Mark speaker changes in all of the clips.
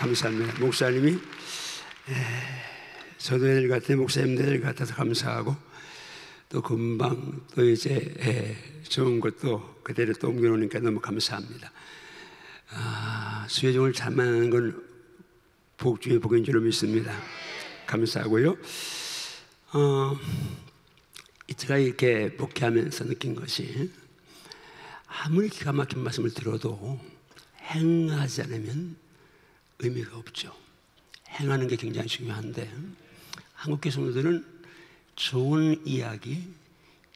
Speaker 1: 감사합니다. 목사님이 저도 애들 같아 목사님들 애들 같아서 감사하고 또 금방 또 이제 좋은 것도 그대로 또 옮겨놓으니까 너무 감사합니다. 수혜종을 잘 만나는 건 복 중에 복인 줄로 믿습니다. 감사하고요. 제가 이렇게 목회하면서 느낀 것이 아무리 기가 막힌 말씀을 들어도 행하지 않으면 의미가 없죠. 행하는 게 굉장히 중요한데 한국교 성도들은 좋은 이야기,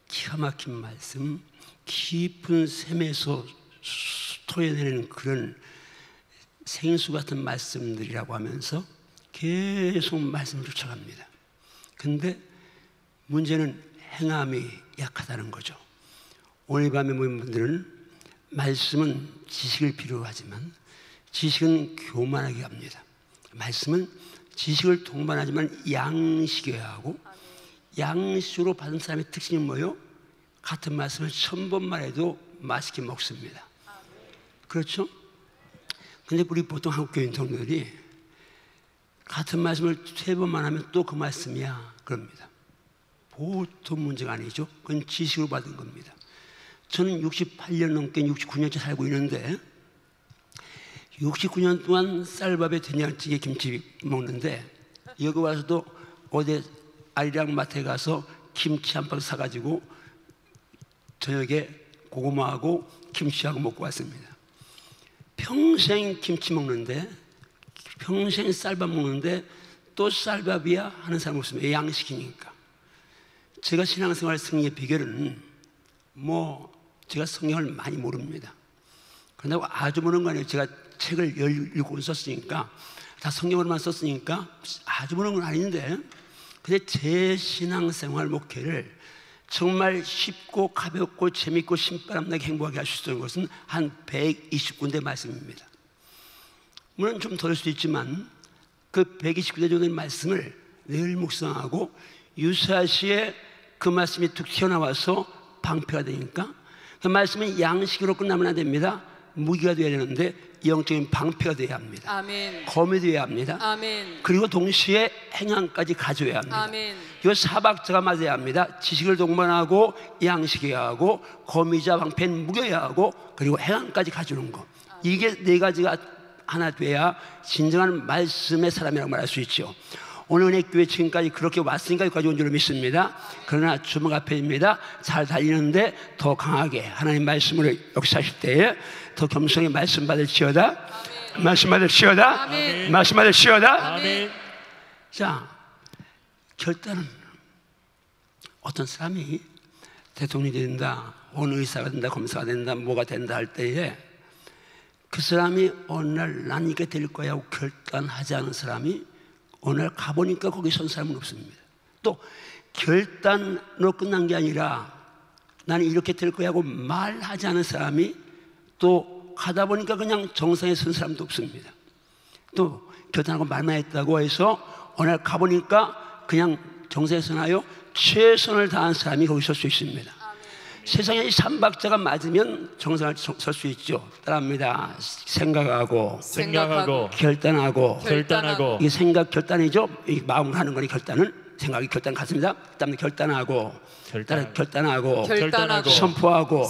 Speaker 1: 기가 막힌 말씀, 깊은 샘에서 토해내는 그런 생수 같은 말씀들이라고 하면서 계속 말씀을 쫓아갑니다. 근데 문제는 행함이 약하다는 거죠. 오늘 밤에 모인 분들은 말씀은 지식을 필요로 하지만 지식은 교만하게 합니다. 말씀은 지식을 동반하지만 양식이어야 하고 양식으로 받은 사람의 특징이 뭐예요? 같은 말씀을 1000번만 해도 맛있게 먹습니다. 그렇죠? 근데 우리 보통 한국교인 성도들이 같은 말씀을 3번만 하면 또 그 말씀이야 그럽니다. 보통 문제가 아니죠. 그건 지식으로 받은 겁니다. 저는 68년 넘게 69년째 살고 있는데 69년 동안 쌀밥에 된장찌개 김치 먹는데 여기 와서도 어디 아리랑 마트에 가서 김치 한 박스 사가지고 저녁에 고구마하고 김치하고 먹고 왔습니다. 평생 김치 먹는데 평생 쌀밥 먹는데 또 쌀밥이야 하는 사람 없습니다. 양식이니까. 제가 신앙생활 승리의 비결은 제가 성경을 많이 모릅니다. 그런다고 아주 모르는 거 아니에요. 제가 책을 17권 썼으니까 다 성경으로만 썼으니까 아주 모르는 건 아닌데 근데 제 신앙생활 목회를 정말 쉽고 가볍고 재밌고 신바람나게 행복하게 할 수 있는 것은 한 120군데 말씀입니다. 물론 좀 덜 수도 있지만 그 120군데 정도의 말씀을 늘 묵상하고 유사시에 그 말씀이 툭 튀어나와서 방패가 되니까 그 말씀은 양식으로 끝나면 안 됩니다. 무기가 되어야 되는데 영적인 방패가 되어야 합니다.
Speaker 2: 아멘.
Speaker 1: 검이 되어야 합니다.
Speaker 2: 아멘.
Speaker 1: 그리고 동시에 행함까지 가져야 합니다.
Speaker 2: 아멘.
Speaker 1: 이 사박자가 맞아야 합니다. 지식을 동반하고 양식해야 하고 검이자 방패는 무겨야 하고 그리고 행함까지 가져오는 거. 이게 4가지가 하나 돼야 진정한 말씀의 사람이라고 말할 수 있죠. 오늘 은혜 교회 지금까지 그렇게 왔으니까 여기까지 온 줄로 믿습니다. 그러나 주먹 앞에입니다. 잘 달리는데 더 강하게 하나님 말씀으로 역사하실 때에 더 겸손히 말씀 받을지어다. 아멘. 말씀 받을지어다.
Speaker 2: 아멘.
Speaker 1: 말씀 받을지어다.
Speaker 2: 아멘.
Speaker 1: 자, 결단은 어떤 사람이 대통령이 된다, 어느 의사가 된다, 검사가 된다, 뭐가 된다 할 때에 그 사람이 어느 날 난 이게 될 거야 하고 결단하지 않은 사람이 어느 날 가보니까 거기 선 사람은 없습니다. 또 결단으로 끝난 게 아니라 나는 이렇게 될 거야 하고 말하지 않은 사람이 또 가다 보니까 그냥 정상에 선 사람도 없습니다. 또 결단하고 말만 했다고 해서 어느 날 가보니까 그냥 정상에 서나요? 최선을 다한 사람이 거기 설 수 있습니다. 세상에 이 3박자가 맞으면 정상을 설 수 있죠. 따라합니다. 생각하고 결단하고 이게 생각 결단이죠. 이 마음으로 하는 거니 결단은 생각이 결단 같습니다. 그다음에 결단하고 선포하고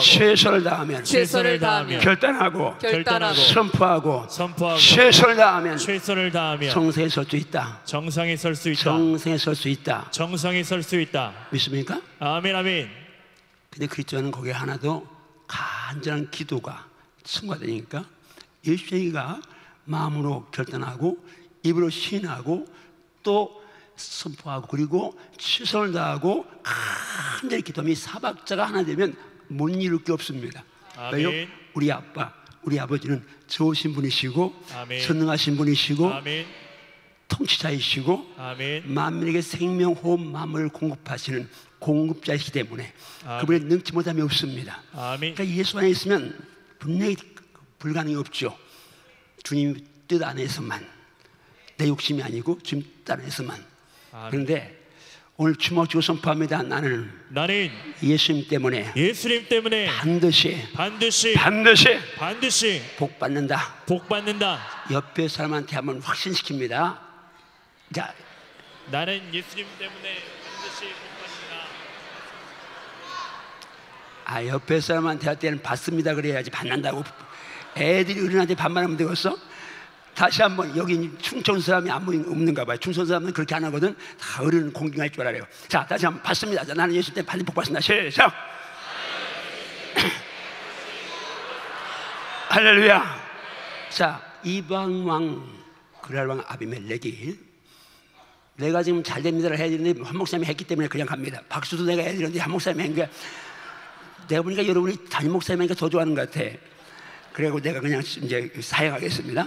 Speaker 1: 최선을 다하면 결단하고 선포하고 최선을 다하면 정상에 설 수 있다. 믿습니까?
Speaker 3: 아멘.
Speaker 1: 근데 그리스도는 거기에 하나도 간절한 기도가 첨가되니까 예수님이가 마음으로 결단하고 입으로 시인하고 또 선포하고 그리고 최선을 다하고 간절히 기도하면 이 4박자가 하나 되면 못 이룰 게 없습니다. 왜요? 우리 아빠, 우리 아버지는 좋으신 분이시고 전능하신 분이시고 통치자이시고 만민에게 생명, 호흡, 만물을 공급하시는 공급자이기 때문에 그분의 능치 못함이 없습니다. 그러니까 예수 안에 있으면 분명히 불가능이 없죠. 주님 뜻 안에서만, 내 욕심이 아니고 주님 뜻 안에서만. 그런데 오늘 주먹 쥐고 선포합니다. 나는 예수님 때문에 반드시 복 받는다. 옆에 사람한테 한번 확신시킵니다. 자,
Speaker 2: 나는 예수님 때문에 반드시 복 받는다.
Speaker 1: 옆에 사람한테 할 때는 받습니다 그래야지. 받는다고 애들이 어른한테 반말하면 되겠어? 다시 한번. 여기 충청 사람이 없는가 봐요. 충청 사람은 그렇게 안 하거든. 다 어른 공경할 줄 알아요. 자, 다시 한번 받습니다. 자, 나는 예수 때문에 반드시 복 받습니다. 시작. 할렐루야. 자, 이방왕 그랄왕 아비멜렉이 내가 지금 잘 됩니다를 해야 되는데 한 목사님이 했기 때문에 그냥 갑니다. 박수도 내가 해야 되는데 한 목사님이 한 거야. 내가 보니까 여러분이 담임 목사님이니까 더 좋아하는 것 같아. 그리고 내가 그냥 이제 사역하겠습니다.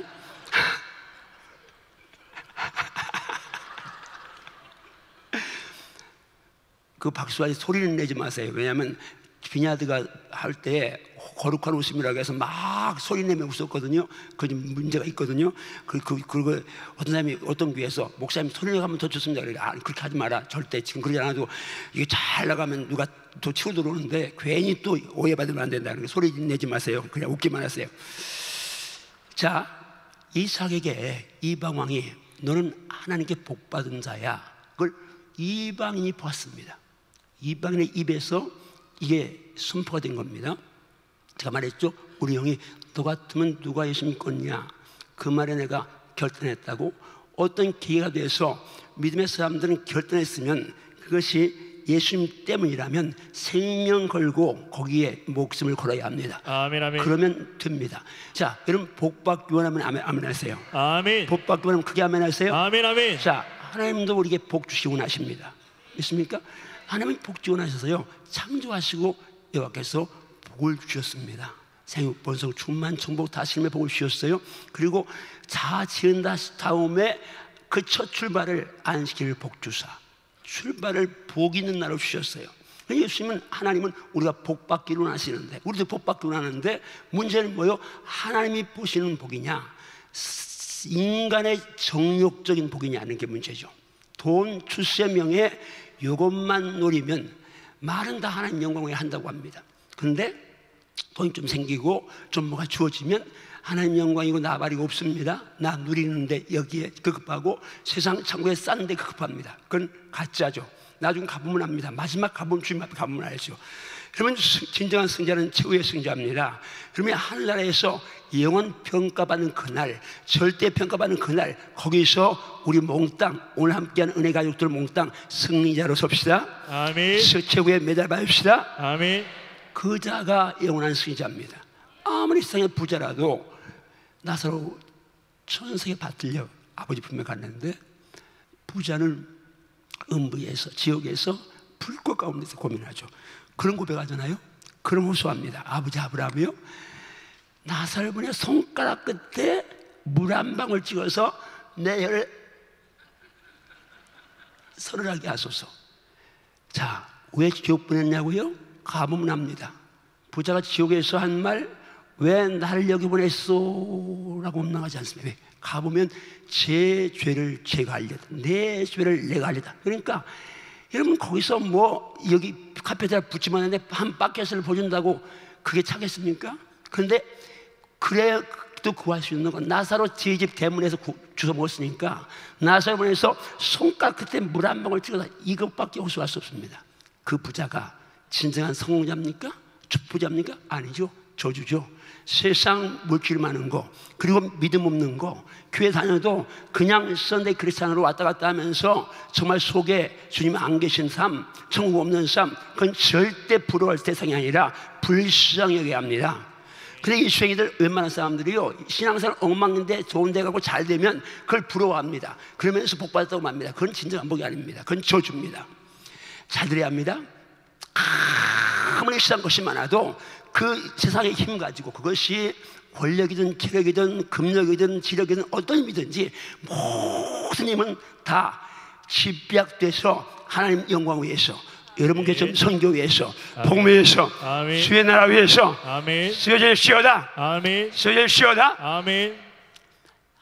Speaker 1: 그 박수할 때 소리는 내지 마세요. 왜냐하면 비냐드가 할 때 거룩한 웃음이라고 해서 막 소리 내며 웃었거든요. 그 문제가 있거든요. 그리고 어떤 사람이 어떤 교회에서 목사님 소리 내고 하면 더 좋습니다. 그렇게 하지 마라. 절대 지금 그러지 않아도 이게 잘 나가면 누가 또 치고 들어오는데 괜히 또 오해받으면 안 된다. 그러니까 소리 내지 마세요. 그냥 웃기만 하세요. 자, 이삭에게 이방왕이 너는 하나님께 복받은 자야. 그걸 이방인이 봤습니다. 이방인의 입에서 이게 선포가 된 겁니다. 제가 말했죠. 우리 형이 너 같으면 누가 예수 믿겠냐. 그 말에 내가 결단했다고. 어떤 기회가 돼서 믿음의 사람들은 결단했으면 그것이 예수님 때문이라면 생명 걸고 거기에 목숨을 걸어야 합니다.
Speaker 2: 아멘, 아멘.
Speaker 1: 그러면 됩니다. 자, 여러분 복받기 원하면 아멘 하세요.
Speaker 2: 아멘.
Speaker 1: 복받기 원하면 크게 아멘 하세요.
Speaker 2: 아멘, 아멘.
Speaker 1: 자, 하나님도 우리에게 복 주시기 원하십니다. 믿습니까? 하나님이 복 지원하셔서요 창조하시고 여호와께서 복을 주셨습니다. 생육 번성 충만 천복 다스림의 복을 주셨어요. 그리고 자아 지은 다음에 그 첫 출발을 안식일을 복 주사 출발을 복 있는 날로 주셨어요. 예수님은 하나님은 우리가 복 받기를 원하시는데 우리도 복 받기를 원하는데 문제는 뭐요? 하나님이 보시는 복이냐 인간의 정욕적인 복이냐는 게 문제죠. 돈, 출세, 명예 이것만 노리면 말은 다 하나님 영광을 한다고 합니다. 그런데 돈이 좀 생기고 좀 뭐가 주어지면 하나님 영광이고 나발이고 없습니다. 나 누리는데 여기에 급급하고 세상 창고에 싼데 급급합니다. 그건 가짜죠. 나중에 가보면 합니다. 마지막 가보면 주님 앞에 가보면 알죠. 그러면 진정한 승자는 최후의 승자입니다. 그러면 하늘나라에서 영원 평가받는 그날, 절대 평가받는 그날, 거기서 우리 몽땅 오늘 함께하는 은혜 가족들 몽땅 승리자로 섭시다.
Speaker 2: 아멘.
Speaker 1: 최후의 메달 받읍시다.
Speaker 2: 아멘.
Speaker 1: 그 자가 영원한 승자입니다. 아무리 세상의 부자라도 나사로 천세에 받들려 아버지 품에 갔는데 부자는 음부에서 지옥에서 불꽃 가운데서 고민하죠. 그런 고백하잖아요. 그럼 호소합니다. 아버지 아브라함이요, 나사로분의 손가락 끝에 물 한 방울 찍어서 내 혀를 서늘하게 하소서. 자, 왜 지옥 보냈냐고요? 가보면 합니다. 부자가 지옥에서 한 말, 왜 나를 여기 보냈소? 라고 원망하지 않습니다. 왜? 가보면 제 죄를 제가 알려다, 내 죄를 내가 알려다. 그러니까 여러분 거기서 뭐 여기 카페에다 붙이면 하는데 한 바켓을 보준다고 그게 차겠습니까? 그런데 그래도 구할 수 있는 건 나사로 제 집 대문에서 주워 먹었으니까 나사로에서 손가락 끝에 물 한 방울 찍어서 이것밖에 호소할 수 없습니다. 그 부자가 진정한 성공자입니까? 축부자입니까? 아니죠. 저주죠. 세상 물질 많은 거, 그리고 믿음 없는 거, 교회 다녀도 그냥 썬데이 크리스찬으로 왔다 갔다 하면서 정말 속에 주님 안 계신 삶, 천국 없는 삶, 그건 절대 부러워할 대상이 아니라 불쌍히 여겨야 합니다. 근데 이 수행이들 웬만한 사람들이요 신앙생활 엉망인데 좋은 데 가고 잘 되면 그걸 부러워합니다. 그러면서 복 받았다고 말합니다. 그건 진정한 복이 아닙니다. 그건 저주입니다. 잘 들어야 합니다. 아무리 비싼 것이 많아도 그 세상의 힘 가지고 그것이 권력이든 체력이든 금력이든 지력이든 어떤 힘이든지 모든 힘은 다 집약돼서 하나님 영광 위해서, 여러분께 좀 선교 위해서, 복음 위해서, 주의 나라 위해서 쓰여질 시어다. 쓰여질 시어다.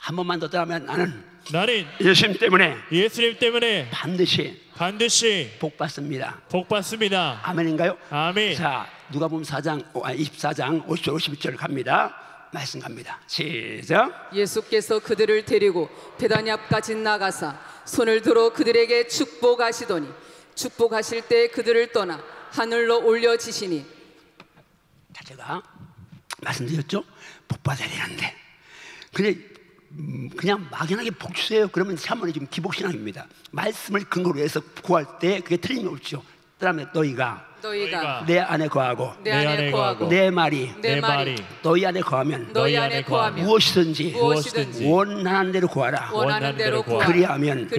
Speaker 1: 한 번만 더 따르면
Speaker 2: 나는
Speaker 1: 예수님 때문에
Speaker 2: 예수님 때문에
Speaker 1: 반드시 복 받습니다.
Speaker 2: 복 받습니다.
Speaker 1: 아멘인가요?
Speaker 2: 아멘.
Speaker 1: 자, 누가복음 24장 50절 51절 갑니다. 말씀 갑니다. 시작.
Speaker 3: 예수께서 그들을 데리고 베다니 앞까지 나가사 손을 들어 그들에게 축복하시더니 축복하실 때 그들을 떠나 하늘로 올려지시니.
Speaker 1: 자, 제가 말씀드렸죠? 복 받아야 되는데 근데 그냥 막연하게 복 주세요 그러면 샤머니 지금 기복신앙입니다. 말씀을 근거로 해서 구할 때 그게 틀림없죠. 그다음에 너희가 내 안에 거하고
Speaker 3: 내 안에 거하고
Speaker 1: 내 말이 너희 안에 거하면
Speaker 3: 너희 안에 거하면
Speaker 1: 무엇이든지 원하는 대로 구하라.
Speaker 3: 원하는 대로 구하라.
Speaker 1: 그리하면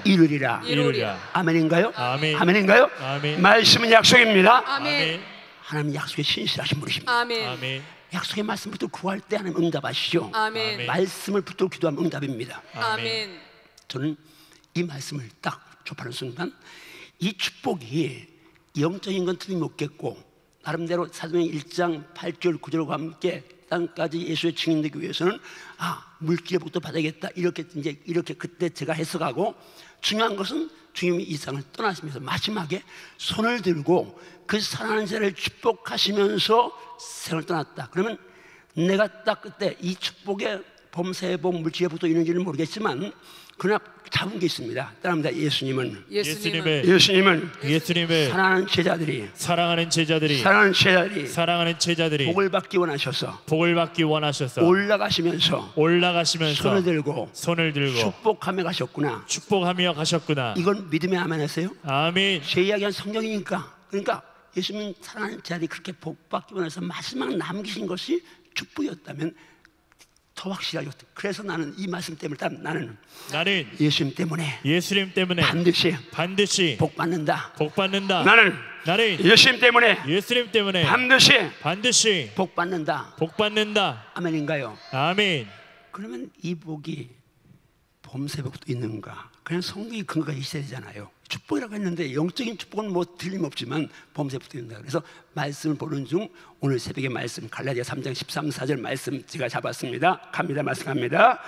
Speaker 1: 이루리라. 아멘인가요?
Speaker 2: 아멘.
Speaker 1: 아멘인가요?
Speaker 2: 아멘.
Speaker 1: 말씀은 약속입니다.
Speaker 3: 아멘.
Speaker 1: 하나님 약속에 신실하신 분이십니다.
Speaker 3: 아멘.
Speaker 2: 아멘.
Speaker 1: 약속의 말씀 붙들고 구할 때 하나님 응답하시죠.
Speaker 3: 아멘.
Speaker 1: 말씀을 붙들고 기도하면 응답입니다.
Speaker 3: 아멘.
Speaker 1: 저는 이 말씀을 딱 접하는 순간 이 축복이 영적인 건 틀림없겠고 나름대로 사도행전 1장 8절 9절과 함께 땅까지 예수의 증인되기 위해서는 물질의 복도 받아야겠다 이렇게 그때 제가 해석하고 중요한 것은 주님이 이 세상을 떠나시면서 마지막에 손을 들고 그 사랑하는 자를 축복하시면서 세상을 떠났다. 그러면 내가 딱 그때 이 축복의 범사의 복, 물질의 복도 있는지는 모르겠지만 그러나 잡은 게 있습니다. 따라합니다. 예수님은 사랑하는 제자들이 복을 받기 원하셔서 올라가시면서 손을 들고 축복하며 가셨구나. 이건 믿음의 아멘하세요?
Speaker 2: 아멘.
Speaker 1: 제 이야기한 성경이니까. 그러니까 예수님은 사랑하는 자들이 그렇게 복 받기 원해서 마지막 남기신 것이 축복이었다면 더 확실하게. 그래서 나는 이 말씀 때문에 나는 예수님 때문에 반드시 복 받는다. 나는 예수님 때문에 반드시 복 받는다. 아멘인가요?
Speaker 2: 아멘.
Speaker 1: 그러면 이 복이 범세복도 있는가? 그냥 성경이 근거가 있어야 되잖아요. 축복이라고 했는데 영적인 축복은 뭐 틀림없지만 범세복도 있는다. 그래서 말씀을 보는 중 오늘 새벽의 말씀 갈라디아 3장 13, 14절 말씀 제가 잡았습니다. 갑니다. 말씀 갑니다.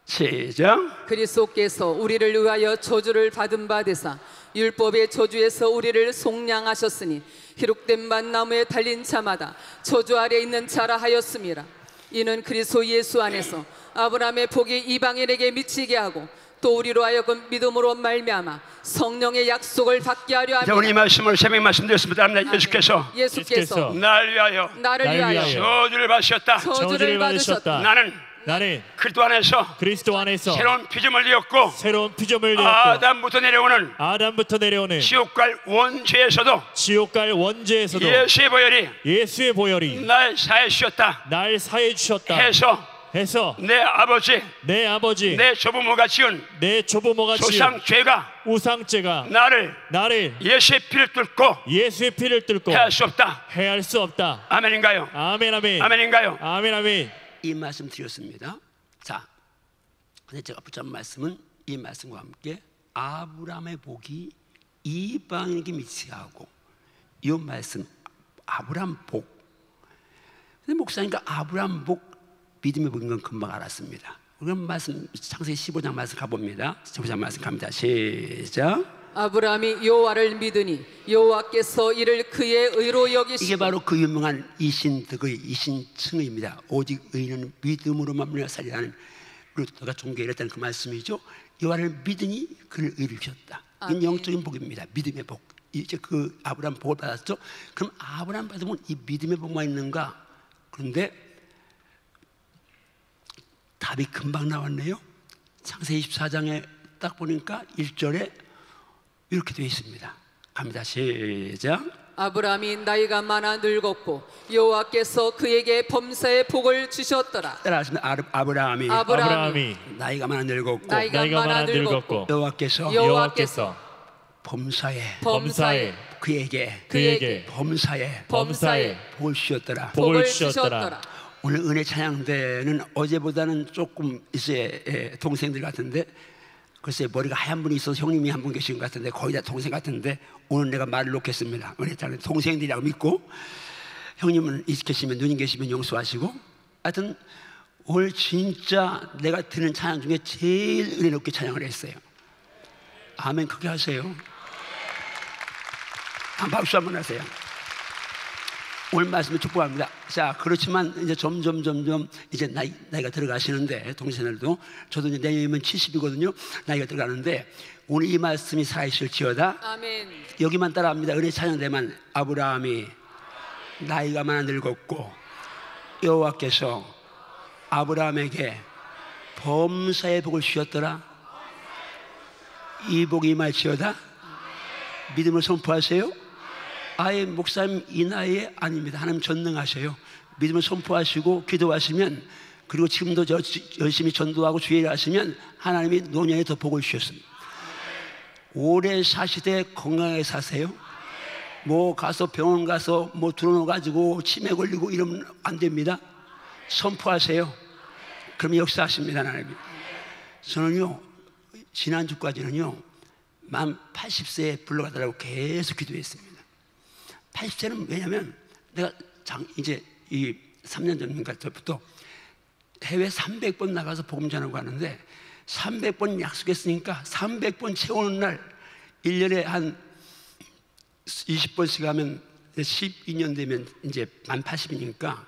Speaker 1: 시작.
Speaker 3: 그리스도께서 우리를 위하여 저주를 받은 바 되사 율법의 저주에서 우리를 속량하셨으니 기록된 만나무에 달린 자마다 저주 아래 있는 자라 하였음이라. 이는 그리스도 예수 안에서 아브라함의 복이 이방인에게 미치게 하고 또 우리로 하여금 믿음으로 말미암아 성령의 약속을 받게 하려 함이라.
Speaker 1: 오늘 이 말씀을 새벽 말씀드렸습니다. 예수께서 나를 위하여 저주를 받으셨다.
Speaker 2: 나는
Speaker 1: 그리스도 안에서 새로운 피조물 되었고 아담부터 내려오는 지옥 갈 원죄에서도 예수의 보혈이 날 사해 주셨다 해서 내 아버지 내 조부모가 지은 우상죄가 나를 예수의 피를 뚫고 해할 수 없다. 아멘인가요? 아멘인가요?
Speaker 2: 아멘.
Speaker 1: 이 말씀 드렸습니다. 자, 근데 제가 붙잡은 말씀은 이 말씀과 함께 아브라함의 복이 이방인에게 미치게 하고 이 말씀 아브라함 복. 근데 목사님과 아브라함 복 믿음의 복인 건 금방 알았습니다. 그럼 말씀 창세기 15장 말씀 가봅니다. 15장 말씀 갑니다. 시작.
Speaker 3: 아브라함이 여호와를 믿으니 여호와께서 이를 그의 의로 여기시고. 이게
Speaker 1: 바로 그 유명한 이신득의 이신층의입니다. 오직 의인은 믿음으로만 살리라는 루터가 종교에 이랬다는 그 말씀이죠. 여호와를 믿으니 그를 의를 주셨다. 이건 영적인 복입니다. 믿음의 복. 이제 그 아브라함 복을 받았죠. 그럼 아브라함 받으면 이 믿음의 복만 있는가? 그런데 답이 금방 나왔네요. 창세기 24장에 딱 보니까 1절에 이렇게 되어 있습니다. 갑니다. 시작.
Speaker 3: 아브라함이 나이가 많아 늙었고 여호와께서 그에게 범사의 복을 주셨더라.
Speaker 1: 따라하시면 아브라함이 나이가 많아 늙었고 여호와께서 범사에 그에게 범사에 복을 주셨더라. 오늘 은혜 찬양대는 어제보다는 조금 이제 동생들 같은데 글쎄 머리가 하얀 분이 있어서 형님이 한 분 계신 것 같은데 거의 다 동생 같은데 오늘 내가 말을 놓겠습니다. 은혜 찬양 동생들이라고 믿고 형님은 계시면 누님 계시면 용서하시고 하여튼 오늘 진짜 내가 듣는 찬양 중에 제일 은혜 높게 찬양을 했어요. 아멘. 크게 하세요. 박수 한번 하세요. 오늘 말씀을 축복합니다. 자, 그렇지만 이제 점점 이제 나이가 들어가시는데, 동생들도 저도 이제 내년이면 70이거든요. 나이가 들어가는데 오늘 이 말씀이 살아있을지어다.
Speaker 3: 아멘.
Speaker 1: 여기만 따라합니다. 은혜 찬양대만. 아브라함이 나이가 많아 늙었고 여호와께서 아브라함에게 범사의 복을 주셨더라. 이 복이 임할지어다. 믿음을 선포하세요. 아예 목사님 이 나이에 아닙니다. 하나님 전능하셔요. 믿음을 선포하시고 기도하시면, 그리고 지금도 열심히 전도하고 주의를 하시면 하나님이 노년에 더 복을 주셨습니다. 오래 사시되 건강하게 사세요. 뭐 가서 병원 가서 뭐 들어놓아가지고 치매 걸리고 이러면 안 됩니다. 선포하세요. 그럼 역사하십니다, 하나님이. 저는요, 지난주까지는요 만 80세에 불러가더라고 계속 기도했습니다. 80세는 왜냐면 내가 이제 이 3년 전부터 해외 300번 나가서 복음 전하고 가는데 300번 약속했으니까 300번 채우는 날 1년에 한 20번씩 하면 12년 되면 이제 만 80이니까,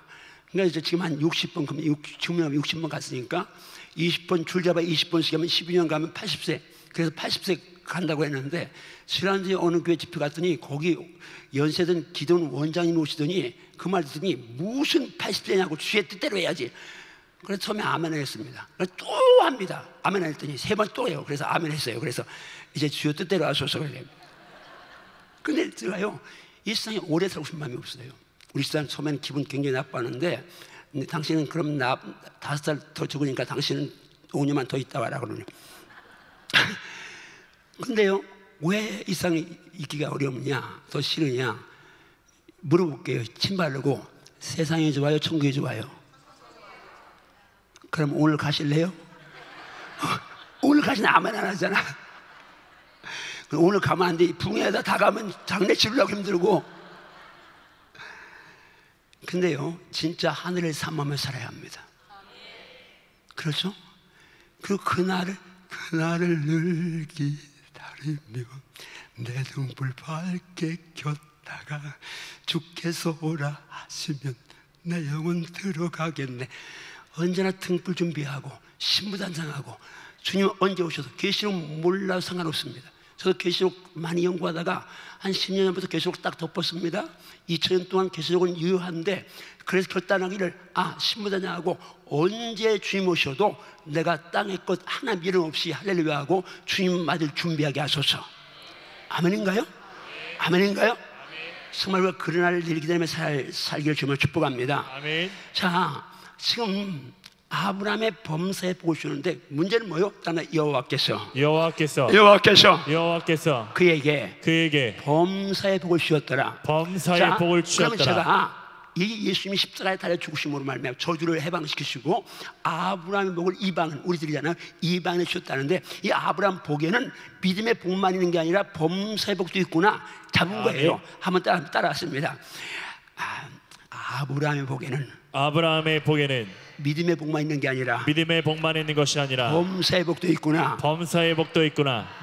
Speaker 1: 그러니까 이제 지금 한 60번, 그럼 지금 60번 갔으니까 20번 줄 잡아 20번씩 하면 12년 가면 80세. 그래서 80세 간다고 했는데, 지난주에 어느 교회 집회 갔더니 거기 연세든 기도원 원장님 오시더니 그 말 듣더니 무슨 80세냐고 주의 뜻대로 해야지. 그래서 처음에 아멘 했습니다. 그래서 또 합니다. 아멘 했더니 3번 또 해요. 그래서 아멘 했어요. 그래서 이제 주의 뜻대로 하소서 그래요. 근데 제가요, 이 세상에 오래 살고 싶은 마음이 없어요. 우리 집사람 처음에는 기분 굉장히 나빴는데, 당신은 그럼 나 5살 더 적으니까 당신은 5년만 더 있다 와라 그러냐. 근데요, 왜 이 세상에 있기가 어려우냐, 더 싫으냐 물어볼게요. 침 바르고. 세상이 좋아요, 천국이 좋아요? 그럼 오늘 가실래요? 오늘 가시면 아멘 안 하잖아. 오늘 가면 안 돼. 붕에다 다 가면 장례 치르려고 힘들고. 근데요, 진짜 하늘을 삼으며 살아야 합니다. 그렇죠? 그리고 그날을 늘 기다리며 내 등불 밝게 켰다가 주께서 오라 하시면 내 영혼 들어가겠네. 언제나 등불 준비하고 신부단장하고, 주님 언제 오셔서, 계시록 몰라도 상관없습니다. 저도 계시록 많이 연구하다가 한 10년 전부터 계시록 딱 덮었습니다. 2000년 동안 계시록은 유효한데, 그래서 결단하기를, 신부단장하고 언제 주님 오셔도 내가 땅의 것 하나 미련 없이 할렐루야 하고 주님 맞을 준비하게 하소서. 아멘인가요? 아멘인가요? 정말 우리가 그런 날을 기다리며 살기를 주님을 축복합니다.
Speaker 2: 아멘.
Speaker 1: 자, 지금 아브라함의 범사에 복을 주는데 문제는 뭐요? 다음에 여호와께서 그에게 범사의 복을 주셨더라.
Speaker 2: 범사의 복을 주셨더라.
Speaker 1: 그러면 제가 이 예수님이 십자가에 달려 죽으심으로 말미암아 저주를 해방시키시고 아브라함의 복을 이방인, 우리들이잖아요, 이방인에 주셨다는데, 이 아브라함 복에는 믿음의 복만 있는 게 아니라 범사의 복도 있구나 잡은 거예요. 한번 따라왔습니다. 아브라함의 복에는 믿음의 복만 있는 게 아니라 범사의 복도 있구나.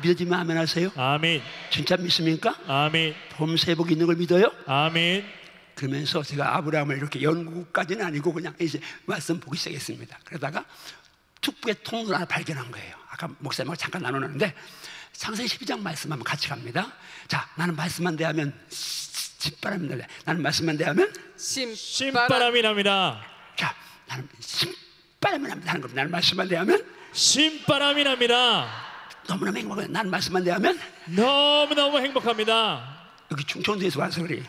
Speaker 1: 믿어지면 아멘 하세요.
Speaker 2: 아멘.
Speaker 1: 진짜 믿습니까?
Speaker 2: 아멘.
Speaker 1: 범사의 복이 있는 걸 믿어요?
Speaker 2: 아멘.
Speaker 1: 그러면서 제가 아브라함을 이렇게 연구까지는 아니고 그냥 이제 말씀 보기 시작했습니다. 그러다가 축복의 통로를 하나 발견한 거예요. 아까 목사님하고 잠깐 나눴는데, 창세기 12장 말씀 한번 같이 갑니다. 자, 나는 말씀만 대하면 신바람이 날래. 나는 말씀만 대하면
Speaker 2: 신바람이 납니다.
Speaker 1: 자, 나는 신바람이 납니다 하는 겁니다. 나는 말씀만 대하면
Speaker 2: 신바람이 납니다.
Speaker 1: 너무너무 행복해요. 나는 말씀만 대하면
Speaker 2: 너무너무 행복합니다.
Speaker 1: 여기 충청도에서 와서 그래.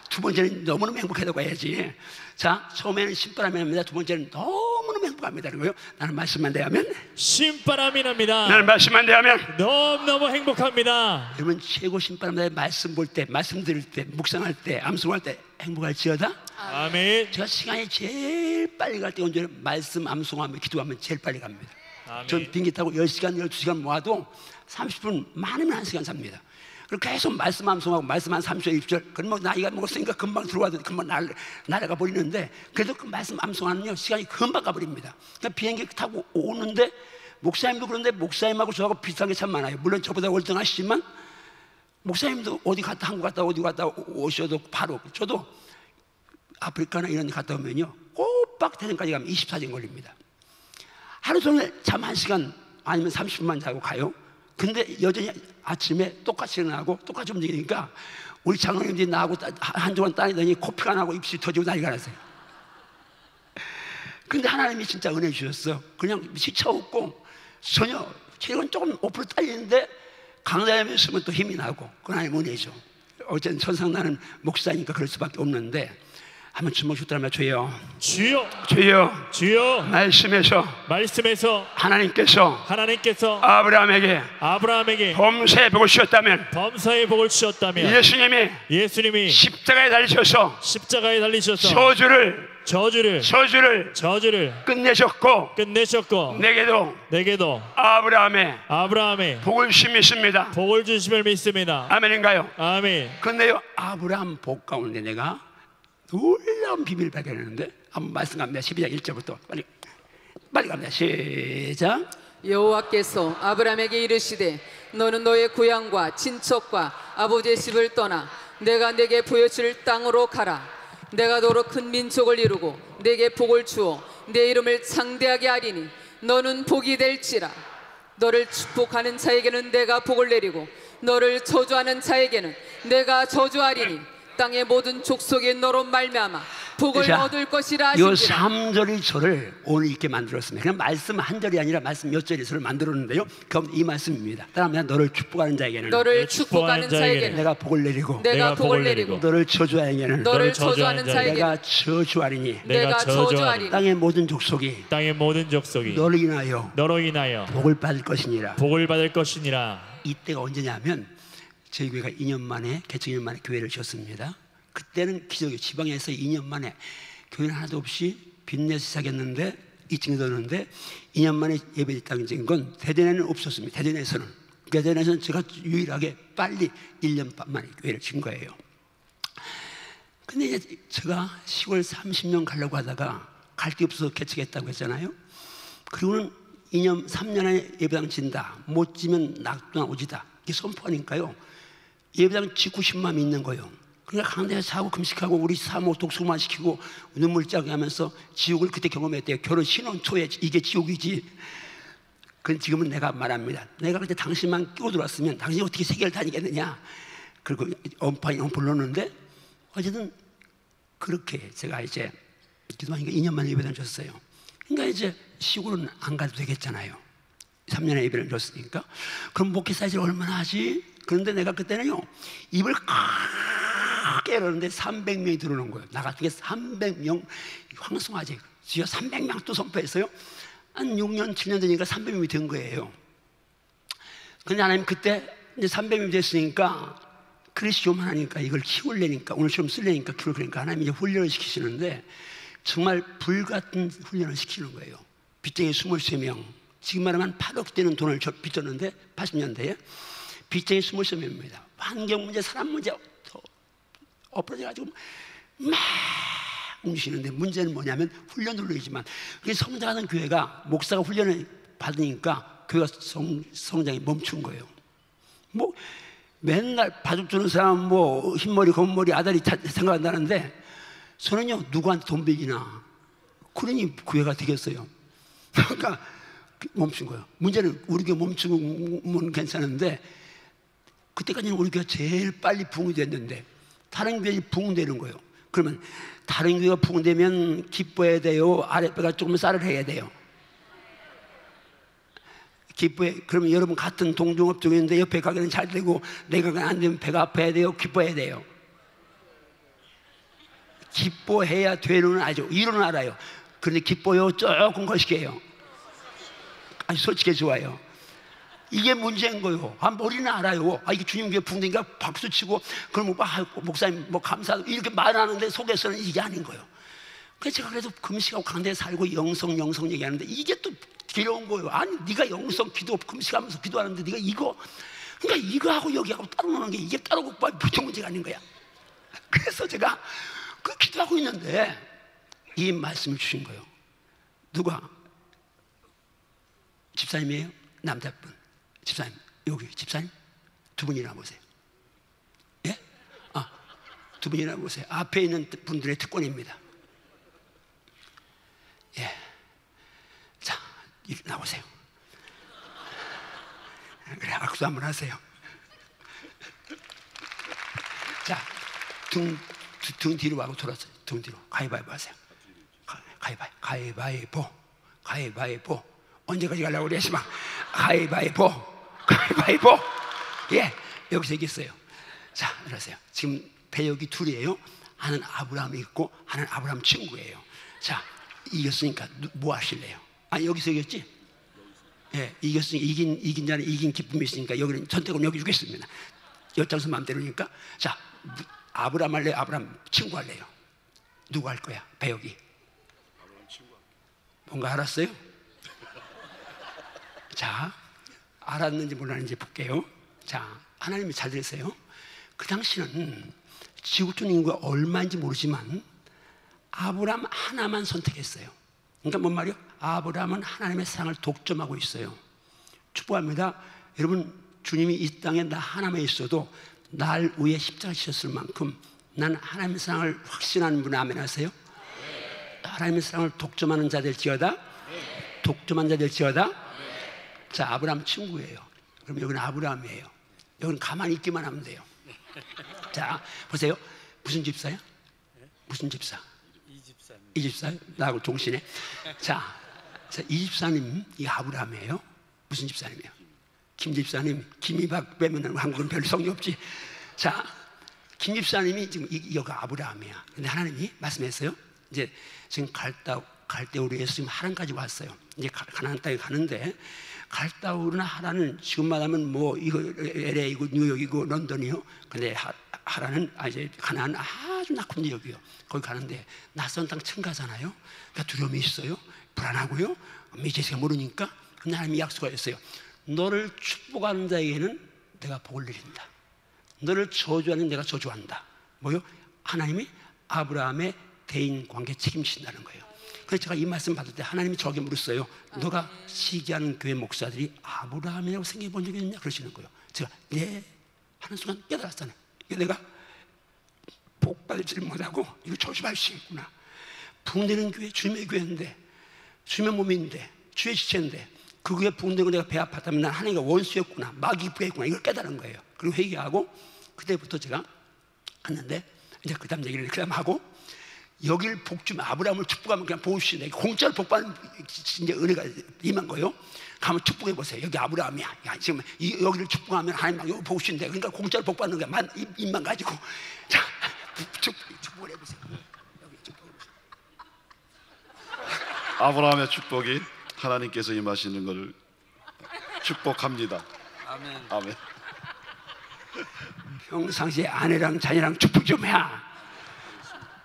Speaker 1: 두 번째는 너무너무 행복하다고 해야지. 자, 처음에는 신바람이 납니다. 두 번째는 너무너무 행복합니다는 거예요. 나는 말씀만 대하면
Speaker 2: 신바람이 납니다.
Speaker 1: 나는 말씀만 대하면
Speaker 2: 너무너무 행복합니다.
Speaker 1: 여러분, 최고 신바람이 말씀 볼 때, 말씀 들을 때, 묵상할 때, 암송할 때 행복할지어다.
Speaker 2: 아멘.
Speaker 1: 제가 시간이 제일 빨리 갈 때 언제 말씀 암송하면 기도하면 제일 빨리 갑니다.
Speaker 2: 아멘.
Speaker 1: 전 비행기 타고 10시간, 12시간 모아도 30분 많으면 1시간 삽니다. 그리고 계속 말씀 암송하고 말씀 한 3절 1절. 그럼 뭐 나이가 먹었으니까 금방 들어와도 금방 날아가 버리는데, 그래도 그 말씀 암송하면요 시간이 금방 가버립니다. 그러니까 비행기 타고 오는데 목사님도 그런데 목사님하고 저하고 비슷한 게 참 많아요. 물론 저보다 월등하시지만 목사님도 어디 갔다 한국 갔다 어디 갔다 오셔도 바로, 저도 아프리카나 이런 데 갔다 오면요 꼬박 대전까지 가면 24시간 걸립니다. 하루 종일 잠 1시간 아니면 30분만 자고 가요. 근데 여전히 아침에 똑같이 일어나고 똑같이 움직이니까 우리 장로님들이 나하고 한동안 따니더니 코피가 나고 입술이 터지고 난리가 났어요. 근데 하나님이 진짜 은혜 주셨어. 그냥 지쳐 웃고 전혀 체력은 조금 5% 딸리는데 강단에 있으면 또 힘이 나고, 그건 하나님 은혜죠. 어쨌든 천상 나는 목사니까 그럴 수밖에 없는데, 한번 주먹 줬다면 주여,
Speaker 2: 주여,
Speaker 1: 주여,
Speaker 2: 주여,
Speaker 1: 말씀에서 하나님께서 아브라함에게 범사의 복을 주셨다면, 예수님이 십자가에 달리셔서 저주를 끝내셨고 내게도 아브라함의 복을 주심을 믿습니다. 아멘인가요?
Speaker 2: 아멘.
Speaker 1: 근데요 아브라함 복 가운데 내가 놀라운 비밀을 발견했는데, 한번 말씀 갑니다. 12장 1절부터 빨리 갑니다. 시작.
Speaker 3: 여호와께서 아브라함에게 이르시되 너는 너의 고향과 친척과 아버지의 집을 떠나 내가 내게 보여줄 땅으로 가라. 내가 너로 큰 민족을 이루고 내게 복을 주어 내 이름을 창대하게 하리니 너는 복이 될지라. 너를 축복하는 자에게는 내가 복을 내리고 너를 저주하는 자에게는 내가 저주하리니 땅의 모든 족속이 너로 말미암아 복을 얻을 것이라 하시니라.
Speaker 1: 이 3절이 저를 오늘 있게 만들었습니다. 그냥 말씀 한 절이 아니라 말씀 몇 절이 저를 만들었는데요, 그럼 이 말씀입니다. 따라하면 너를 축복하는 자에게는 내가 복을 내리고 너를 저주하는 자에게는 내가 저주하리니 땅의 모든 족속이 너로 인하여 복을 받을 것이니라. 이때가 언제냐면 저희 교회가 2년 만에 개척 2년 만에 교회를 지었습니다. 그때는 기적이에요. 지방에서 2년 만에 교회는 하나도 없이 빚내서 시작했는데 2층에 뒀는데 2년 만에 예배했다는 건 대전에는 없었습니다. 대전에서는 제가 유일하게 빨리 1년 반 만에 교회를 진 거예요. 근데 이제 제가 시골 30년 가려고 하다가 갈 데 없어서 개척했다고 했잖아요. 그리고는 2년 3년에 예배당 진다, 못 지면 낙동강 오지다 이게 선포하니까요 예배당 짓고 싶은 마음이 있는 거예요. 그러니까 강대에서 자고 금식하고 우리 사모 독수만 시키고 눈물 짜게 하면서 지옥을 그때 경험했대요. 결혼 신혼 초에 이게 지옥이지. 그건 지금은 내가 말합니다. 내가 그때 당신만 끼고 들어왔으면 당신이 어떻게 세계를 다니겠느냐. 그리고 엄판이 불렀는데 어쨌든 그렇게 제가 이제 기도하니까 2년 만에 예배당 줬어요. 그러니까 이제 시골은 안 가도 되겠잖아요. 3년에 예배를 줬으니까. 그럼 목회 사이즈를 얼마나 하지? 그런데 내가 그때는요 입을 크게 열었는데 300명이 들어오는 거예요. 나 같은 게 300명 황송하지. 지금 300명 또 선포했어요. 한 6년 7년 되니까 300명이 된 거예요. 근데 하나님 그때 이제 300명이 됐으니까 크리스티오만 하니까 이걸 키우려니까 오늘 좀 쓰려니까 그러니까 하나님 이제 훈련을 시키시는데 정말 불같은 훈련을 시키는 거예요. 빚쟁이 23명, 지금 말하면 8억 되는 돈을 빚졌는데 80년대에 빚쟁이 23명입니다. 환경 문제, 사람 문제 엎어져가지고 막 움직이는데 문제는 뭐냐면 훈련을 누리지만 성장하는 교회가 목사가 훈련을 받으니까 교회가 성장이 멈춘 거예요. 뭐 맨날 바둑 두는 사람 뭐 흰머리 검은머리 아다리 생각한다는데 저는요 누구한테 돈 빌리나 그러니 교회가 되겠어요. 그러니까 멈춘 거예요. 문제는 우리 교회 멈추면 괜찮은데 그때까지는 우리 교회가 제일 빨리 부흥이 됐는데 다른 교회가 부흥되는 거예요. 그러면 다른 교회가 부흥되면 기뻐해야 돼요? 아랫배가 조금 쌀을 해야 돼요? 기뻐해. 그러면 여러분 같은 동종업종인데 옆에 가게는 잘 되고 내 가게는 안 되면 배가 아파야 돼요? 기뻐해야 돼요? 기뻐해야 되는 알죠. 이론은 알아요. 그런데 기뻐요? 조금 거시기해요. 아니 솔직히 좋아요. 이게 문제인 거예요. 머리는 알아요. 이게 주님 교회 부흥되니까 박수 치고 그럼 목사님 뭐 감사하고 이렇게 말하는데 속에서는 이게 아닌 거예요. 그래서 제가 그래도 금식하고 강대에 살고 영성 얘기하는데 이게 또 괴로운 거예요. 아니 네가 영성 기도 금식하면서 기도하는데 네가 이거 그러니까 이거하고 여기하고 따로 노는 게 이게 따로 무척 문제가 아닌 거야. 그래서 제가 그 기도하고 있는데 이 말씀을 주신 거예요. 누가? 집사님이에요? 남자분 집사님, 여기 집사님 두 분이나 보세요. 예? 두 분이나 보세요. 앞에 있는 분들의 특권입니다. 예. 자, 나오세요. 그래, 악수 한번 하세요. 자, 등 뒤로 하고 돌았어요. 등 뒤로. 가위바위보 하세요. 가위바위보. 가위바위보. 언제까지 가려고 그래, 시방. 가위바위보. 가위바위보. 예, 여기서 이겼어요. 자, 이러세요. 지금 배역이 둘이에요. 하나는 아브라함이 있고 하나는 아브라함 친구예요. 자, 이겼으니까 뭐 하실래요? 여기서 이겼지? 예, 이겼으니 이긴 자는 이긴 기쁨이 있으니까 여기는 선택은 여기 주겠습니다. 여장수 마음대로니까. 자, 아브라함 할래요? 아브라함 친구 할래요? 누구 할 거야? 배역이. 뭔가 알았어요? 자, 알았는지 몰랐는지 볼게요. 자, 하나님이 잘 들으세요. 그 당시는 지구촌 인구가 얼마인지 모르지만 아브라함 하나만 선택했어요. 그러니까 뭔 말이요? 아브라함은 하나님의 사랑을 독점하고 있어요. 축복합니다. 여러분, 주님이 이 땅에 나 하나만 있어도 날 위해 십자가 지셨을 만큼 난 하나님의 사랑을 확신하는 분 아멘 하세요? 하나님의 사랑을 독점하는 자 될지어다. 독점한 자 될지어다. 자, 아브라함 친구예요. 그럼 여기는 아브라함이에요. 여기는 가만히 있기만 하면 돼요. 자, 보세요. 무슨 집사야? 무슨 집사? 이 집사요? 나하고 동시네. 자, 이 집사님, 이 아브라함이에요. 무슨 집사님이에요? 김 집사님. 김이 빼면 한국은 별로 성의 없지. 자, 김 집사님이 지금 여기가 아브라함이야. 근데 하나님이 말씀했어요. 이제 지금 갈대우르에서 지금 하란까지 왔어요. 이제 가나안 땅에 가는데 갈대우르나 하란은 지금 말하면 뭐 이거 LA이고 뉴욕이고 런던이요. 근데 하란은 이제 가나안 아주 낙후 지역이요. 거기 가는데 낯선 땅 처음 가잖아요. 그러니까 두려움이 있어요. 불안하고요. 미제세가 모르니까. 근데 하나님이 약속하셨어요. 너를 축복하는 자에게는 내가 복을 내린다. 너를 저주하는 내가 저주한다. 뭐요? 하나님이 아브라함의 대인 관계 책임지신다는 거예요. 그래서 제가 이 말씀 받을 때 하나님이 저에게 물었어요. 너가 시기하는 교회 목사들이 아브라함이라고 생각해 본 적이 있냐? 그러시는 거예요. 제가 예 하는 순간 깨달았잖아요. 이게 내가 복 받을지 못하고 이거 조심할 수 있구나. 붕대는 교회 주님의 교회인데 주님의 몸인데 주의 지체인데 그 교회 붕대고 내가 배 아팠다면 난 하나님과 원수였구나. 마귀 부했구나. 이걸 깨달은 거예요. 그리고 회개하고 그때부터 제가 갔는데 이제 그 다음 얘기를 그 다음 하고 여기를 복주면 아브라함을 축복하면 그냥 보시네. 공짜로 복받는 이제 은혜가 임한 거예요. 가면 축복해 보세요. 여기 아브라함이야. 야, 지금 여기를 축복하면 하나님 막 여기 보신대. 그러니까 공짜로 복받는 거야. 입만 가지고 자 축복을 해보세요. 여기 축복해 보세요.
Speaker 4: 아브라함의 축복이 하나님께서 임하시는 것을 축복합니다.
Speaker 1: 아멘.
Speaker 4: 아멘.
Speaker 1: 평상시에 아내랑 자녀랑 축복 좀 해.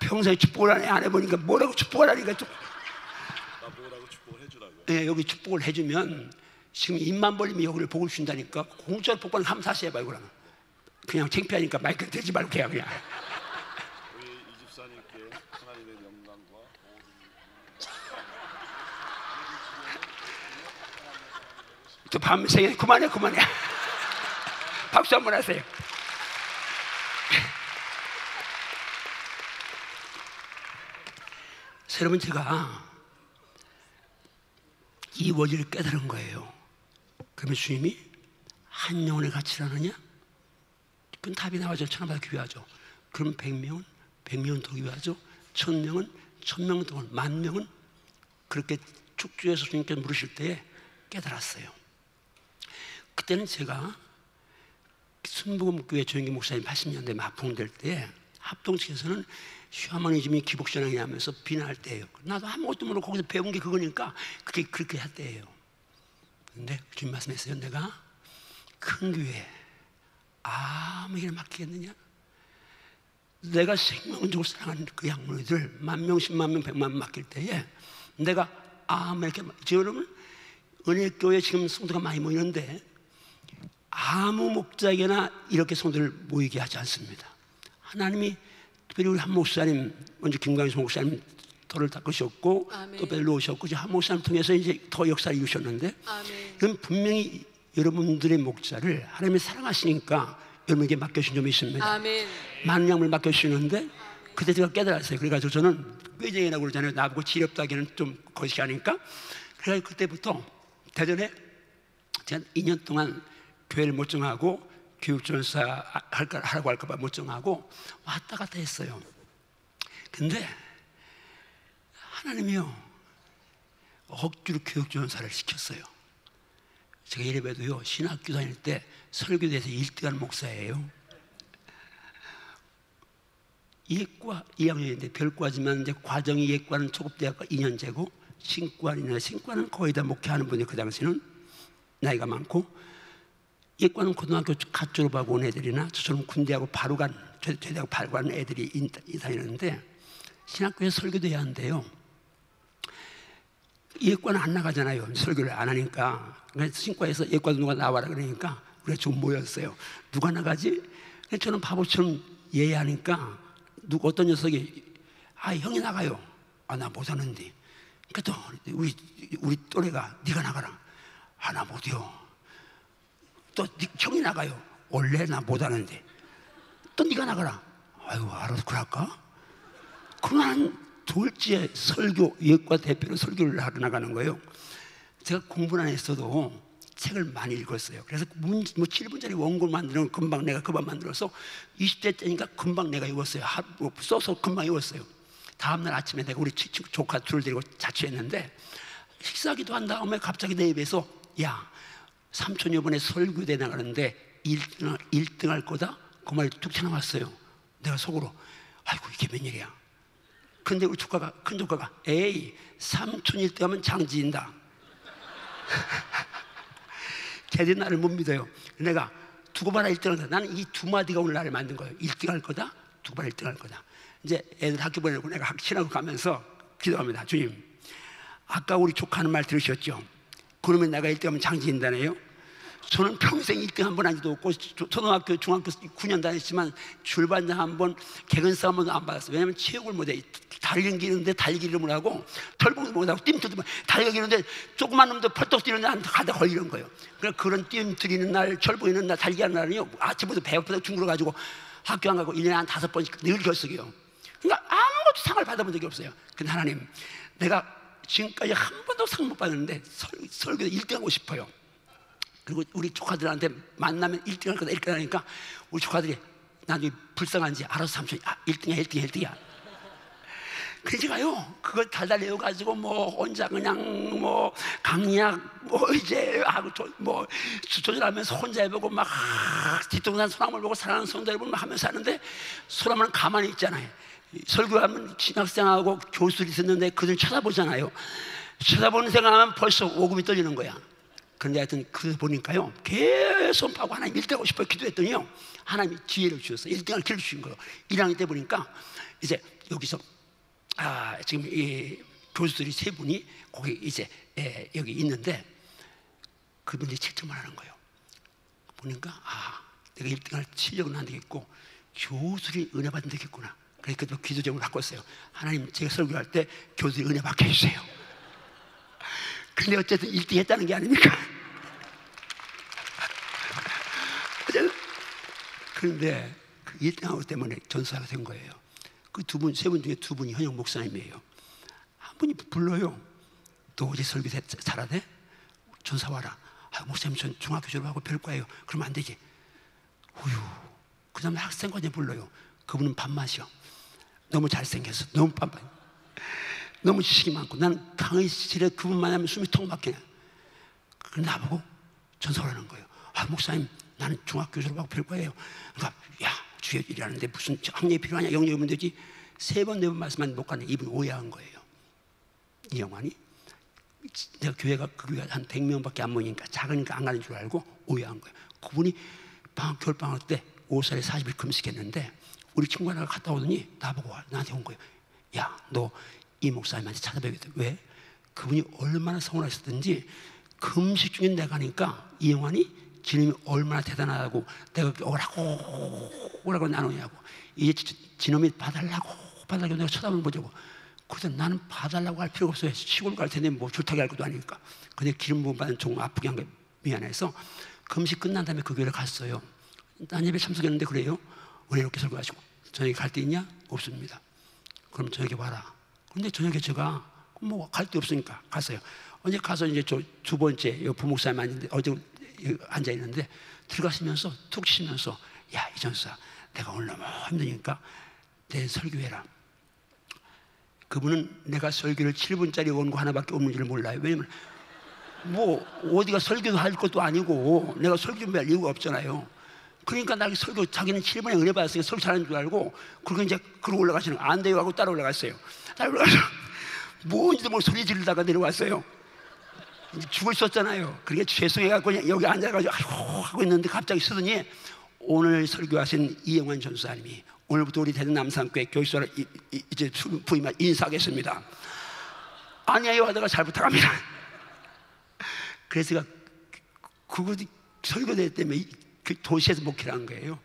Speaker 1: 평소에 축복을 안 해보니까 뭐라고 축복을 하니까 좀.
Speaker 4: 나 뭐라고 축복을 해주라고.
Speaker 1: 네, 여기 축복을 해주면 지금 입만 벌리면 여기를 복을 준다니까. 공짜로 복받는 한번 다시 해봐요. 그러면 그냥 창피하니까 마이크 대지 말고 그냥
Speaker 4: 우리 이 집사님께 하나님의 영광과
Speaker 1: 또 밤새 그만해 박수 한번 하세요. 여러분, 제가 이 원리를 깨달은 거예요. 그러면 주님이 한 영혼의 가치를 아느냐? 그건 답이 나와죠. 천하마다 귀하죠. 그럼 100명은 더 귀하죠. 1000명은 1000명 동안 10,000명은 그렇게 축주해서 주님께서 물으실 때에 깨달았어요. 그때는 제가 순복음교회 조영기 목사님 80년대 막붕될 때 합동 측에서는 샤머니즘이 기복신앙이 하면서 비난할 때예요. 나도 아무것도 모르고 거기서 배운 게 그거니까 그렇게 할 때예요. 근데 주님 말씀했어요. 내가 큰 교회 아무에게나 맡기겠느냐? 내가 생명적으로 사랑하는 그 양모이들 10,000명, 100,000명, 100만 맡길 때에 내가 아무에게 여러분 은혜교회 지금 성도가 많이 모이는데 아무 목장에나 이렇게 성도를 모이게 하지 않습니다. 하나님이 특별히 우리 한 목사님, 먼저 김광수 목사님 돌을 닦으셨고
Speaker 3: 아멘.
Speaker 1: 또 별로 오셨고 이제 한 목사님 통해서 이제 더 역사를 이루셨는데,
Speaker 3: 아멘.
Speaker 1: 이건 분명히 여러분들의 목자를 하나님이 사랑하시니까 여러분에게 맡겨주신 점이 있습니다.
Speaker 3: 아멘.
Speaker 1: 많은 양을 맡겨주시는데 그때 제가 깨달았어요. 그래가지고 저는 꾀쟁이라고 그러잖아요. 나보고 지렵다기는 좀 거시기 하니까. 그래서 그때부터 대전에 제가 2년 동안 교회를 못 정하고 교육전사 하라고 할까봐 못 정하고 왔다 갔다 했어요. 근데 하나님이요 억지로 교육전사를 시켰어요. 제가 예배도요 신학교 다닐 때 설교대에서 1등한 목사예요. 예과 2학년인데 별과지만 이제 과정이 예과는 초급대학과 2년제고 신과는 거의 다 목회하는 분이 그 당시는 나이가 많고, 예과는 고등학교 갓 졸업하고 온 애들이나 저처럼 군대하고 바로 간 제대하고 바로 간 애들이 다니는데 신학교에서 설교도 해야 한대요. 예과는 안 나가잖아요. 설교를 안 하니까. 그래서 신과에서 예과도 누가 나와라 그러니까 우리가 좀 모였어요. 누가 나가지? 저는 바보처럼 예의하니까 어떤 녀석이 형이 나가요. 나 못하는데. 그러니까 또 우리 또래가 네가 나가라. 나 못해요. 또 형이 나가요. 원래 나 못하는데. 또 네가 나가라. 알아서 그럴까? 그만 졸지에 설교 예과 대표로 설교를 하러 나가는 거예요. 제가 공부는 안 했어도 책을 많이 읽었어요. 그래서 뭐 7분짜리 원고를 만들면 금방 내가 그만 만들어서 20대 때니까 금방 내가 읽었어요. 써서 금방 읽었어요. 다음날 아침에 내가 우리 조카 둘을 데리고 자취했는데 식사기도 한 다음에 갑자기 내 입에서 삼촌이 이번에 설교대 나가는데 1등 할 거다? 그 말이 툭 튀어나왔어요. 내가 속으로 이게 웬일이야. 근데 우리 큰 조카가 삼촌 1등 하면 장지인다. 걔들이 나를 못 믿어요. 내가 두고 봐라 1등 할 거다. 나는 이 두 마디가 오늘 나를 만든 거예요. 1등 할 거다, 두고 봐라 1등 할 거다. 이제 애들 학교 보내고 내가 학신하고 가면서 기도합니다. 주님, 아까 우리 조카 하는 말 들으셨죠? 그러면 내가 1등 하면 장지인다네요. 저는 평생 1등 한 번 한 적도 없고 초등학교, 중학교 9년 다녔지만 줄반장 한 번, 개근사 한 번도 안 받았어요. 왜냐하면 체육을 못해. 달리기는데 달리기를 못하고 털봉도 못하고 뜀틀도 달리기는데 조그만 놈도 펄떡 뛰는 날 가다 걸리는 거예요. 그러니까 그런 뜀틀이는 날, 철봉이는 날, 달리기하는 날은요 아침부터 배고프다 중국으로 가지고 학교 안 가고 1년에 한 5번씩 늘 결석이요. 그러니까 아무것도 상을 받아본 적이 없어요. 근데 하나님, 내가 지금까지 한 번도 상 못 받았는데 설교도 1등 하고 싶어요. 그리고 우리 조카들한테 만나면 1등 할 거다 1등 하니까 우리 조카들이 나중에 불쌍한지 알아서 삼촌이 1등이야. 그래서 제가요 그걸 달달 외워가지고 혼자 그냥 강약 이제 하고 조절하면서 혼자 해보고 막 뒷동산 소나무를 보고 사랑하는 성도를 보고 하면서 하는데 소나무는 가만히 있잖아요. 설교하면 신학생하고 교수들이 있었는데 그들 쳐다보잖아요. 쳐다보는 생각하면 벌써 오금이 떨리는 거야. 그런데 하여튼 그거 보니까요 계속 하고 하나님 1등 하고 싶어 기도했더니요 하나님이 기회를 주셨어요. 1등을 길러 주신 거예요. 1학년 때 보니까 이제 여기서 지금 이 교수들이 3분이 거기 이제 여기 있는데 그분들이 채점을 하는 거예요. 보니까 내가 1등을 치려고는 안 되겠고 교수들이 은혜 받으면 되겠구나. 그러니까 또 기도 제목을 바꿨어요. 하나님, 제가 설교할 때 교수들이 은혜 받게 해주세요. 근데 어쨌든 1등 했다는 게 아닙니까? 그런데 그 1등하고 때문에 전사가 된 거예요. 그 세 분 중에 2분이 현역 목사님이에요. 한 분이 불러요. 너 어제 설교 잘하대? 전사 와라. 목사님 전 중학교 졸업하고 별과예요. 그러면 안 되지. 그 다음에 학생과제 불러요. 그분은 밥맛이요. 너무 잘생겨서 너무 빤빤. 너무 지식이 많고 나는 강의실에 그분 만나면 숨이 턱 막히네. 그럼 나보고 전설하는 거예요. 목사님, 나는 중학교 졸업하고 별거예요. 그러니까 주여 일하는데 무슨 학력이 필요하냐? 영역이 오면 되지. 3번 4번 말씀만 못 가네. 이분 오해한 거예요. 이 영환이 내가 그 교회가 한 100명밖에 안 모이니까 작으니까 안 가는 줄 알고 오해한 거예요. 그분이 겨울방학 때 5살에 40일 금식했는데 우리 친구 하나가 갔다 오더니 나보고 나한테 온 거예요. 너 이 목사님한테 찾아뵈겠다. 왜? 그분이 얼마나 서운하셨든지 금식 중에 내가 가니까 이 영환이 주님이 얼마나 대단하다고 내가 오라고 나누냐고. 이제 지놈이 봐달라고 내가 쳐다보는 보자고. 그래서 나는 봐달라고 할 필요가 없어요. 시골 갈 텐데 뭐 줄타기 할 것도 아니니까. 근데 기름 부음 받은 종 아프게 한 게 미안해서 금식 끝난 다음에 그 교회를 갔어요. 난 예배 참석했는데 그래요. 은혜롭게 설교하시고. 저녁에 갈 데 있냐? 없습니다. 그럼 저녁에 와라. 근데 저녁에 제가 뭐 갈 데 없으니까 갔어요. 언제 가서 이제 저 두 번째 부목사님 앉는데 어제 앉아 있는데 들어가시면서 툭 치면서 야 이전사 내가 오늘 너무 힘드니까 내 설교해라. 그분은 내가 설교를 7분짜리 원고 하나밖에 없는 줄 몰라요. 왜냐면 뭐 어디가 설교도 할 것도 아니고 내가 설교 준비할 이유가 없잖아요. 그러니까 나 설교 자기는 7분에 은혜 받았으니까 설교 잘하는 줄 알고 그리고 이제 그러고 올라가시는 거 안 돼요 하고 따라 올라갔어요. 따라 올라가서 뭔지도 모르고 소리 지르다가 내려왔어요. 죽을 수 없잖아요. 그게 죄송해갖고 그냥 여기 앉아가지고 아이고 하고 있는데 갑자기 쓰더니 오늘 설교하신 이영환 전사님이 오늘부터 우리 대전 남산교회 교육소를 이제 부임한 인사하겠습니다. 아니에요 하다가 잘 부탁합니다. 그래서 제가 그거 설교대 때문에 그 도시에서 목회를 한 거예요.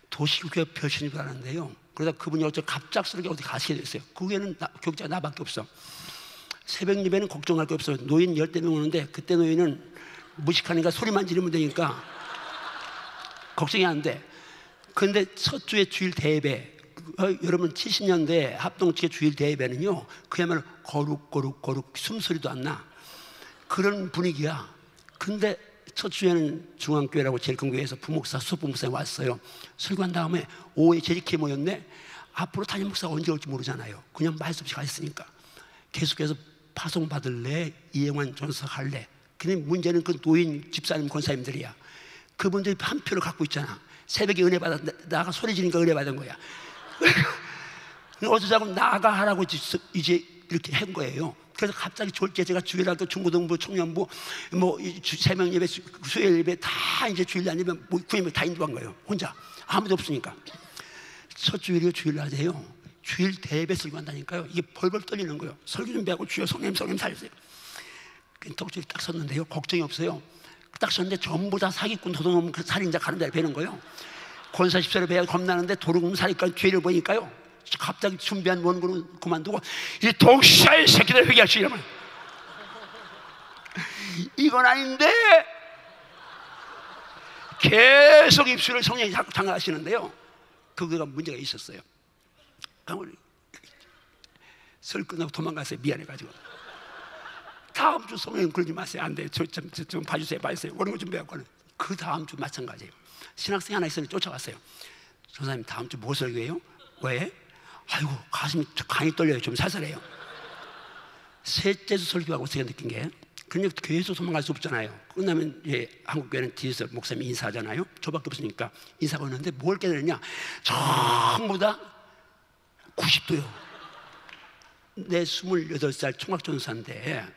Speaker 1: 도시교회 표신인 줄 알았는데요. 그러다 그분이 어쩌 갑작스럽게 어디 가시게 됐어요. 그 교회는 교육자가 나밖에 없어. 새벽 예배는 걱정할 게 없어요. 노인 10명 오는데 그때 노인은 무식하니까 소리만 지르면 되니까 걱정이 안 돼. 그런데 첫 주에 주일 대예배, 여러분 70년대 합동측의 주일 대예배는요 그야말로 거룩 숨소리도 안 나. 그런 분위기야. 근데 첫 주에는 중앙교회라고 제일 큰 교회에서 부목사, 수부목사가 왔어요. 설교한 다음에 오후에 재직회 모였네. 앞으로 담임 목사가 언제 올지 모르잖아요. 그냥 말씀 없이 가 있으니까 계속해서 파송 받을래? 이영환 전사 할래? 근데 문제는 그 노인 집사님 권사님들이야. 그분들이 한 표를 갖고 있잖아. 새벽에 은혜 받아 나가 소리 지르니까 은혜 받은 거야. 어쩌자고 나가 하라고 이제 이렇게 한 거예요. 그래서 갑자기 졸게 제가 주일학교, 중고등부, 청년부, 뭐 새벽 예배, 수요일 예배 다 이제 주일 날 예배, 뭐 구예배 다 인도한 거예요. 혼자 아무도 없으니까. 첫 주일이요 주일 낮에요. 주일 대예배 설교한다니까요. 이게 벌벌 떨리는 거예요. 설교 준비하고 주여 성령 살려주세요. 덕질이 딱 섰는데요. 걱정이 없어요. 딱 섰는데 전부 다 사기꾼 도둑놈 그 살인자 가는 자를 뵈는 거예요. 권사 집사를 뵈야 겁나는데 도둑놈 살인까 죄를 보니까요. 갑자기 준비한 원고는 그만두고 이 독사의 새끼들 회개하시기 이러면 이건 아닌데 계속 입술을 성령이 장악하시는데요. 그거가 문제가 있었어요. 설 끝나고 도망갔어요. 미안해가지고. 다음 주 성령 그러지 마세요. 안 돼요. 좀 봐주세요. 그런 거 준비하고는. 그 다음 주 마찬가지예요. 신학생 하나 있었는데 쫓아갔어요. 전사님 다음 주 뭐 설교해요? 왜? 아이고 가슴이 간이 떨려요. 좀 살살해요. 셋째 주 설교하고 제가 느낀 게 그냥 교회에서 도망갈 수 없잖아요. 끝나면 한국교회는 뒤에서 목사님이 인사하잖아요. 저밖에 없으니까 인사가 오는데 뭘 깨달았냐? 전부 다 90도요. 내 28살 총각전사인데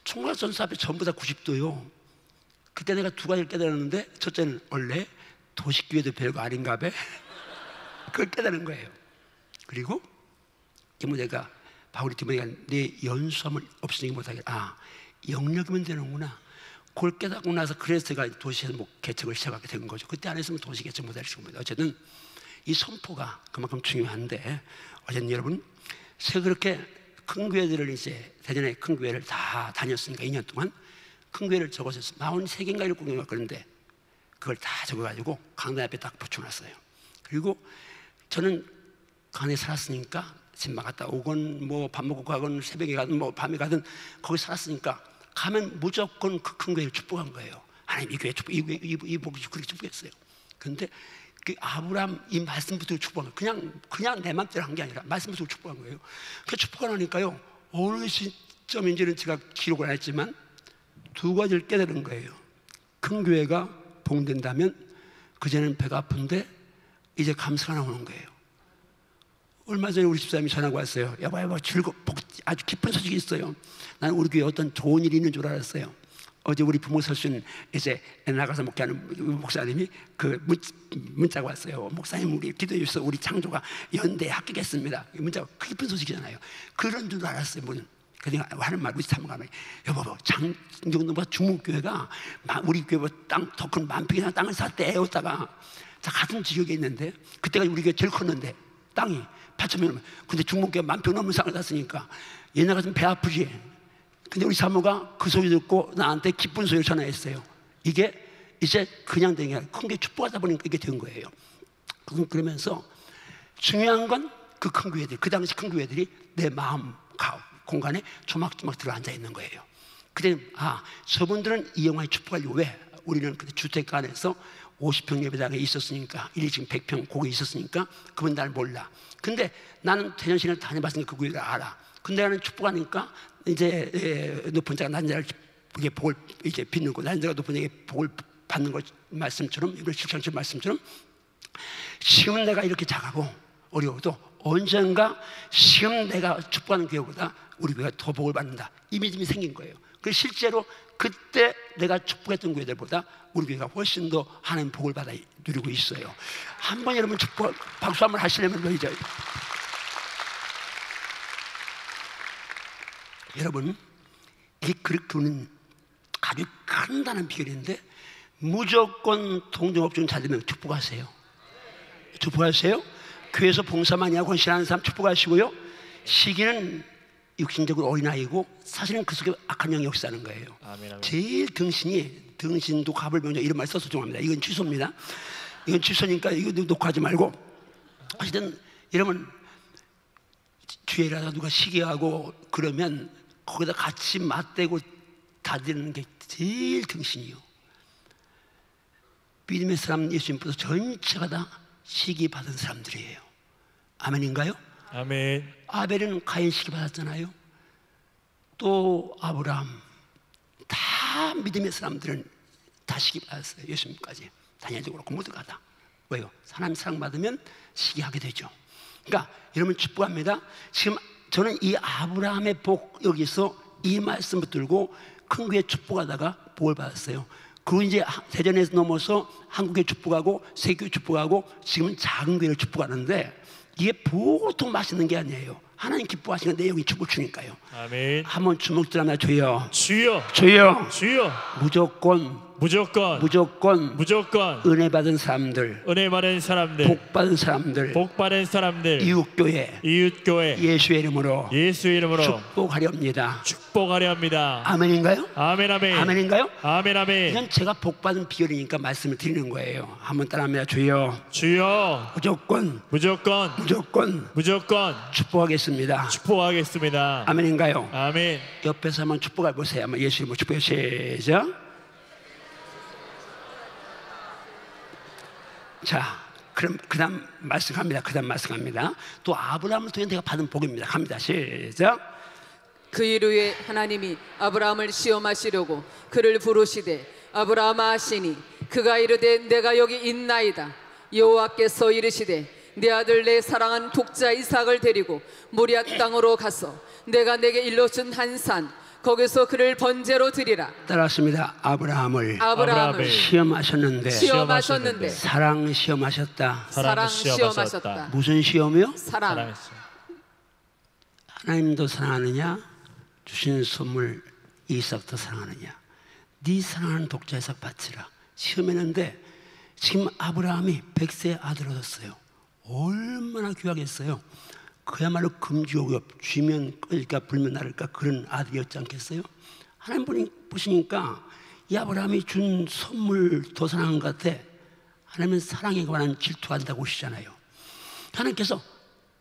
Speaker 1: 총각전사 앞에 전부 다 90도요. 그때 내가 두 가지를 깨달았는데 첫째는 원래 도시교회도 별거 아닌가 봐. 그걸 깨달은 거예요. 그리고 디모데가 바울이 디모데가 내 연수함을 없으니 못하게 영역이면 되는구나. 그걸 깨닫고 나서 그래서 제가 도시에서 뭐 개척을 시작하게 된 거죠. 그때 안 했으면 도시 개척 못할 겁니다. 어쨌든 이 선포가 그만큼 중요한데 어쨌든 여러분 제가 그렇게 큰 교회들을 이제 대전의 큰 교회를 다 다녔으니까 2년 동안 큰 교회를 적어서 43개인가 7개인가 그런데 그걸 다 적어가지고 강단 앞에 딱 붙여놨어요. 그리고 저는 강에 살았으니까 집만 갔다 오건 뭐 밥 먹고 가건 새벽에 가든 뭐 밤에 가든 거기 살았으니까 가면 무조건 그 큰 교회를 축복한 거예요. 하나님 이 교회 축복, 이 복이 그렇게 축복했어요. 그런데 그 아브라함 이 말씀부터 축복한 거예요. 그냥 내 맘대로 한 게 아니라 말씀부터 축복한 거예요. 그 축복하니까요 어느 시점인지는 제가 기록을 안 했지만 두 가지를 깨달은 거예요. 큰 교회가 봉된다면 그제는 배가 아픈데 이제 감사가 나오는 거예요. 얼마 전에 우리 집사람이 전화가 왔어요. 여보 아주 기쁜 소식이 있어요. 나는 우리 교회에 어떤 좋은 일이 있는 줄 알았어요. 어제 우리 부모 설순 이제 나가서 목회하는 목사님이 그 문자가 왔어요. 목사님 우리 기도해 주셔서 우리 창조가 연대에 합격했습니다. 문자가 기쁜 소식이잖아요. 그런 줄 알았어요. 뭐는. 그러니까 하는 말 우리 사모가 여보 장정동보다 중문교회가 우리 교회보다 더 큰 만평이나 땅을 샀대 애웠다가 자 같은 지역에 있는데 그때가 우리 교회 제일 컸는데 땅이 8,000명 근데 중문교회 만평 넘는 땅을 샀으니까 옛날 같으면 배 아프지. 근데 우리 사모가 그 소리 듣고 나한테 기쁜 소리를 전화했어요. 이게 이제 그냥 된 게 아니라 큰 게 축복하다 보니까 이게 된 거예요. 그러면서 중요한 건 그 큰 교회들, 그 당시 큰 교회들이 내 마음 공간에 조막조막 들어 앉아 있는 거예요. 그때 저분들은 이 영화에 축복하려고 왜? 우리는 그때 주택가 안에서 50평 예배당에 있었으니까 1이 지금 100평 거기 있었으니까 그분 날 몰라. 근데 나는 대전신을 다녀봤으니까 그 교회를 알아. 근데 나는 축복하니까 이제 높은 자가 낮은 자를 복을 이제 빚는 낮은 자가 높은 자에게 복을 받는 것 말씀처럼 이걸 실천처럼 말씀처럼 지금 내가 이렇게 작아고 어려워도 언젠가 지금 내가 축복하는 교회보다 우리 교회가 더 복을 받는다 이 믿음이 생긴 거예요. 그래서 실제로 그때 내가 축복했던 교회들보다 우리 교회가 훨씬 더 하나님 복을 받아 누리고 있어요. 한번 여러분 축복 박수 한번 하시려면 이제 여러분 이 그릇은 아주 간단한 비결인데 무조건 동종업종 찾으면 축복하세요. 축복하세요. 교회에서 봉사 많이 하고 헌신하는 사람 축복하시고요. 시기는 육신적으로 어린아이고 사실은 그 속에 악한 영이 역사하는 거예요.
Speaker 2: 아멘.
Speaker 1: 제일 등신도 갑을 병자 이런 말 써서 죄송합니다. 이건 취소입니다. 이건 취소니까 이거 녹화하지 말고 어쨌든 여러분 주일하다 누가 시기하고 그러면 거기다 같이 맞대고 다지는 게 제일 등신이요. 믿음의 사람 예수님보다 전체가 다 시기 받은 사람들이에요. 아멘인가요?
Speaker 2: 아멘.
Speaker 1: 아벨은 가인 시기 받았잖아요. 또 아브라함 다 믿음의 사람들은 다 시기 받았어요. 예수님까지 다니엘도 그렇고 모두가 다. 왜요? 하나님 사랑받으면 시기하게 되죠. 그러니까 여러분 축복합니다. 지금 저는 이 아브라함의 복 여기서 이 말씀 붙들고 큰 교회 축복하다가 복을 받았어요. 그리고 이제 대전에서 넘어서 한국에 축복하고 세교회 축복하고 지금은 작은 교회를 축복하는데 이게 보통 맛있는 게 아니에요. 하나님 기뻐하시는 내 영이 축복 주니까요.
Speaker 2: 아멘.
Speaker 1: 한번 주먹 들어나 주여.
Speaker 2: 주여.
Speaker 1: 주여.
Speaker 2: 주여.
Speaker 1: 무조건 은혜 받은 사람들,
Speaker 2: 은혜 받은 사람들,
Speaker 1: 복 받은 사람들,
Speaker 2: 복 받은 사람들,
Speaker 1: 이웃교회 예수의 이름으로 축복하렵니다.
Speaker 2: 축복하려 합니다.
Speaker 1: 아멘인가요?
Speaker 2: 아멘 아멘.
Speaker 1: 아멘인가요?
Speaker 2: 아멘 아멘.
Speaker 1: 이건 제가 복 받은 비결이니까 말씀을 드리는 거예요. 한번 따라합니다. 주여.
Speaker 2: 주여. 무조건 축복하겠습니다. 축복하겠습니다.
Speaker 1: 아멘인가요?
Speaker 2: 아멘.
Speaker 1: 옆에서 한번 축복해 보세요. 한번 예수 이름으로 축복해 시작. 자, 그럼 그다음 말씀합니다. 또 아브라함을 통해 내가 받은 복입니다. 갑니다. 시작.
Speaker 3: 그 일 후에 하나님이 아브라함을 시험하시려고 그를 부르시되 아브라함아 하시니 그가 이르되 내가 여기 있나이다. 여호와께서 이르시되 내 아들 내 사랑한 독자 이삭을 데리고 모리아 땅으로 가서 내가 내게 일러준 한 산 거기서 그를 번제로 드리라.
Speaker 1: 따라왔습니다. 아브라함을 시험하셨는데 사랑 시험하셨다. 무슨 시험이요?
Speaker 3: 사랑.
Speaker 1: 하나님도 사랑하느냐? 주신 선물 이삭도 사랑하느냐? 네 사랑하는 독자 이삭 바치라. 시험했는데 지금 아브라함이 100세 아들 얻었어요. 얼마나 귀하겠어요. 그야말로 금주옥엽 쥐면 끌까 불면 나를까 그런 아들이었지 않겠어요? 하나님 보시니까 이 아브라함이 준 선물 더 사랑한 것 같아. 하나님은 사랑에 관한 질투한다고 하시잖아요. 하나님께서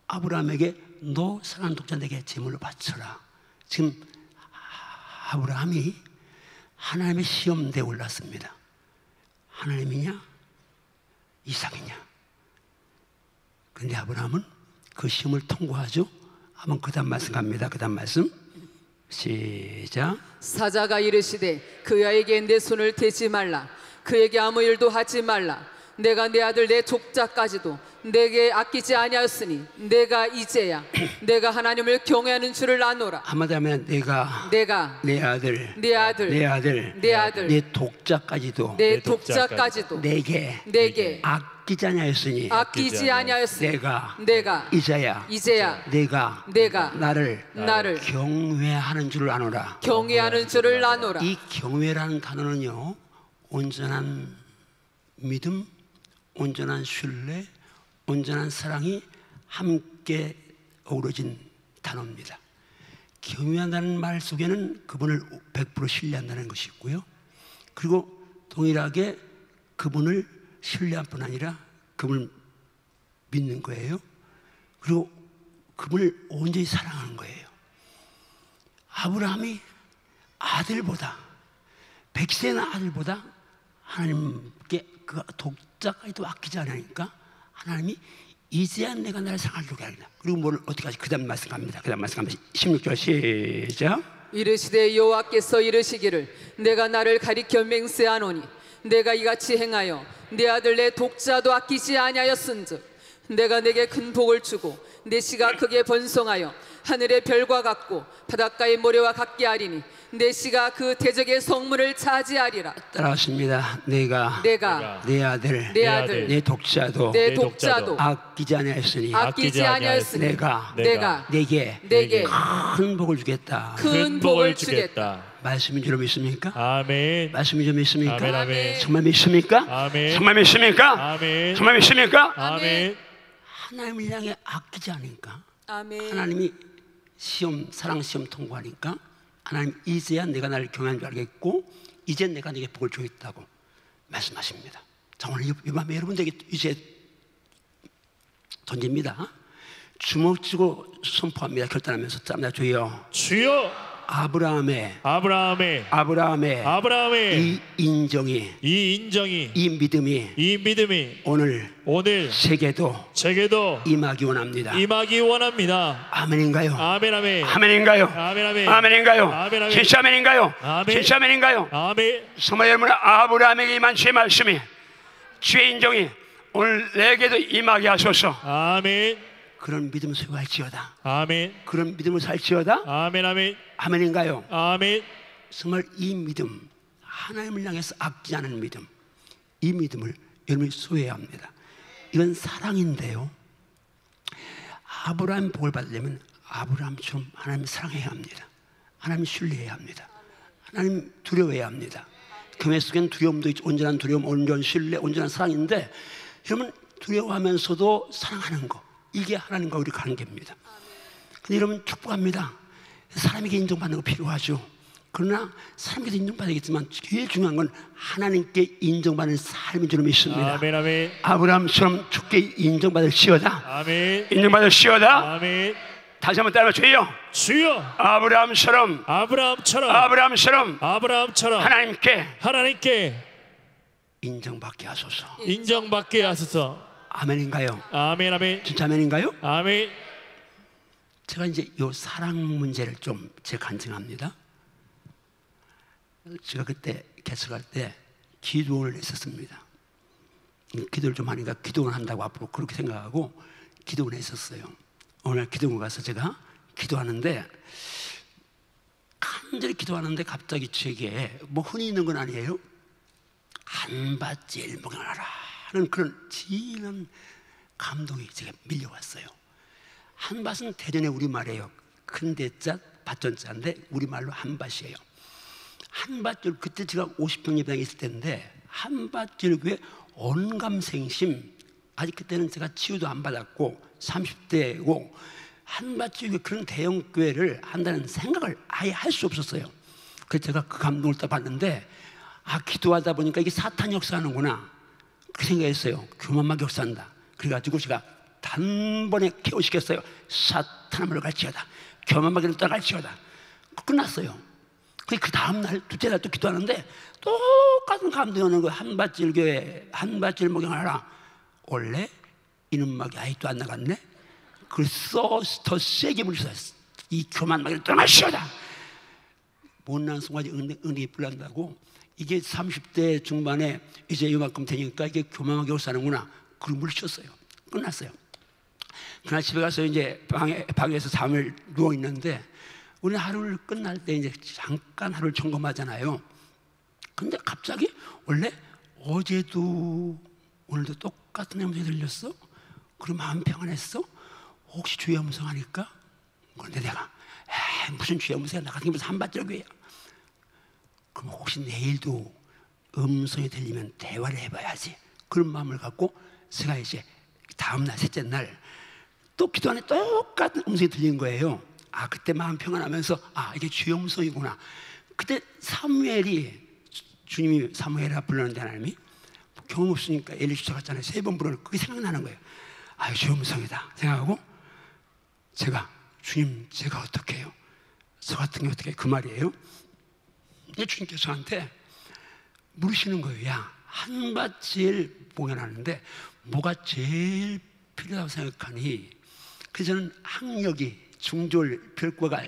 Speaker 1: 아브라함에게 너 사랑하는 독자 내게 제물로 바쳐라. 지금 아브라함이 하나님의 시험대에 올랐습니다. 하나님이냐 이삭이냐. 그런데 아브라함은 그 시험을 통과하죠. 한번 그 다음 말씀 갑니다. 그 다음 말씀 시작.
Speaker 3: 사자가 이르시되 그 아이에게 내 손을 대지 말라. 그에게 아무 일도 하지 말라. 내가 내 아들 내 족자까지도 내게 아끼지 아니하였으니 내가 이제야 내가 하나님을 경외하는 줄을 아노라.
Speaker 1: 한마디로 하면 내가 내 아들 내 독자까지도
Speaker 3: 내 독자까지도
Speaker 1: 내게 아끼지 아니하였으니
Speaker 3: 아끼지 아니하였으니
Speaker 1: 내가
Speaker 3: 이제야
Speaker 1: 내가 나를 경외하는 줄을 아노라.
Speaker 3: 경외하는 줄을 아노라.
Speaker 1: 이 경외라는 단어는요, 온전한 믿음, 온전한 신뢰, 온전한 사랑이 함께 어우러진 단어입니다. 경외한다는 말 속에는 그분을 100% 신뢰한다는 것이 있고요, 그리고 동일하게 그분을 신뢰할 뿐 아니라 그분을 믿는 거예요. 그리고 그분을 온전히 사랑하는 거예요. 아브라함이 아들보다, 백세의 아들보다 하나님께 그 독자까지도 아끼지 않으니까 하나님이 이제야 내가 나를 상할 줄 알겠다. 그리고 뭘 어떻게 하지? 그 다음 말씀합니다. 16절 시작.
Speaker 3: 이르시되 여호와께서 이르시기를 내가 나를 가리켜 맹세하노니 내가 이같이 행하여 내 아들 내 독자도 아끼지 아니하였은즉 내가 내게 큰 복을 주고 내 씨가 크게 번성하여 하늘의 별과 같고 바닷가의 모래와 같게 하리니 내 씨가 그 대적의 성문을 차지하리라.
Speaker 1: 따라하십니다. 내가 내 아들 내 독자도 아끼지 아니하였으니 내가 내게 큰 복을 주겠다.
Speaker 3: 큰 복을 주겠다.
Speaker 1: 말씀인 줄 믿습니까?
Speaker 2: 아멘.
Speaker 1: 말씀인 줄 믿습니까?
Speaker 2: 아멘, 아멘.
Speaker 1: 정말 믿습니까?
Speaker 2: 아멘.
Speaker 1: 정말 믿습니까?
Speaker 2: 아멘.
Speaker 1: 정말 믿습니까?
Speaker 2: 아멘.
Speaker 1: 하나님을 향해 아끼지 않으니까,
Speaker 3: 아멘.
Speaker 1: 하나님이 사랑 시험 통과하니까 하나님 이제야 내가 나를 경외한 줄 알겠고 이제 내가 네게 복을 주겠다고 말씀하십니다. 자, 오늘 이 밤에 여러분들에게 이제 던집니다. 주먹 쥐고 선포합니다. 결단하면서 짭니다. 주여 아브라함의 이 인정이 이 믿음이 오늘 제게도 임하기 원합니다. 아멘인가요? 아멘인가요? 진짜 아멘인가요? 정말 여러분, 아브라함에게 임한 주의 말씀이, 주의 인정이 오늘 내게도 임하게 하소서.
Speaker 2: 아멘.
Speaker 1: 그런 믿음을 소유할지어다.
Speaker 2: 아멘.
Speaker 1: 그런 믿음을 살지어다.
Speaker 2: 아멘. 아멘.
Speaker 1: 아멘인가요?
Speaker 2: 아멘.
Speaker 1: 정말 이 믿음, 하나님을 향해서 아끼지 않은 믿음, 이 믿음을 여러분이 소유해야 합니다. 이건 사랑인데요, 아브라함 복을 받으려면 아브라함처럼 하나님을 사랑해야 합니다. 하나님을 신뢰해야 합니다. 하나님 두려워해야 합니다. 교회 속에는 두려움도 있죠. 온전한 두려움, 온전한 신뢰, 온전한 사랑인데, 여러분 두려워하면서도 사랑하는 거, 이게 하나님과 우리 관계입니다. 근데 여러분 축복합니다. 사람에게 인정받는 거 필요하죠. 그러나 사람에게도 인정받아야겠지만 제일 중요한 건 하나님께 인정받는 삶인 줄 믿습니다.
Speaker 2: 아멘. 아멘.
Speaker 1: 아브라함처럼 주께 인정받을지어다.
Speaker 2: 아멘.
Speaker 1: 인정받을지어다.
Speaker 2: 아멘.
Speaker 1: 다시 한번 따라해. 주여 아브라함처럼 하나님께 인정받게 하소서. 아멘인가요?
Speaker 2: 아멘. 아멘.
Speaker 1: 진짜 아멘인가요?
Speaker 2: 아멘.
Speaker 1: 제가 이제 이 사랑 문제를 좀 제가 간증합니다. 제가 그때 개척할 때 기도를 했었습니다. 기도를 좀 하니까 기도를 한다고 앞으로 그렇게 생각하고 기도를 했었어요. 오늘 기도를 가서 제가 기도하는데, 간절히 기도하는데 갑자기 제게 뭐 흔히 있는 건 아니에요. 한밭질 목양하라 하는 그런 진한 감동이 제게 밀려왔어요. 한밭은 대전의 우리말이에요. 큰 대자 밭전자인데 우리말로 한밭이에요. 한밭절, 그때 제가 50평 예배당에 있을 때인데 한밭절교회 언감생심, 아직 그때는 제가 치유도 안 받았고 30대고 한밭절교회 그런 대형 교회를 한다는 생각을 아예 할 수 없었어요. 그래서 제가 그 감동을 딱 봤는데, 기도하다 보니까 이게 사탄 역사하는구나 그 생각했어요. 교만하게 역사한다. 그래가지고 제가 단번에 케어시켰어요. 사탄아 물러갈지어다. 교만하게는 떠나갈지어다. 끝났어요. 그 다음날 둘째 날 또 기도하는데 똑같은 감동이 오는 거예요. 한밭질 교회 한밭질 목양하라. 원래 이놈막이 아직도 안 나갔네. 그래서 더 세게 물리셨어요. 이 교만하게는 떠나갈지어다. 못난 송아지 은혜 불난다고. 이게 30대 중반에 이제 이만큼 되니까 이게 교만하게 역사하는구나. 그걸 물리쳤어요. 끝났어요. 그날 집에 가서 이제 방에서 잠을 누워 있는데, 우리 하루를 끝날 때 이제 잠깐 하루를 점검하잖아요. 근데 갑자기 원래 어제도 오늘도 똑같은 음성이 들렸어? 그럼 마음 평안했어? 혹시 주의 음성 아닐까? 그런데 내가 무슨 주의 음성이야? 나 같은 게 무슨 한밭절교야? 그럼 혹시 내일도 음성이 들리면 대화를 해봐야지. 그런 마음을 갖고 제가 이제 다음날 셋째 날 또 기도 안에 똑같은 음성이 들린 거예요. 아, 그때 마음 평안하면서 아, 이게 주의 음성이구나. 그때 사무엘이, 주님이 사무엘이라 불렀는데 하나님이 경험 없으니까 엘리 쫓아갔잖아요. 3번 부르는 그게 생각나는 거예요. 아, 주의 음성이다 생각하고 제가 주님 제가 어떻게 해요? 저 같은 게 어떻게 해요? 그 말이에요. 주님께서 저한테 물으시는 거예요. 야, 한밭 제일 공연하는데 뭐가 제일 필요하다고 생각하니? 그래서 저는 학력이 중졸 별과가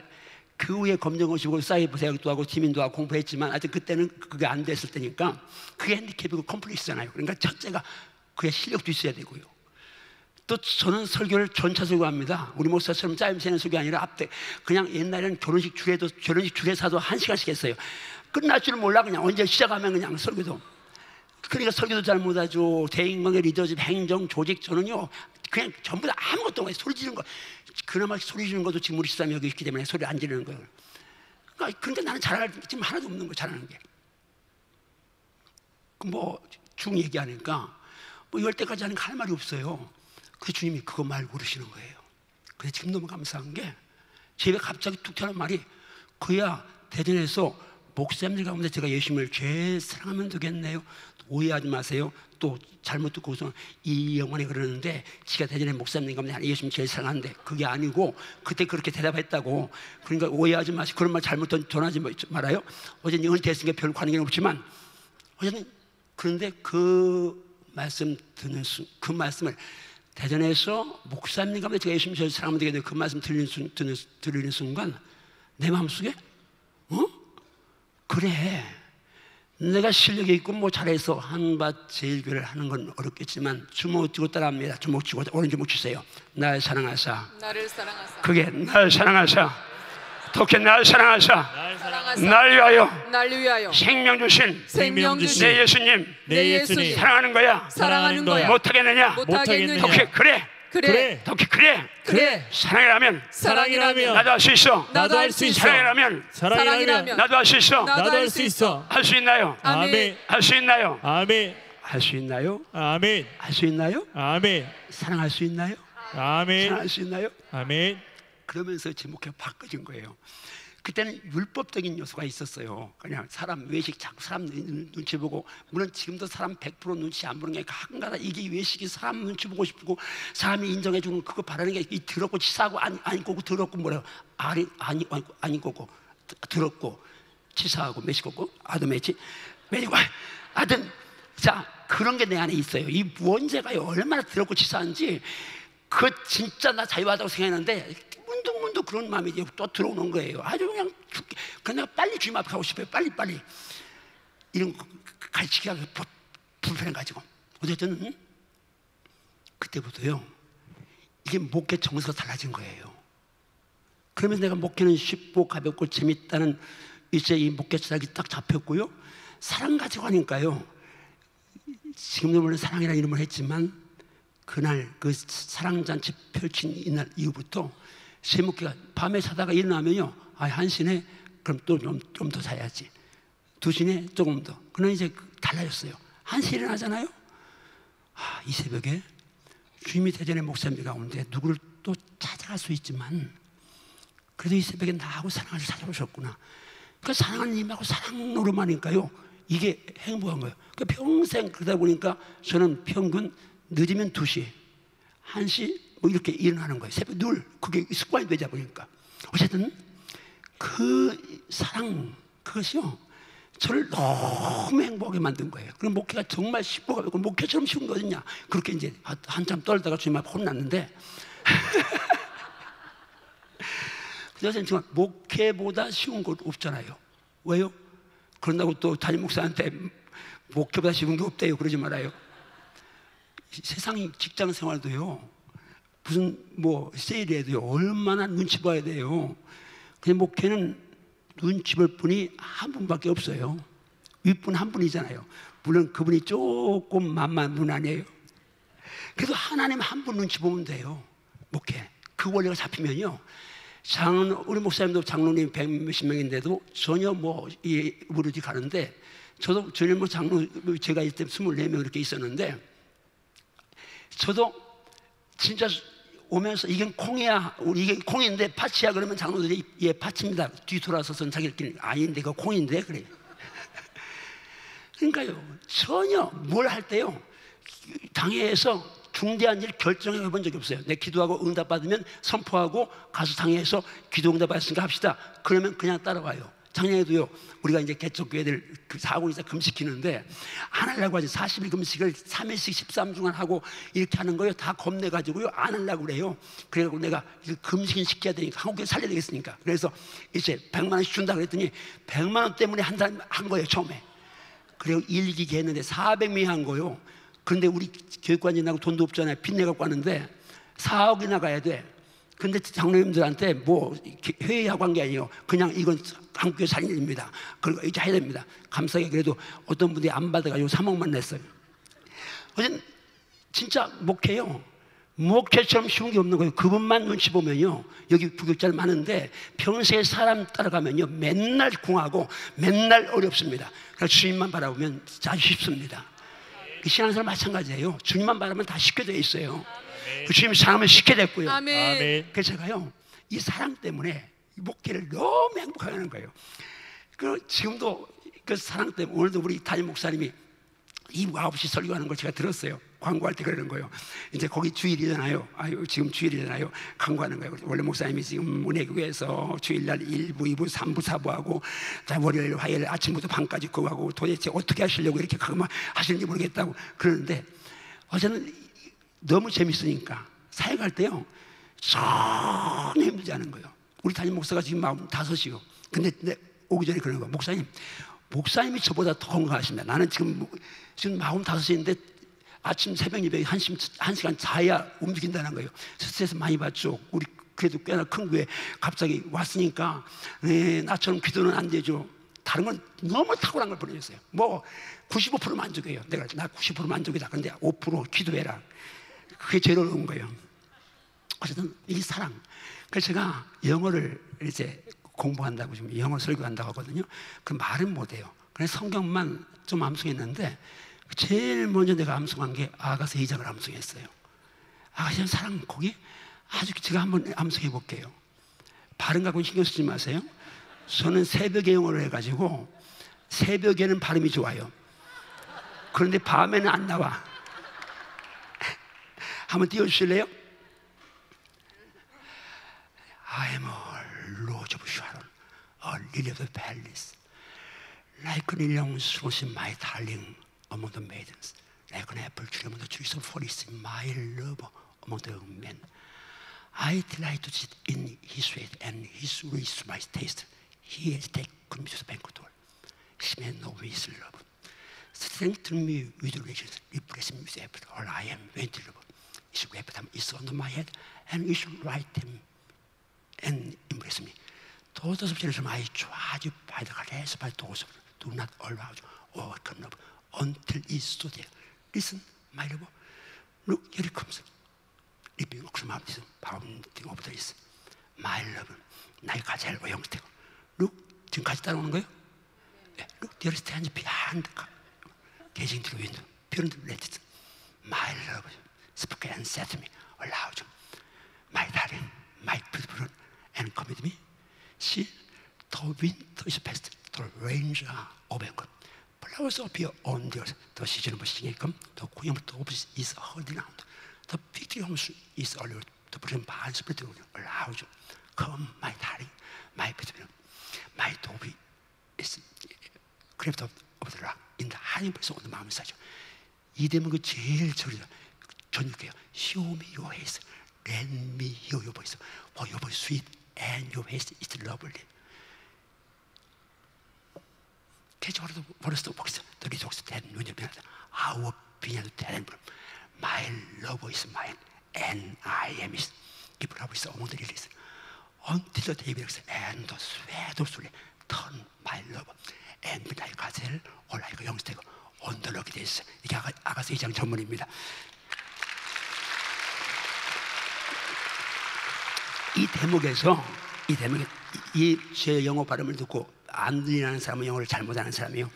Speaker 1: 그 후에 검정고시고 사이버 대학도 하고 지민도 하고 공부했지만 아직 그때는 그게 안 됐을 때니까 그게 핸디캡이고 컴플렉스잖아요. 그러니까 첫째가 그게 실력도 있어야 되고요. 또 저는 설교를 전차 설교합니다. 우리 목사처럼 짜임새는 설교 아니라 앞대 그냥 옛날에는 결혼식 주례사도 1시간씩 했어요. 끝날 줄 몰라. 그냥 언제 시작하면 그냥 설교도. 그러니까 설교도 잘 못하죠. 대인관계, 리더십, 행정, 조직. 저는요 그냥 전부 다 아무것도 없어요. 소리 지르는 거. 그나마 소리 지르는 것도 지금 우리 집사람이 여기 있기 때문에 소리 안 지르는 거예요. 그러니까 나는 잘할 지금 하나도 없는 거예요. 잘하는 게. 뭐 중 얘기하니까 뭐 이럴 때까지 하니까 할 말이 없어요. 그래서 주님이 그거 말 고르시는 거예요. 그래서 지금 너무 감사한 게 제 입에 갑자기 툭 튀어나온 말이 그야 대전에서 목사님들 가운데 제가 예수님을 제일 사랑하면 되겠네요. 오해하지 마세요. 또 잘못 듣고서 이 영혼이 그러는데 지가 대전에 목사님 가운데 예수님 제일 사랑하는데 그게 아니고 그때 그렇게 대답했다고. 그러니까 오해하지 마시고 그런 말 잘못 전하지 말아요. 어제는 영혼이 됐으니까 별 관계는 없지만 어제는 그런데 그 말씀 듣는 그 말씀을 대전에서 목사님 가운데 제가 예수님 제일 사랑하면 되겠네요. 그 말씀 들리는 순간 내 마음속에 그래 내가 실력이 있고 뭐 잘해서 한밭 제일교회를 하는 건 어렵겠지만 주먹 쥐고 따라합니다. 주먹 쥐고 오른 주먹 주세요. 날 사랑하사
Speaker 3: 나를 사랑하사
Speaker 1: 그게 날 사랑하사 독해 날 사랑하사 날 위하여 생명 주신 내 예수님 사랑하는 거야 못하겠느냐 독해 그래 독해 그래 사랑이라면 나도 할 수 있어 사랑이라면 나도 할 수 있어 할 수 있나요?
Speaker 3: 아멘.
Speaker 1: 할 수 있나요?
Speaker 2: 아멘.
Speaker 1: 할 수 있나요?
Speaker 2: 아멘.
Speaker 1: 할 수 있나요?
Speaker 2: 아멘.
Speaker 1: 사랑할 수 있나요?
Speaker 2: 아멘.
Speaker 1: 사랑할 수 있나요?
Speaker 2: 아멘.
Speaker 1: 그러면서 제 목회가 바꿔진 거예요. 그때는 율법적인 요소가 있었어요. 그냥 사람 외식, 자꾸 사람 눈치 보고, 물론 지금도 사람 100% 눈치 안 보는 게 가끔가다 이게 외식이 사람 눈치 보고 싶고 사람이 인정해 주는 그거 바라는 게 더럽고 치사하고 아니고 더럽고 뭐래요? 아니고 더럽고 치사하고 매시고 아도매치 매니고 하여튼 자 그런 게 내 안에 있어요. 이 원죄가 얼마나 더럽고 치사한지 그 진짜 나 자유하다고 생각했는데 문득문득 그런 마음이 이제 또 들어오는 거예요. 아주 그냥 죽게. 그냥 내가 빨리 주님 앞에 가고 싶어요. 빨리 이런 거 가르치기가 불편해가지고 어쨌든 그때부터요 이게 목회 정서가 달라진 거예요. 그러면서 내가 목회는 쉽고 가볍고 재밌다는 이제 이 목회 철학이 딱 잡혔고요. 사랑 가지고 하니까요. 지금도 물론 사랑이라는 이름을 했지만 그날 그 사랑잔치 펼친 이날 이후부터 제 목회가 밤에 자다가 일어나면요 1시네 그럼 또 좀 더 자야지 2시네 조금 더 그러나 이제 달라졌어요. 1시에 일어나잖아요. 이 새벽에 주님이 대전의 목사님들 가운데 누구를 또 찾아갈 수 있지만 그래도 이 새벽에 나하고 사랑을 찾아오셨구나. 그 사랑하는 님하고 사랑 노름하니까요 이게 행복한 거예요. 그 평생 그러다 보니까 저는 평균 늦으면 2시, 1시 뭐 이렇게 일어나는 거예요. 새벽 늘 그게 습관이 되다 보니까 어쨌든 그 사랑 그것이요 저를 너무 행복하게 만든 거예요. 그럼 목회가 정말 쉽고 가볍고 목회처럼 쉬운 거 어딨냐 그렇게 이제 한참 떨다가 주님 앞에 혼났는데 그래서 정말 목회보다 쉬운 것 없잖아요. 왜요? 그런다고 또 담임 목사한테 목회보다 쉬운 게 없대요 그러지 말아요. 세상 직장 생활도요 무슨 뭐 세일해도요 얼마나 눈치 봐야 돼요. 그냥 목회는 눈치 볼 분이 한 분밖에 없어요. 윗분 한 분이잖아요. 물론 그분이 조금 만만 분 아니에요. 그래도 하나님 한 분 눈치 보면 돼요. 목회 그 원리가 잡히면요. 우리 목사님도 장로님 100몇십 명인데도 전혀 무르지 가는데, 저도 전혀 장로 제가 이때 24명 이렇게 있었는데, 저도 진짜 오면서 이건 콩이야, 이게 콩인데 팥이야 그러면 장로들이 예 팥입니다. 뒤 돌아서서 자기들끼리 아닌데 그거 콩인데 그래. 그러니까요, 전혀 뭘 할 때요 당회에서 중대한 일 결정해 본 적이 없어요. 내 기도하고 응답 받으면 선포하고 가서 당회에서 기도 응답 받았으니까 합시다. 그러면 그냥 따라와요. 작년에도요, 우리가 이제 개척교회들 4군에서 금식키는데 안 하려고 하지. 40일 금식을 3일씩 13주간 하고 이렇게 하는 거예요. 다 겁내가지고요 안 하려고 그래요. 그래가지고 내가 금식은 시켜야 되니까, 한국교회 살려야 되겠으니까. 그래서 이제 100만 원씩 준다 그랬더니 100만 원 때문에 한 달 한 거예요 처음에. 그리고 일기게 했는데 400명이 한 거예요. 그런데 우리 교육관님하고 돈도 없잖아요. 빚 내갖고 하는데 4억이 나가야 돼. 근데 장로님들한테 회의하고 한 게 아니에요. 그냥 이건 한국교회 살인입니다. 그리고 이제 해야 됩니다. 감사하게 그래도 어떤 분들이 안 받아가지고 3억만 냈어요. 어쨌든 진짜 목회요, 목회처럼 쉬운 게 없는 거예요. 그분만 눈치 보면요, 여기 부교육자들 많은데 평소에 사람 따라가면요 맨날 궁하고 맨날 어렵습니다. 그래서 주님만 바라보면 아주 쉽습니다. 신앙생활 마찬가지예요. 주님만 바라보면 다 쉽게 되어 있어요. 그 주님 사랑하면 쉽게 됐고요.
Speaker 3: 아멘.
Speaker 1: 그래서 제가요 이 사랑 때문에 이 목회를 너무 행복하게 하는 거예요. 그 지금도 그 사랑 때문에 오늘도 우리 담임 목사님이 이 9시 설교하는 걸 제가 들었어요. 광고할 때 그러는 거예요. 이제 거기 주일이잖아요. 지금 주일이잖아요. 광고하는 거예요. 원래 목사님이 지금 은혜교회에서 주일날 1부, 2부, 3부, 4부 하고, 월요일, 화요일 아침부터 밤까지 그거 하고, 도대체 어떻게 하시려고 이렇게 하시는지 모르겠다고 그러는데, 어제는 너무 재밌으니까 사역할 때요 전혀 힘들지 않은 거예요. 우리 담임 목사가 지금 45이요. 근데 오기 전에 그러는 거예요. 목사님이 저보다 더 건강하십니다. 나는 지금 45인데 아침 새벽 예배 1시간 자야 움직인다는 거예요. 스트레스 많이 받죠. 우리 그래도 꽤나 큰 교회 갑자기 왔으니까 나처럼 기도는 안 되죠. 다른 건 너무 탁월한 걸 보내줬어요. 95% 만족해요. 내가 나 90% 만족이다. 그런데 5% 기도해라. 그게 제일 어려운 거예요. 어쨌든 이 사랑. 그래서 제가 영어를 이제 공부한다고 지금 영어 설교한다고 하거든요. 그 말은 못해요. 그래서 성경만 좀 암송했는데 제일 먼저 내가 암송한 게 아가서 2장을 암송했어요. 아가서 사랑 곡이 아주 제가 한번 암송해 볼게요. 발음 갖고는 신경 쓰지 마세요. 저는 새벽에 영어를 해가지고 새벽에는 발음이 좋아요. 그런데 밤에는 안 나와. 한번 띄워주실래요? I am a rose of Sharon, a lily of the valleys, like an young rose, my darling among the maidens, like an apple tree among the trees of forest, my love among the young men. I delight to sit in his way, and his ways my taste. He has taken me to the banquet hall. He may know his love. Strengthen me with relations, replace me with effort. All I am waiting love. His weapon is under my head, and you should write him and embrace me. Those of Jerusalem, I charge you by the grace by those of you. Do not allow or come up until he stood there. Listen, my love. Look, here it comes. Leaping ox mountains, bounding over the east. My love, 나의 가젤 오형태고. Look, 지금 같이 따라오는 거예요? Look, there stands behind the gazing through the window. Pure and let my love spoke and said to me aloud, my darling, my beautiful, and come with me. See, the winter is past, the rains are over. Flowers appear on the earth. The season of singing come. The queen of the office is holding out. The fig tree is alert. The bloom vines spread aloud. Come, my darling, my beautiful, my Toby is cleft of the rock in the hiding place on the mountainside. 이 대목이 제일 전율해요. Show me your face. Let me hear your voice. For your voice is sweet and your face is lovely. 개조하려도 버렸어 보겠어. The resource that 눈이 변하다. Our opinion terrible. My love is mine and I am his. If love is among the lilies. Until the day breaks and the sweat of soul turn my love and be like gazelle or like a young stag 온돌하게 돼 있어요. 이게 아가서 2장 전문입니다. 이 대목에 이 제 영어 발음을 듣고 안 들리는 사람은 영어를 잘못하는 사람이에요.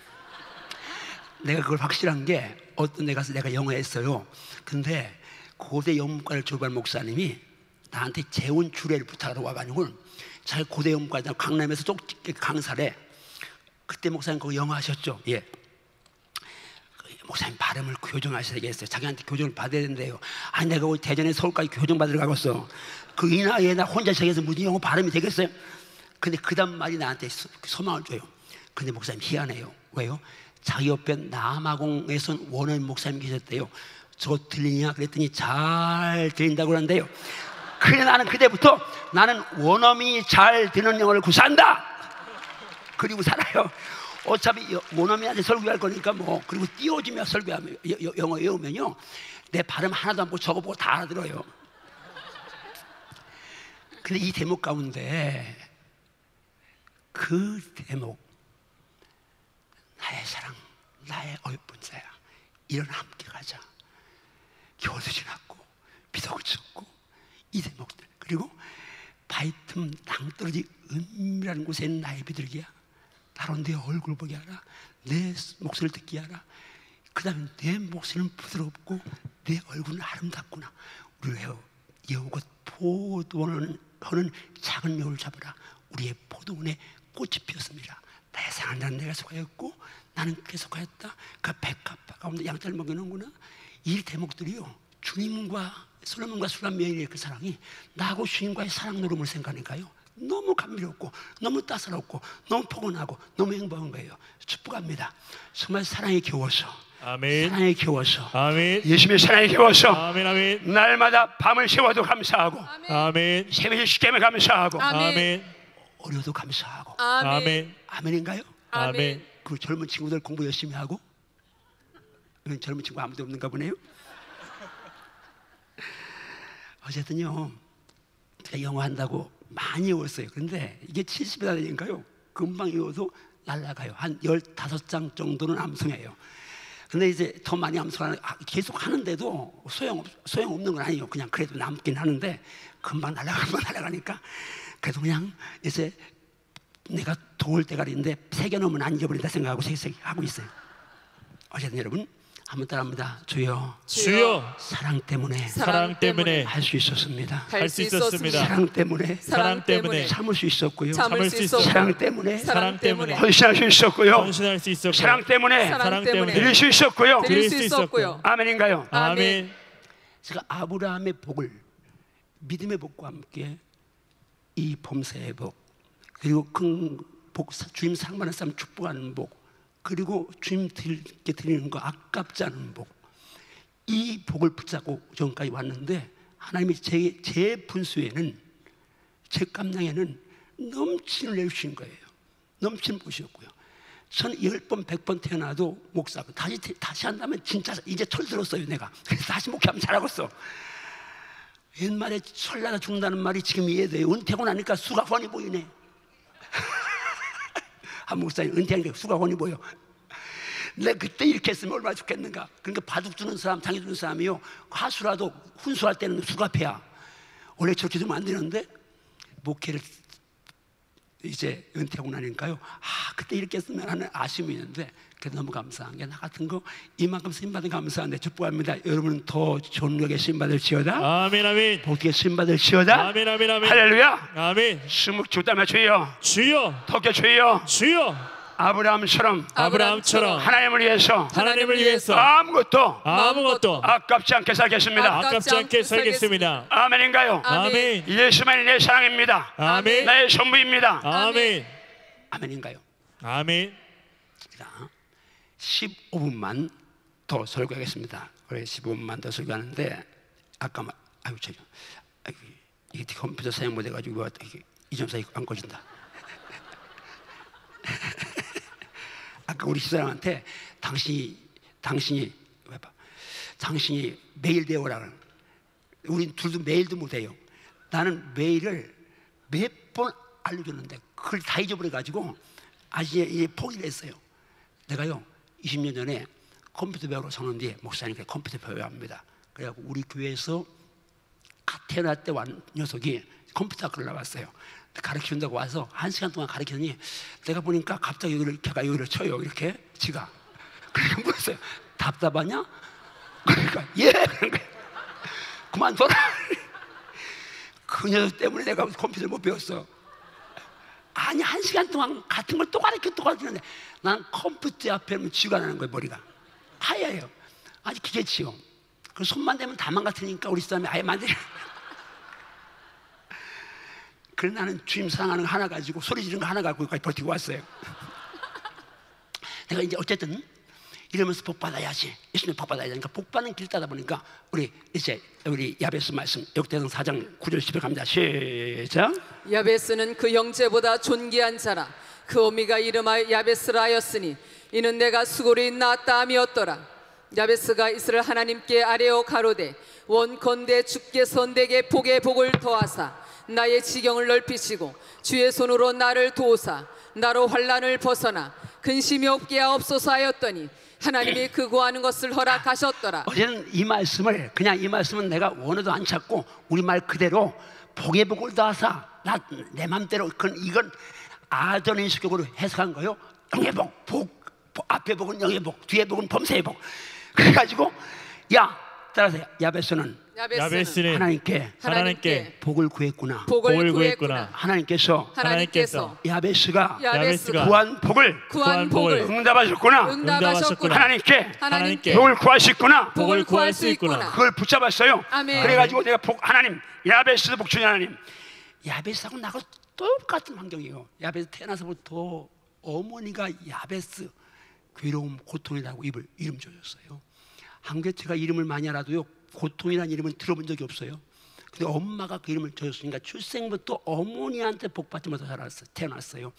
Speaker 1: 내가 그걸 확실한 게 어떤 데 가서 내가 영어 했어요. 근데 고대 영문과를 졸업한 목사님이 나한테 재혼 주례를 부탁하러 와가지고 자기 고대 영문과 강남에서 쪽집게 강사래. 그때 목사님 거기 영어 하셨죠? 예. 목사님 발음을 교정하셔야 되겠어요. 자기한테 교정을 받아야 된대요. 아니 내가 대전에 서울까지 교정 받으러 가겠어. 그 이 나이에 나 혼자 시작해서 무슨 영어 발음이 되겠어요? 근데 그 다음 말이 나한테 소망을 줘요. 근데 목사님 희한해요. 왜요? 자기 옆에 남아공에서 원어민 목사님 계셨대요. 저거 들리냐? 그랬더니 잘 들린다고 그러는데요. 그래 나는 그때부터 나는 원어민이 잘 듣는 영어를 구사한다. 그리고 살아요. 어차피 원어민한테 설교할 거니까 뭐 그리고 띄워주며 설교하면 영어 외우면요 내 발음 하나도 안 보고 저거 보고 다 알아들어요. 근데 이 대목 가운데 그 대목 나의 사랑 나의 어여쁜 자야 이런 함께 가자 겨울도 지났고 비도 그쳤고 이 대목들 그리고 바위 틈 낭떠러지 은밀한 곳에 있는 나의 비둘기야 나로 내 얼굴 보게 하라 내 목소리를 듣게 하라 그 다음에 내 목소리는 부드럽고 내 얼굴은 아름답구나 우리 여우가 포도원을 허는 작은 여우를 잡으라 우리의 포도원에 꽃이 피었습니다 나의 사랑은 나는 내가 속하였고 나는 그에 속하였다 그 백합화 가운데 양떼를 먹이는구나 이 대목들이요 주님과 솔로몬과 술한 여인의 그 사랑이 나하고 주님과의 사랑 노름을 생각하니까요 너무 감미롭고 너무 따스럽고 너무 포근하고 너무 행복한 거예요. 축복합니다. 정말 사랑에 겨워서
Speaker 2: 아멘.
Speaker 1: 사랑에 겨워서
Speaker 2: 아멘.
Speaker 1: 예수님의 사랑에 겨워서
Speaker 2: 아멘. 아멘.
Speaker 1: 날마다 밤을 새워도 감사하고
Speaker 2: 아멘.
Speaker 1: 새벽에 시계면 감사하고
Speaker 2: 아멘.
Speaker 1: 어려도 감사하고
Speaker 2: 아멘.
Speaker 1: 아멘인가요?
Speaker 2: 아멘.
Speaker 1: 그 젊은 친구들 공부 열심히 하고 젊은 친구 아무도 없는가 보네요. 어쨌든요 제가 영어 한다고 많이 외웠어요. 그런데 이게 70단인가요? 금방 외워도 날아가요. 한 15장 정도는 암송해요. 근데 이제 더 많이 암송하는 계속 하는데도 소용없는 건 아니에요. 그냥 그래도 남긴 하는데 금방 날아가니까 그래도 그냥 이제 내가 도울 때가리인데 새겨놓으면 안 잊어버린다 생각하고 하고 있어요. 어쨌든 여러분 한번 따라합니다. 주여
Speaker 2: 주여
Speaker 1: 사랑 때문에
Speaker 2: 할
Speaker 1: 수 있었습니다.
Speaker 2: 할 수 있었습니다.
Speaker 1: 사랑 때문에
Speaker 2: 사랑 때문에
Speaker 1: 참을 수 있었고요.
Speaker 2: 참을 수 있었고
Speaker 1: 사랑 때문에
Speaker 2: 사랑 때문에
Speaker 1: 헌신할 수 있었고요.
Speaker 2: 헌신할 수 있었고
Speaker 1: 사랑 때문에
Speaker 2: 사랑 때문에
Speaker 1: 드릴 수 있었고요.
Speaker 2: 드릴 수 있었고요.
Speaker 1: 아멘인가요?
Speaker 2: 아멘.
Speaker 1: 제가 아브라함의 복을 믿음의 복과 함께 이 범사의 복 그리고 큰 복 주님 사랑받는 사람 축복하는 복 그리고 주님께 드리는 거 아깝지 않은 복 이 복을 붙잡고 전까지 왔는데 하나님이 제 분수에는 제 깜냥에는 넘치는 내주신 거예요. 넘치는 복이었고요. 저는 10번 100번 태어나도 목사고 다시 한다면 진짜 이제 철 들었어요 내가. 그래서 다시 목회하면 잘하겠어. 옛말에 설나다 죽는다는 말이 지금 이해돼요. 은퇴하고 나니까 수가 훤히 보이네. 한 목사님 은퇴하니까 수가 훤히 보여. 내가 그때 이렇게 했으면 얼마나 좋겠는가. 그러니까 바둑 두는 사람 당해 두는 사람이요 하수라도 훈수할 때는 수갑해야 원래 저렇게 두면 안 되는데 목회를 이제 은퇴하고 나니까요 그때 이렇게 했으면 하는 아쉬움이 있는데 그래도 너무 감사한 게 나 같은 거 이만큼 쓰임받은 감사한데 축복합니다. 여러분은 더 좋은 격에 쓰임받을지어다.
Speaker 2: 아멘. 아멘.
Speaker 1: 복되게 쓰임받을지어다.
Speaker 2: 아멘. 아멘. 아멘.
Speaker 1: 할렐루야.
Speaker 2: 아멘.
Speaker 1: 숨을 주다마 주여
Speaker 2: 주여
Speaker 1: 덕게 주여
Speaker 2: 주여
Speaker 1: 아브라함처럼 하나님을 위해서 아무것도 아깝지 않게 살겠습니다.
Speaker 2: 아깝지 않게 살겠습니다.
Speaker 1: 아멘인가요?
Speaker 2: 아멘.
Speaker 1: 예수만이 내 사랑입니다.
Speaker 2: 아멘.
Speaker 1: 나의 전부입니다.
Speaker 2: 아멘.
Speaker 1: 아멘인가요?
Speaker 2: 아멘.
Speaker 1: 자, 15분만 더 설교하겠습니다. 그래 15분만 더 설교하는데 아까 이게 컴퓨터 사용 못해가지고 이점사 안 꺼진다. 아까 우리 집사람한테 당신이 매일 배우라 그러는 우린 둘도 매일도 못해요. 나는 매일을 몇 번 알려줬는데 그걸 다 잊어버려가지고 아직 이제 포기를 했어요. 내가요 20년 전에 컴퓨터 배우러 서는 뒤에 목사님께 컴퓨터 배워야 합니다. 그래갖고 우리 교회에서 태어날 때 온 녀석이 컴퓨터 학교를 나왔어요. 가르쳐준다고 와서 1시간 동안 가르치더니 내가 보니까 갑자기 여기를 걔가 여기를 쳐요. 이렇게 지가. 그러니까 물었어요. 답답하냐? 그러니까 예. 그러니까 그만둬라. 그 녀석 때문에 내가 컴퓨터를 못 배웠어. 아니 1시간 동안 같은 걸 또 가르치는데 나는 컴퓨터 앞에 쥐가 나는 거예요. 머리가 하얘요. 아주 기계치요. 그 손만 대면 다 망가뜨리니까 우리 사람이 아예 만들어. 그래 나는 주님 사랑하는 거 하나 가지고 소리 지르는 거 하나 갖고 여기까지 버티고 왔어요. 내가 이제 어쨌든 이러면서 복 받아야지. 예수님 복 받아야 되니까 복 받는 길 따다 보니까 우리 야베스 말씀 역대상 4장 9절 10절 갑니다. 시작.
Speaker 3: 야베스는 그 형제보다 존귀한 자라. 그 어미가 이름하여 야베스라 하였으니 이는 내가 수고를 낳았다 함이었더라. 야베스가 이스라엘 하나님께 아뢰어 가로되 원컨대 주께서 내게 복의 복을 더하사 나의 지경을 넓히시고 주의 손으로 나를 도우사 나로 환난을 벗어나 근심이 없게 하옵소서 하였더니 하나님이 그 구하는 것을 허락하셨더라.
Speaker 1: 어제는 이 말씀을 그냥 이 말씀은 내가 원어도 안 찾고 우리말 그대로 복의 복을 더하사 내 맘대로 이건 아전인식격으로 해석한 거요. 영의 복, 앞에 복은 영의 복, 뒤에 복은 범사의 복. 그래가지고 따라서 야베스는 하나님께 복을 구했구나.
Speaker 3: 복을 구했구나.
Speaker 1: 하나님께서 야베스가 구한 복을 응답하셨구나. 하나님께 복을 구하셨구나.
Speaker 3: 복을 구할 수 있구나.
Speaker 1: 그걸 붙잡았어요.
Speaker 3: 아멘.
Speaker 1: 그래가지고 내가 하나님 야베스 복주니 하나님. 야베스하고 나하고 똑같은 환경이에요. 야베스 태어나서부터 어머니가 야베스 괴로움, 고통이라고 이름 지어줬어요. 한국에 제가 이름을 많이 알아도요 고통이라는 이름은 들어본 적이 없어요. 근데 엄마가 그 이름을 지어줬으니까 출생부터 어머니한테 복받지 못해서 태어났어요.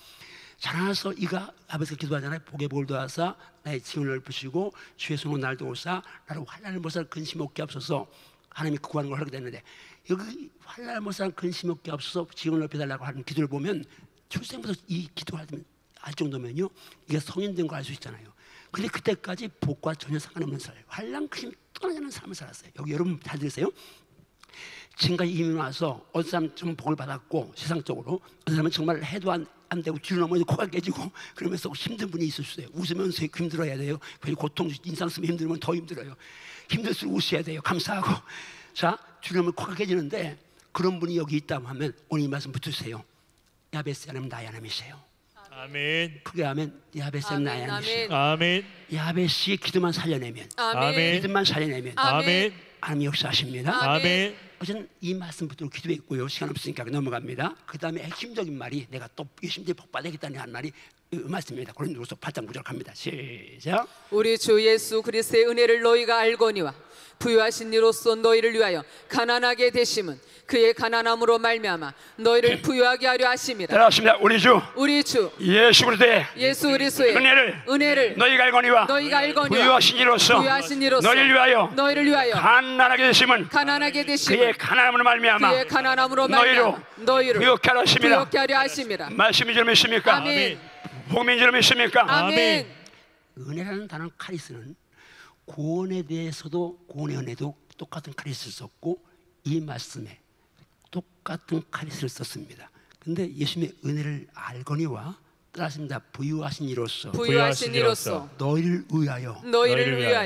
Speaker 1: 자라나서 이가 아버지가 기도하잖아요. 복의 복을 더하사 나의 지경을 넓히시고 주의 손으로 날 도우사 나를 환난을 벗어나 근심 없게 하옵소서. 하나님이 구하는 걸 하게 됐는데 여기 환난을 벗어나 근심 없게 하옵소서 지경을 넓혀달라고 하는 기도를 보면 출생부터 이 기도를 할 정도면요 이게 성인 된 거 알 수 있잖아요. 근데 그때까지 복과 전혀 상관없는 삶, 환난 근심 떠나지 않는 삶을 살았어요. 여기 여러분 잘 들으세요. 지금까지 이민 와서 어떤 사람 좀 복을 받았고 세상적으로 어떤 사람은 정말 해도 안 되고 뒤로 넘어져 코가 깨지고 그러면서 힘든 분이 있을 수 있어요. 웃으면서 힘들어야 돼요. 그리고 고통 인상 쓰면 힘들면 더 힘들어요. 힘들수록 웃어야 돼요. 감사하고. 자, 뒤로 넘어져 코가 깨지는데 그런 분이 여기 있다고 하면 오늘 이 말씀 붙으세요. 야베스 하나님 나의 하나님이세요.
Speaker 2: 아멘.
Speaker 1: 크게 하면 야베스는 나의 하나님이세요.
Speaker 2: 아멘.
Speaker 1: 야베스의 기도만 살려내면
Speaker 2: 아멘.
Speaker 1: 믿음만 살려내면
Speaker 2: 아멘.
Speaker 1: 하나님 역사하십니다.
Speaker 2: 아멘.
Speaker 1: 어제는 이 말씀부터 기도했고요. 시간 없으니까 넘어갑니다. 그 다음에 핵심적인 말이 내가 또 열심히 복받아야겠다는 한 말이 이 말씀입니다. 고린도후서 8장 9절 갑니다. 시작.
Speaker 3: 우리 주 예수 그리스도의 은혜를 너희가 알거니와 부유하신 이로써 너희를 위하여 가난하게 되심은 그의 가난함으로 말미암아 너희를 부유하게 하려 하심이라.
Speaker 1: 따라하십니다. 우리 주 예수 그리스도의 은혜를 너희가 알거니와 부유하신 이로써 너희를 위하여 가난하게 되심은 그의 가난함으로 말미암아 너희를 부유하게 하려 하심이라. 말씀이 줄 믿습니까?
Speaker 3: 아멘.
Speaker 1: 복음인 줄 믿습니까?
Speaker 3: 아멘.
Speaker 1: 은혜라는 단어 카리스는 구원에 대해서도 구원의 은혜도 똑같은 카리스를 썼고 이 말씀에 똑같은 카리스를 썼습니다. 근데 예수님의 은혜를 알거니와 따라하십니다. 부유하신 이로써 너희를 위하여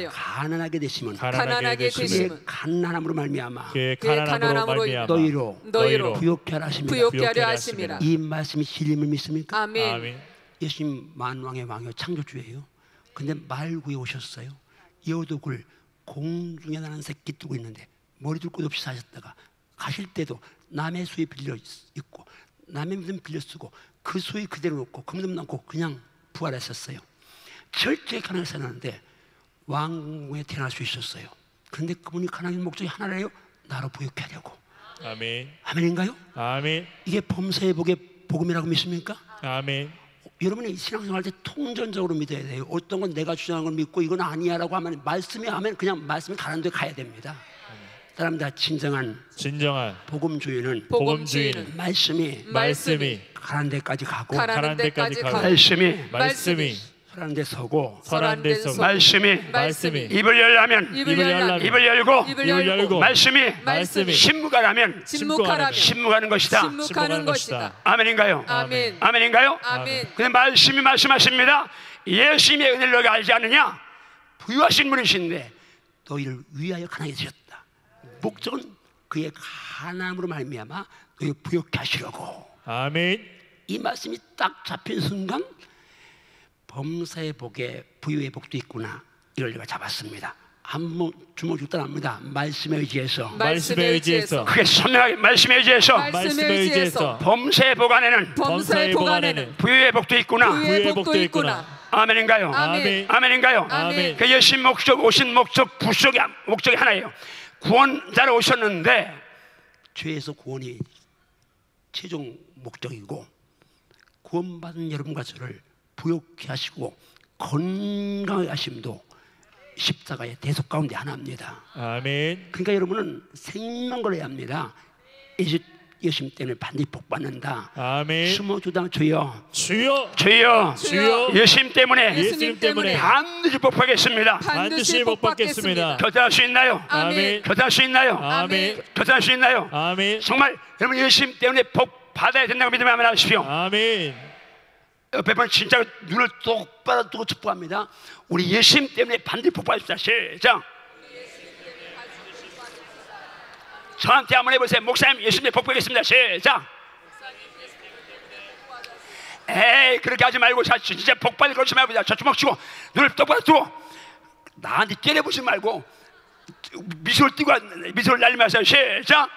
Speaker 1: 가난하게 되심은 그의 가난함으로 말미암아 너희로 부유케 하려 하심이라. 이 말씀이 진리임을 믿습니까?
Speaker 3: 아멘.
Speaker 1: 예수님 만왕의 왕이요 창조주예요. 근데 말 구해 오셨어요. 여우독을 공중에 나는 새끼 두고 있는데 머리 둘 곳 없이 사셨다가 가실 때도 남의 수에 빌려 있고 남의 믿음 빌려 쓰고 그 수에 그대로 놓고 그 믿음 놓고 그냥 부활하셨어요. 철저히 가난하게 사는데 왕궁에 태어날 수 있었어요. 그런데 그분이 가난한 목적이 하나래요. 나로 부유케 하려고.
Speaker 2: 아멘.
Speaker 1: 아멘인가요?
Speaker 2: 아멘.
Speaker 1: 이게 범사의 복의 복음이라고 믿습니까?
Speaker 2: 아멘.
Speaker 1: 여러분이 신앙생활 할 때 통전적으로 믿어야 돼요. 어떤 건 내가 주장하는 걸 믿고 이건 아니야라고 하면 말씀이 하면 그냥 말씀이 가는 데 가야 됩니다. 사람들 진정한 복음주의는 말씀이
Speaker 2: 가는 데까지 가고
Speaker 1: 말씀이 설하는 데 서고
Speaker 2: 설하는 데 서고
Speaker 1: 말씀이 입을 열라면
Speaker 3: 입을 열라면
Speaker 1: 입을 열고
Speaker 3: 입을 열고
Speaker 1: 말씀이 신무가라면 신무가는 것이다.
Speaker 3: 침묵하는 것이다.
Speaker 1: 아멘인가요?
Speaker 3: 아멘.
Speaker 1: 아멘인가요?
Speaker 3: 아멘.
Speaker 1: 근데 말씀이 말씀하십니다. 예수님의 은혜를 너희가 알지 않느냐? 부유하신 분이신데 너희를 위하여 가난하게 되셨다. 목적은 그의 가난함으로 말미암아 너희 부욕케 하시려고.
Speaker 2: 아멘.
Speaker 1: 이 말씀이 딱 잡힌 순간 범사의 복에 부유의 복도 있구나, 이걸 제가 잡았습니다. 한번 주먹 죽다 납니다. 말씀에 의지해서
Speaker 2: 말씀에 의지해서
Speaker 1: 그게 선명하게 말씀에 의지해서
Speaker 2: 말씀에 의지해서
Speaker 1: 범사의 복 안에는
Speaker 3: 범사의 복 안에는
Speaker 1: 부유의 복도 있구나.
Speaker 3: 부유의 복도 있구나.
Speaker 1: 아멘인가요?
Speaker 3: 아멘.
Speaker 1: 아멘인가요?
Speaker 3: 아멘.
Speaker 1: 그 예수님 오신 목적 목적이 하나예요. 구원자로 오셨는데 죄에서 구원이 최종 목적이고, 구원받은 여러분과 저를 부욕케 하시고 건강하게 하심도 십자가의 대속 가운데 하나입니다.
Speaker 2: 아멘.
Speaker 1: 그러니까 여러분은 생명을 걸어야 합니다. 예수님 때문에 반드시 복 받는다.
Speaker 2: 아멘.
Speaker 1: 숨어주다 주여
Speaker 2: 주여
Speaker 3: 주여
Speaker 1: 예수님 때문에
Speaker 2: 예수님 때문에
Speaker 1: 반드시 복 받겠습니다.
Speaker 2: 반드시 복 받겠습니다.
Speaker 1: 교제할 수 있나요?
Speaker 2: 아멘.
Speaker 1: 교제할 수 있나요?
Speaker 2: 아멘.
Speaker 1: 교제할 수 있나요?
Speaker 2: 아멘.
Speaker 1: 정말 여러분 예수님 때문에 복 받아야 된다고 믿으면 아멘 하십시오.
Speaker 2: 아멘.
Speaker 1: 옆에 분 진짜 눈을 똑바로 뜨고 축복합니다. 우리 예수님 때문에 반드시 복 받읍시다. 시작. 저한테 한번 해보세요. 목사님 예수님 때문에 복 받겠습니다. 시작. 에이 그렇게 하지 말고 진짜 복 받을 것이 말고 저 주먹 치고 눈을 똑바로 뜨고 나한테 째려보지 말고 미소를 띄고 미소를 날리면서 시작.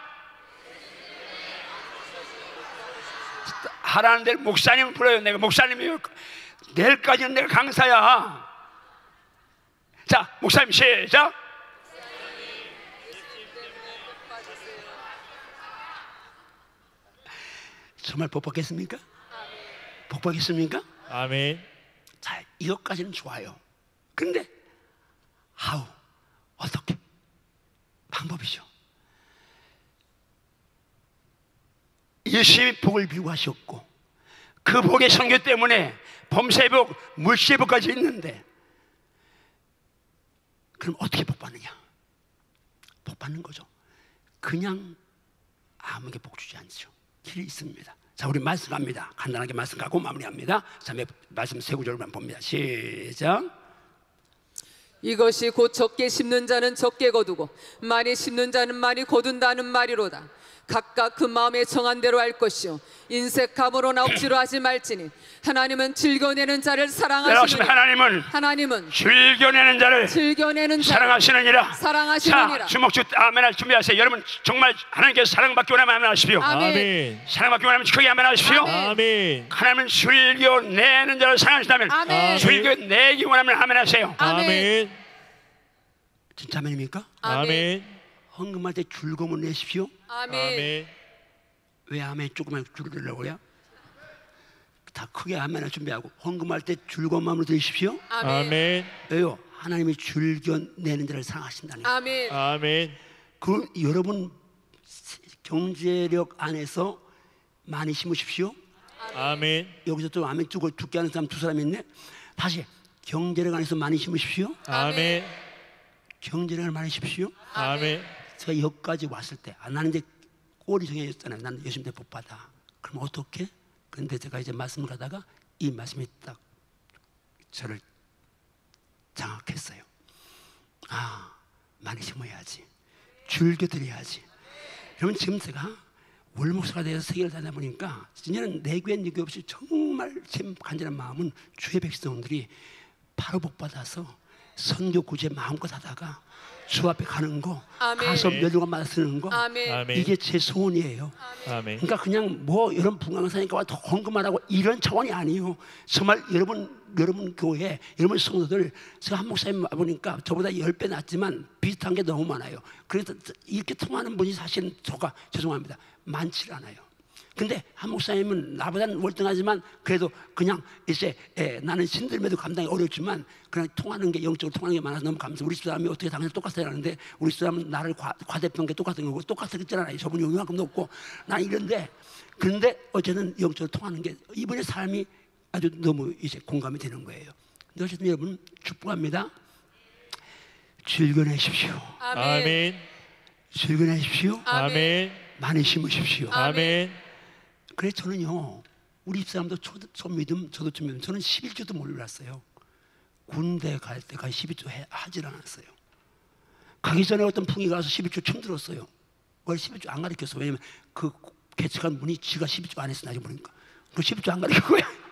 Speaker 1: 하라는 대로 목사님을 불러요. 내가 목사님이요. 내일까지는 내가 강사야. 자, 목사님 시작. 정말 복 받겠습니까? 복 받겠습니까?
Speaker 2: 아멘.
Speaker 1: 자, 이것까지는 좋아요. 그런데 how? 어떻게? 방법이죠. 예수님이 복을 비유하셨고 그 복의 선교 때문에 범사의 복, 물시의 복까지 있는데 그럼 어떻게 복 받느냐? 복 받는 거죠. 그냥 아무게 복 주지 않죠. 길이 있습니다. 자, 우리 말씀 갑니다. 간단하게 말씀 가고 마무리합니다. 자, 말씀 세 구절만 봅니다. 시작.
Speaker 3: 이것이 곧 적게 심는 자는 적게 거두고 많이 심는 자는 많이 거둔다는 말이로다. 각각 그 마음에 정한 대로 할 것이요 인색함으로나 억지로 하지 말지니 하나님은 즐겨내는 자를 사랑하시느니라. 하나님은
Speaker 1: 즐겨내는 자를 사랑하시느니라. 자, 주먹 주 아멘 준비하세요. 여러분 정말 하나님께서 사랑받기 원하면 아멘 하십시오.
Speaker 2: 아멘.
Speaker 1: 사랑받기 원하면 크게 아멘 하십시오.
Speaker 2: 아멘.
Speaker 1: 하나님은 즐겨내는 자를 사랑하신다면
Speaker 3: 아멘.
Speaker 1: 즐겨내기 원하면 아멘 하세요.
Speaker 2: 아멘.
Speaker 1: 진짜 아멘입니까?
Speaker 2: 아멘.
Speaker 1: 헌금할 때 즐거움을 내십시오.
Speaker 2: 아멘.
Speaker 1: 왜 아멘 조금만 줄이려고요? 다 크게 아멘을 준비하고 헌금할 때 즐거운 마음으로 드리십시오.
Speaker 2: 아멘.
Speaker 1: 왜요? 하나님이 즐겨내는 자를 사랑하신다니.
Speaker 3: 아멘.
Speaker 2: 아멘.
Speaker 1: 그 여러분 경제력 안에서 많이 심으십시오.
Speaker 2: 아멘.
Speaker 1: 여기서 또 아멘 주고 죽게 하는 사람 두 사람 있네. 다시 경제력 안에서 많이 심으십시오.
Speaker 2: 아멘.
Speaker 1: 경제력을 많이 심으십시오.
Speaker 2: 아멘.
Speaker 1: 제가 여기까지 왔을 때 나는 이제 꼴이 정해졌잖아요. 나는 예수님 때 복 받아. 그럼 어떻게? 그런데 제가 이제 말씀을 하다가 이 말씀이 딱 저를 장악했어요. 아, 많이 심어야지. 즐겨드려야지. 여러분 지금 제가 월목사가 되어서 세계를 다니다 보니까 진짜는 내귀엔 유교 없이 정말 제 간절한 마음은 주의 백성들이 바로 복 받아서 선교 구제 마음껏 하다가 주 앞에 가는 거,
Speaker 3: 아멘.
Speaker 1: 가서 멸류관 맞아 쓰는 거,
Speaker 3: 아멘.
Speaker 1: 이게 제 소원이에요.
Speaker 2: 아멘.
Speaker 1: 그러니까 그냥 뭐 이런 분광사니까 와서 헌금하라고 이런 차원이 아니에요. 정말 여러분 교회, 여러분 성도들, 제가 한 목사님 보니까 저보다 10배 낫지만 비슷한 게 너무 많아요. 그래서 이렇게 통하는 분이 사실은 죄송합니다, 많지 않아요. 근데 한 목사님은 나보다는 월등하지만 그래도 그냥 이제 나는 신들매도 감당이 어렵지만 그냥 통하는 게 영적으로 통하는 게 많아서 너무 감사해요. 우리 집사람이 어떻게 당연히 똑같아야 하는데 우리 집사람은 나를 과대평가 게 똑같은 거고 똑같았잖아요. 저분이 요만큼 높고 난 이런데 그런데 어쨌든 영적으로 통하는 게 이분의 삶이 아주 너무 이제 공감이 되는 거예요. 근데 어쨌든 여러분 축복합니다. 즐겨내십시오.
Speaker 3: 아멘.
Speaker 2: 아멘.
Speaker 1: 즐겨내십시오.
Speaker 2: 아멘.
Speaker 1: 많이 심으십시오.
Speaker 2: 아멘.
Speaker 1: 그래 저는요 우리 집사람도 좀 믿음 저도 좀 믿음. 저는 11조도 몰랐어요. 군대 갈 때까지 12조 하질 않았어요. 가기 전에 어떤 풍이 가서 12조 처음 들었어요. 왜 12조 안 가르쳤어? 왜냐면 그 개척한 분이 지가 12조 안 했어. 나중에 보니까 그 12조 안 가르친 거야.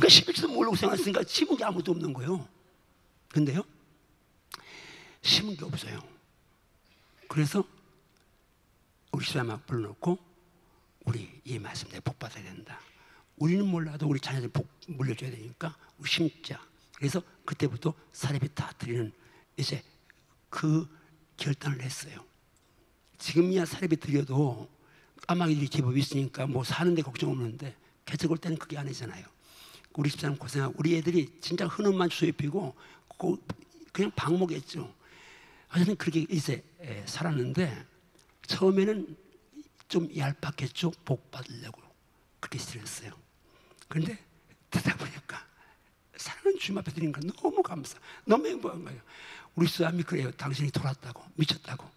Speaker 1: 그 11조도 모르고 생각했으니까 심은 게 아무도 없는 거예요. 근데요 심은 게 없어요. 그래서 우리 집사람 불러놓고 우리 이 말씀 내가 복 받아야 된다. 우리는 몰라도 우리 자녀들 복 물려줘야 되니까 우리 심자. 그래서 그때부터 사례비 다 드리는 이제 그 결단을 했어요. 지금이야 사례비 드려도 까마귀들이 제법 있으니까 뭐 사는데 걱정 없는데 개척 올 때는 그게 아니잖아요. 우리 집사람 고생하고 우리 애들이 진짜 흔음만 주워 입히고 그냥 방목했죠. 어쨌든 그렇게 이제 살았는데 처음에는 좀 얄팍했죠. 복 받으려고 그렇게 드렸어요. 그런데 듣다 보니까 사랑하는 주님 앞에 드리는 거 너무 감사, 너무 행복한 거예요. 우리 사람이 그래요. 당신이 돌았다고, 미쳤다고.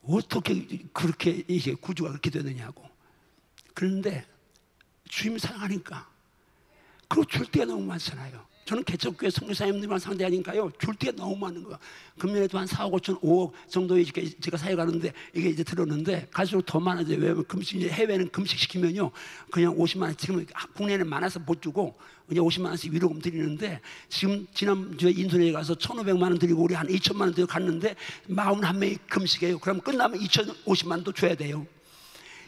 Speaker 1: 어떻게 그렇게 이게 구조가 그렇게 되느냐고. 그런데 주님 사랑하니까 그리고 줄 때가 너무 많잖아요. 저는 개척교회 선교사님들만 상대하니까요 줄 때가 너무 많은 거야. 금년에도 한 4억 5천 5억 정도 제가 사역하는데 이게 이제 들었는데 갈수록 더 많아져요. 왜냐면 금식 이제 해외는 금식 시키면요 그냥 50만 원 지금 국내는 많아서 못 주고 이제 50만 원씩 위로금 드리는데 지금 지난주에 인도네시아 가서 1,500만 원 드리고 우리 한 2천만 원 드리고 갔는데 41명이 금식이에요. 그럼 끝나면 2,050만 원도 줘야 돼요.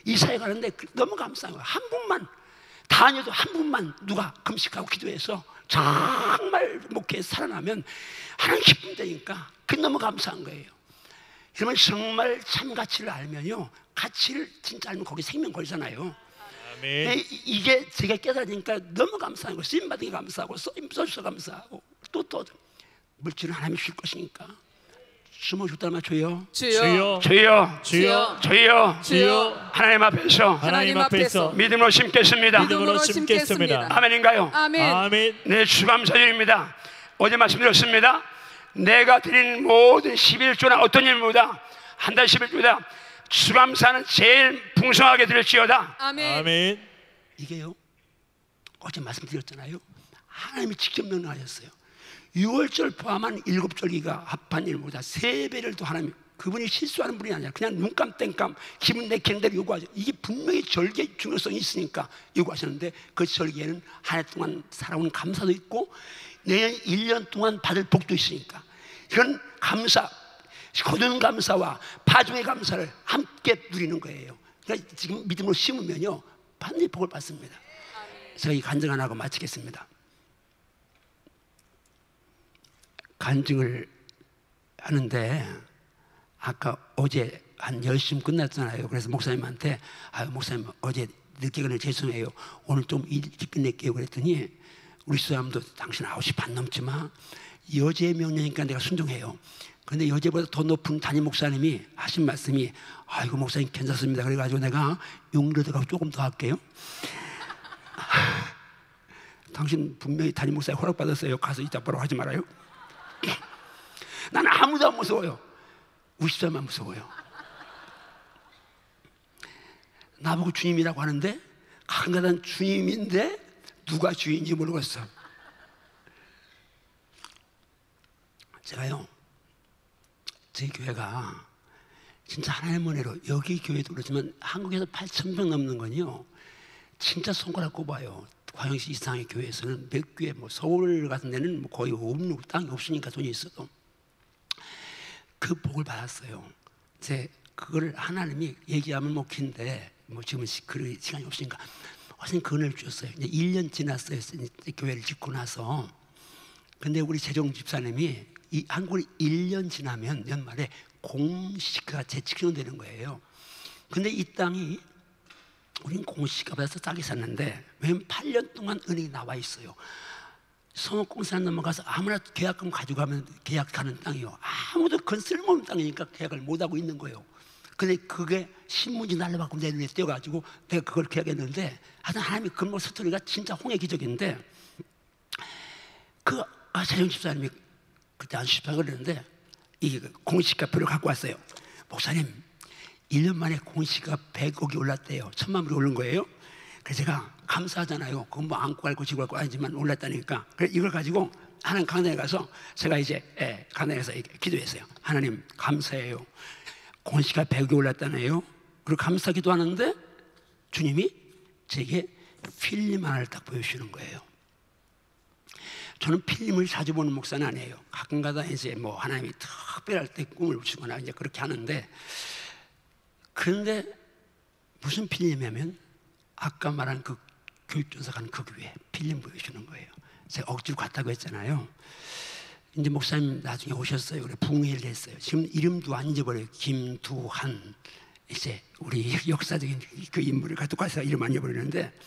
Speaker 1: 이 사역하는데 너무 감사한 거예요. 한 분만 다녀도 한 분만 누가 금식하고 기도해서 정말 목회에 살아나면 하나님 기쁨 되니까 그게 너무 감사한 거예요. 그러면 정말 참 가치를 알면요 가치를 진짜 알면 거기 생명 걸잖아요.
Speaker 2: 아멘.
Speaker 1: 이게 제가 깨달으니까 너무 감사한 거예요. 쓰임 받은 게 감사하고 써주셔서 감사하고 또 물질은 하나님이 줄 것이니까 주먹 줬다는 말 줘요.
Speaker 3: 주여,
Speaker 2: 주여.
Speaker 1: 주여
Speaker 3: 주여,
Speaker 2: 주여.
Speaker 1: 하나님 앞에서
Speaker 2: 하나님 앞에서
Speaker 1: 믿음으로 심겠습니다.
Speaker 2: 믿음으로 심겠습니다.
Speaker 1: 아멘인가요?
Speaker 3: 아멘.
Speaker 2: 아멘.
Speaker 1: 네, 주감사드립니다. 어제 말씀드렸습니다. 내가 드린 모든 11조나 어떤 일보다 한 달 11조보다 주감사는 제일 풍성하게 드릴지어다.
Speaker 3: 아멘.
Speaker 2: 아멘.
Speaker 1: 이게요 어제 말씀드렸잖아요. 하나님이 직접 명령하셨어요. 6월절 포함한 7절기가 합한 일보다 3배를 더 하나님, 그분이 실수하는 분이 아니라 그냥 눈감 땡감 기분 내키는 대로 요구하죠. 이게 분명히 절개의 중요성이 있으니까 요구하셨는데 그 절개에는 한 해 동안 살아온 감사도 있고 내년 1년 동안 받을 복도 있으니까 이런 감사, 거두는 감사와 파종의 감사를 함께 누리는 거예요. 그러니까 지금 믿음으로 심으면요 반드시 복을 받습니다. 제가 이 간증 하나 하고 마치겠습니다. 간증을 하는데 아까 어제 한 10시쯤 끝났잖아요. 그래서 목사님한테 목사님 어제 늦게 그래 죄송해요. 오늘 좀 일찍 끝낼게요. 그랬더니 우리 사람도 당신 9시 반 넘지만 여제의 명령이니까 내가 순종해요. 그런데 여제보다 더 높은 담임 목사님이 하신 말씀이 아이고 목사님 괜찮습니다. 그래가지고 내가 용려들하고 조금 더 할게요. 당신 분명히 담임 목사님 허락받았어요. 가서 이따 바로 하지 말아요. 나는 아무도 안 무서워요. 우리 집사람만 무서워요. 나보고 주님이라고 하는데 가끔가다 주님인데 누가 주인인지 모르겠어. 제가요 저희 교회가 진짜 하나님의 은혜로 여기 교회도 그렇지만 한국에서 8,000명 넘는 건요 진짜 손가락 꼽아요. 광역시 이상의 교회에서는 몇 교회, 뭐 서울 같은 데는 뭐 거의 없는 땅이 없으니까 돈이 있어도 그 복을 받았어요. 제 그거를 하나님이 얘기하면 뭐 긴데 뭐 지금은 그 시간이 없으니까 하여튼 그 은혜를 주셨어요. 이제 1년 지났어요. 교회를 짓고 나서. 근데 우리 재정 집사님이 이 한국을 1년 지나면 연말에 공시가 재측정되는 거예요. 근데 이 땅이 우린 공시가보다 싸게 샀는데 왜냐면 8년 동안 은행이 나와 있어요. 성업공사에 넘어가서 아무나 계약금 가져가면 계약하는 땅이요. 아무도 그건 쓸모없는 땅이니까 계약을 못하고 있는 거예요. 근데 그게 신문지 날려받고 내 눈에 띄어가지고 내가 그걸 계약했는데 하여튼 하나님이 금방 스토리가 진짜 홍해 기적인데 그 최정 집사님이 그때 한 10분 그랬는데 이 공시가표를 갖고 왔어요. 목사님 1년 만에 공시가 100억이 올랐대요. 1000만 불이 오른 거예요. 그래서 제가 감사하잖아요. 그건 뭐 안고 갈고 지고 갈고 아니지만 올랐다니까. 그래서 이걸 가지고 하나님 강단에 가서 제가 이제 강단에서 기도했어요. 하나님 감사해요. 공시가 100억이 올랐다네요. 그리고 감사 기도하는데 주님이 제게 필름 하나를 딱 보여주시는 거예요. 저는 필름을 자주 보는 목사는 아니에요. 가끔가다 이제 뭐 하나님이 특별할 때 꿈을 주거나 이제 그렇게 하는데, 그런데 무슨 필름이냐면 아까 말한 그 교육전사 가는 그 교회 필름 보여주는 거예요. 제가 억지로 갔다고 했잖아요. 이제 목사님 나중에 오셨어요. 그래 부흥회를 했어요. 지금 이름도 안 잊어버려요. 김두한. 이제 우리 역사적인 그 인물을 갖고 가서 이름 안 잊어버리는데,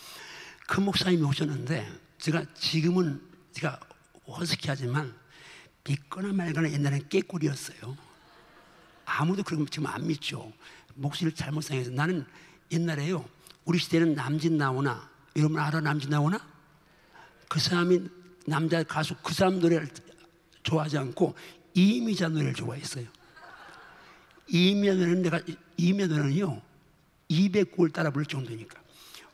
Speaker 1: 그 목사님이 오셨는데 제가 지금은 제가 어색해하지만 믿거나 말거나 옛날에는 깨꼬리였어요. 아무도 그런 거 지금 안 믿죠. 목소리를 잘못 생각해서. 나는 옛날에요, 우리 시대는 남진 나오나, 여러분 알아? 남진 나오나? 그 사람이 남자 가수, 그 사람 노래를 좋아하지 않고 이미자 노래를 좋아했어요. 이미자 노래는 내가 이미자 노래는요 200곡을 따라 부를 정도니까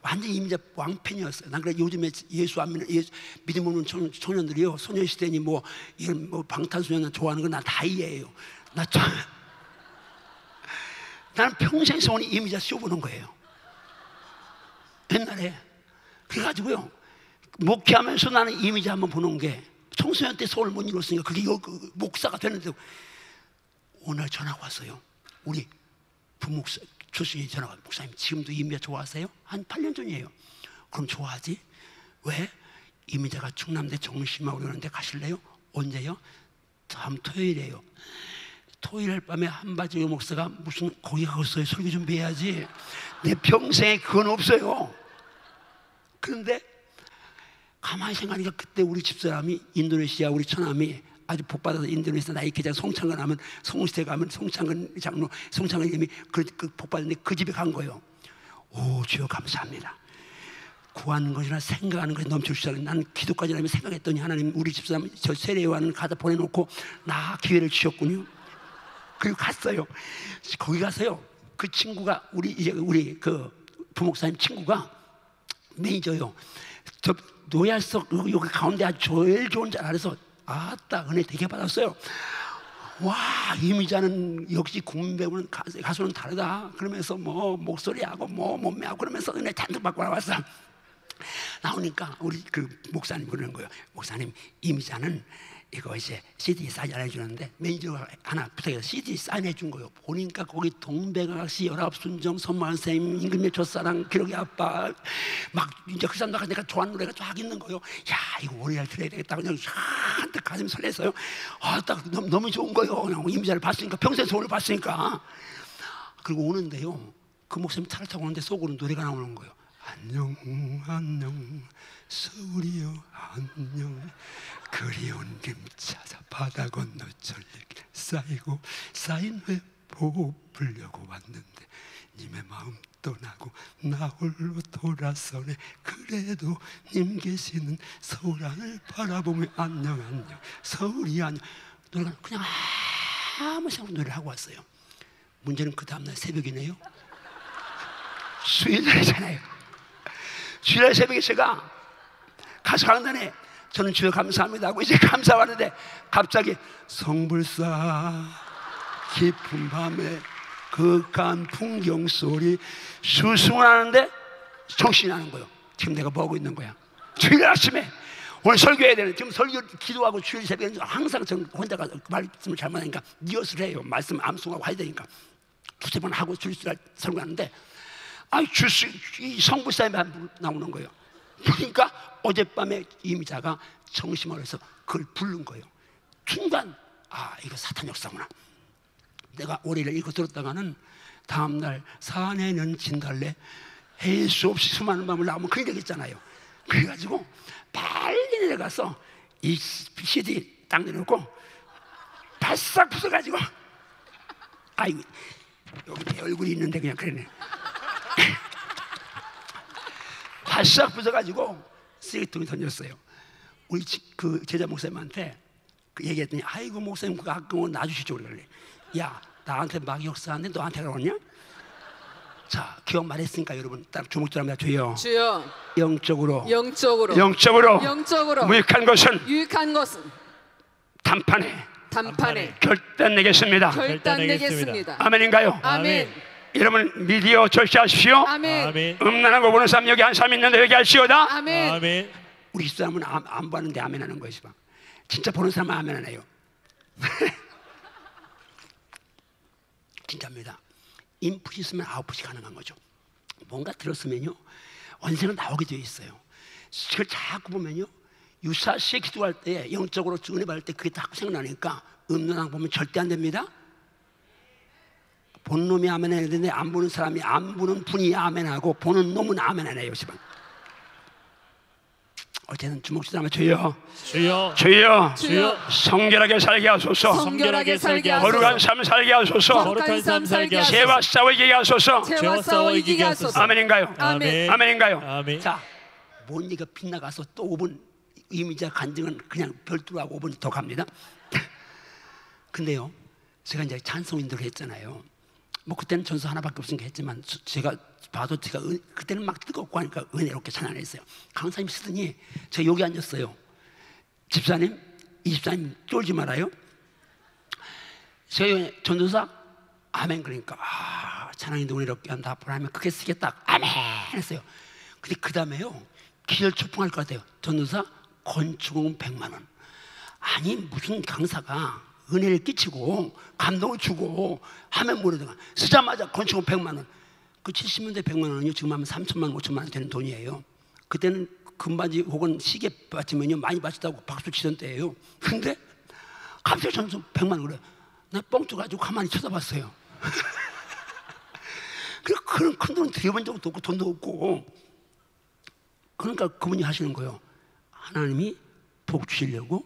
Speaker 1: 완전 이미자 왕팬이었어요. 난 그래 요즘에 예수 안 믿는, 믿음 없는 청년들이요, 소녀시대니 뭐 이런 뭐 방탄소년단 좋아하는 건 난 다 이해해요. 나는 평생 소원이 이미자 쇼 보는 거예요. 옛날에. 그래가지고요 목회하면서 나는 이미자 한번 보는 게, 청소년 때 소원을 못 이뤘으니까 그게 목사가 되는데, 오늘 전화가 왔어요. 우리 부목사 교수님이 전화가 왔어요. 목사님 지금도 이미자 좋아하세요? 한 8년 전이에요. 그럼 좋아하지? 왜? 이미자가 충남대 정심하고 그러는데 가실래요? 언제요? 다음 토요일이에요. 토요일 밤에 한바지 목사가 무슨 거기 가겠어요? 설교 준비해야지. 내 평생에 그건 없어요. 그런데 가만히 생각하니까 그때 우리 집사람이 인도네시아 우리 처남이 아주 복받아서 인도네시아 나이키장 송창근 하면 송시대 가면 송창근 장로, 송창근 이름이 그 복받았는데 그 집에 간 거예요. 오 주여 감사합니다. 구하는 것이나 생각하는 것이 넘쳐주시다니, 나는 기도까지 하면 생각했더니 하나님 우리 집사람 저 세례요한을 가다 보내놓고 나 기회를 주셨군요. 그리고 갔어요. 거기 가서요 그 친구가 우리 그 부목사님 친구가 매니저요. 저 노야석 여기 가운데 아주 제일 좋은 줄 알아서 아따 은혜 되게 받았어요. 와 이미자는 역시 국민배우는 가수는 다르다 그러면서 뭐 목소리하고 뭐 몸매하고 그러면서 은혜 잔뜩 받고 나왔어. 나오니까 우리 그 목사님 그러는 거예요. 목사님 이미자는 이거 이제 CD 사인 안 해주는데 매니저가 하나 부탁해서 CD 사인해 준 거예요. 보니까 거기 동백아가씨, 열압순정, 선만쌤, 임금의 첫사랑, 기록의 아빠 막 이제 그 사람 나가 내가 좋아하는 노래가 쫙 있는 거예요. 야 이거 오리알 들어야 되겠다. 그냥 한뜩 가슴 설레서요. 딱 너무 좋은 거예요. 그냥 이미자를 봤으니까, 평생 소원을 봤으니까. 그리고 오는데요 그 목사님 차를 타고 오는데 속으로 노래가 나오는 거예요. 안녕 안녕 서울이여 안녕, 그리운 김 찾아 바다 건너 전리길 쌓이고 쌓인 회복 불려고 왔는데 님의 마음 떠나고 나 홀로 돌아서네. 그래도 님 계시는 서울 하늘 바라보며 안녕 안녕 서울이 안녕. 노래가 그냥 아무 생각 없이 노래를 하고 왔어요. 문제는 그 다음날 새벽이네요. 수요일날이잖아요. 주일날 새벽에 제가 가서 강단에 저는 주여 감사합니다 하고 이제 감사하는데 갑자기 성불사 깊은 밤에 그윽한 풍경 소리 수승하는데 정신이 나는 거예요. 지금 내가 뭐 하고 있는 거야? 주일 아침에 오늘 설교해야 되는, 지금 설교 기도하고 주일 새벽에 항상 저는 혼자가 말씀을 잘못하니까 리허설 해요. 말씀 암송하고 해야 되니까 두세 번 하고 주일 설교하는데 이 성불사님이 나오는 거예요. 그러니까 어젯밤에 이미자가 정심을 해서 그걸 부른 거예요. 순간 이거 사탄 역사구나. 내가 오래를 읽고 들었다가는 다음날 산에는 진달래 헬 수 없이 수많은 밤을 나오면 그런 적 있잖아요. 그래가지고 빨리 내려가서 이 CD 딱 내놓고 바싹 부숴가지고 여기 내 얼굴이 있는데 그냥 그러네. 바싹 부숴가지고 쓰레기통에 던졌어요. 우리 그 제자 목사님한테 그 얘기했더니 아이고 목사님 그거 아까워 놔주시죠 그래. 야 나한테 막 역사하는데 너한테 그러냐? 자 기억 말했으니까 여러분 딱 주목들합니다. 주여 영적으로 무익한 것은 단판에 결단내겠습니다. 아멘인가요?
Speaker 3: 아멘.
Speaker 1: 여러분 미디어 절제하십시오.
Speaker 3: 아멘.
Speaker 1: 음란한 거 보는 사람 여기 한 사람 있는데 여기 할지어다.
Speaker 3: 아멘.
Speaker 2: 아멘.
Speaker 1: 우리 집사람은 안 보는데 아멘하는 거예요. 진짜 보는 사람은 아멘 안 해요. 진짜입니다. 인풋이 있으면 아웃풋이 가능한 거죠. 뭔가 들었으면요 언젠가 나오게 되어 있어요. 그걸 자꾸 보면요 유사시에 기도할 때 영적으로 은혜 받을 때 그게 자꾸 생각나니까 음란한 거 보면 절대 안 됩니다. 본 놈이 아멘 해야 되는데 안 보는 사람이 안 보는 분이 아멘하고 보는 놈은 아멘 안 해요. 어쨌든 주목시다 하면 주여 성결하게 살게 하소서. 거룩한 삶 살게 하소서. 죄와 싸워 이기게 하소서. 아멘인가요?
Speaker 2: 아멘.
Speaker 1: 자, 뭔 얘기가 빗나가서 또 5분 이미지와 간증은 그냥 별도로 하고 5분 더 갑니다. 근데요 제가 이제 찬송인들 했잖아요. 뭐 그때는 전서 하나밖에 없으니까 했지만 제가 봐도 제가 그때는 막 뜨겁고 하니까 은혜롭게 찬양했어요. 강사님 쓰더니 제가 여기 앉았어요. 집사님, 이 집사님 쫄지 말아요. 제가 전도사 아멘 그러니까 찬양인데 은혜롭게 한다 앞으로 하면 크게 쓰겠다 아멘 했어요. 근데 그 다음에요 기절초풍할 것 같아요. 전도사 건축은 100만 원. 아니 무슨 강사가 은혜를 끼치고 감동을 주고 하면 모르다가 쓰자마자 건축은 100만 원. 그 70년대 100만 원은요 지금 하면 3천만 원, 5천만 원 되는 돈이에요. 그때는 금바지 혹은 시계 받치면요 많이 받쳤다고 박수 치던 때예요. 근데 갑자기 전서 100만 원 그래. 나 뻥 뚫어가지고 가만히 쳐다봤어요. 그런 큰 돈은 드려본 적도 없고 돈도 없고. 그러니까 그분이 하시는 거예요. 하나님이 복 주시려고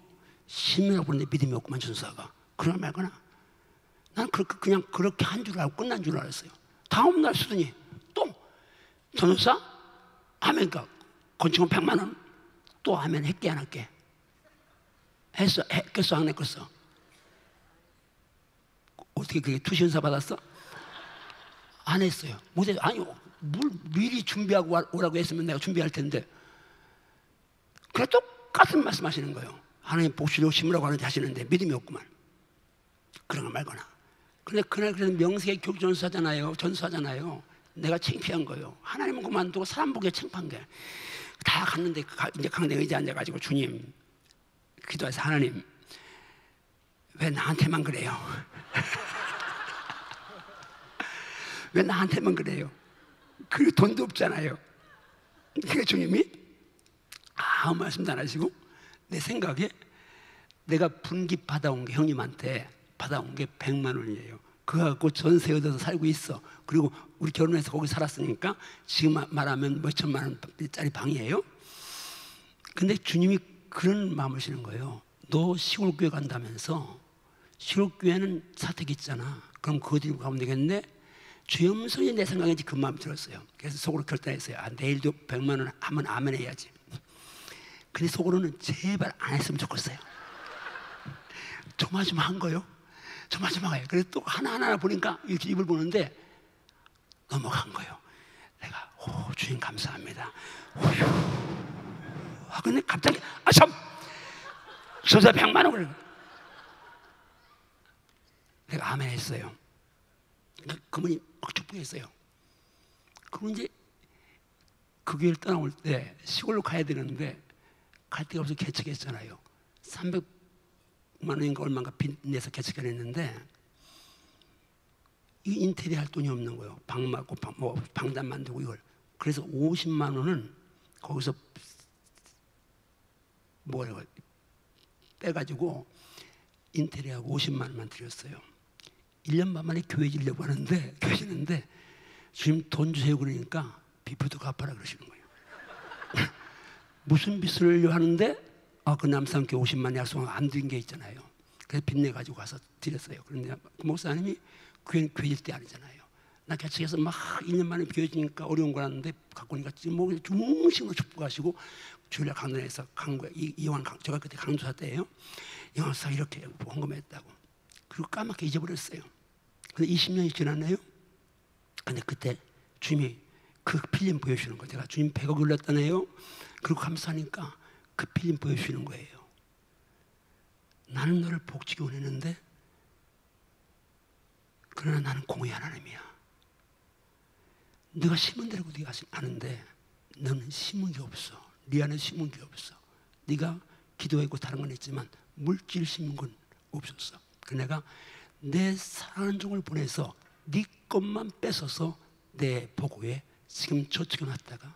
Speaker 1: 신명하고 보는데 믿음이 없구만 전사가. 그러나 말거나 난 그냥 그렇게 한 줄 알고 끝난 줄 알았어요. 다음 날 쓰더니 또 전사 아멘 가 건축은 100만 원 또 아멘 했게 안 할게 했어. 했겠어 안 했겠어? 어떻게 그게 투시연사 받았어? 안 했어요. 못해. 아니 뭘 미리 준비하고 오라고 했으면 내가 준비할 텐데. 그래 똑같은 말씀하시는 거예요. 하나님 복수로 심으라고 하는데 하시는데 믿음이 없구만. 그런가 말거나. 근데 그날 그래도 명색의 교육 전수하잖아요. 내가 창피한 거예요. 하나님은 그만두고 사람 보기에 창피한 게. 다 갔는데 이제 강대 의자에 앉아가지고 주님 기도해서 하나님 왜 나한테만 그래요? 왜 나한테만 그래요? 그 돈도 없잖아요. 그러니까 주님이 아무 말씀도 안 하시고 내 생각에 내가 분기 받아온 게 형님한테 받아온 게 100만 원이에요. 그거 갖고 전세 얻어서 살고 있어. 그리고 우리 결혼해서 거기 살았으니까 지금 말하면 몇 천만 원짜리 방이에요. 근데 주님이 그런 마음을 하시는 거예요. 너 시골교회 간다면서 시골교회는 사택 있잖아. 그럼 그거 들고 가면 되겠네. 주염소리 내 생각에 그 마음이 들었어요. 그래서 속으로 결단했어요. 내일도 100만 원 하면 아멘 해야지. 근데 속으로는 제발 안 했으면 좋겠어요. 조마조마한 거요. 조마조마해요. 그래서 또 하나하나 보니까 이렇게 입을 보는데 넘어간 거예요. 내가 주님 감사합니다. 근데 갑자기 참 전세 100만 원을 내가 아멘 했어요. 그분이 막 축복했어요. 그럼 이제 그 교회를 떠나올 때 시골로 가야 되는데 갈 데가 없어서 개척했잖아요. 300만 원인가 얼마인가 빚 내서 개척을 했는데 이 인테리어 할 돈이 없는 거예요. 방 막고 방단 만들고 이걸. 그래서 50만 원은 거기서 뭐라고 빼가지고 인테리어하고 50만 원만 드렸어요. 1년 반 만에 교회 지려고 하는데 교회지는데 주님 돈 주세요 그러니까 빚부터 갚아라 그러시는 거예요. 무슨 빚을 하는데 그 남산교회 50만 약속 안 드린 게 있잖아요. 그래서 빚내 가지고 가서 드렸어요. 그런데 목사님이 교회는 교회질 때 아니잖아요. 나 개척해서 막 2년 만에 교회지니까 어려운 거 하는데 갖고 오니까 뭐 중심으로 축복하시고 주일날 강단에서 이왕 제가 그때 강도사 때예요. 영화사 이렇게 헌금했다고. 그리고 까맣게 잊어버렸어요. 근데 20년이 지났네요. 근데 그때 주님이 그 필름 보여주는 거예요. 제가 주님 100억 올렸다네요. 그리고 감사하니까 그 필름 보여주는 거예요. 나는 너를 복지기 원했는데 그러나 나는 공의 하나님이야. 네가 심은 대로 네가 하는데 너는 심은 게 없어. 네 안에 심은 게 없어. 네가 기도했고 다른 건 했지만 물질 심은 건 없었어. 그 내가 내 사랑하는 종을 보내서 네 것만 뺏어서 내 보고에 지금 저축해놨다가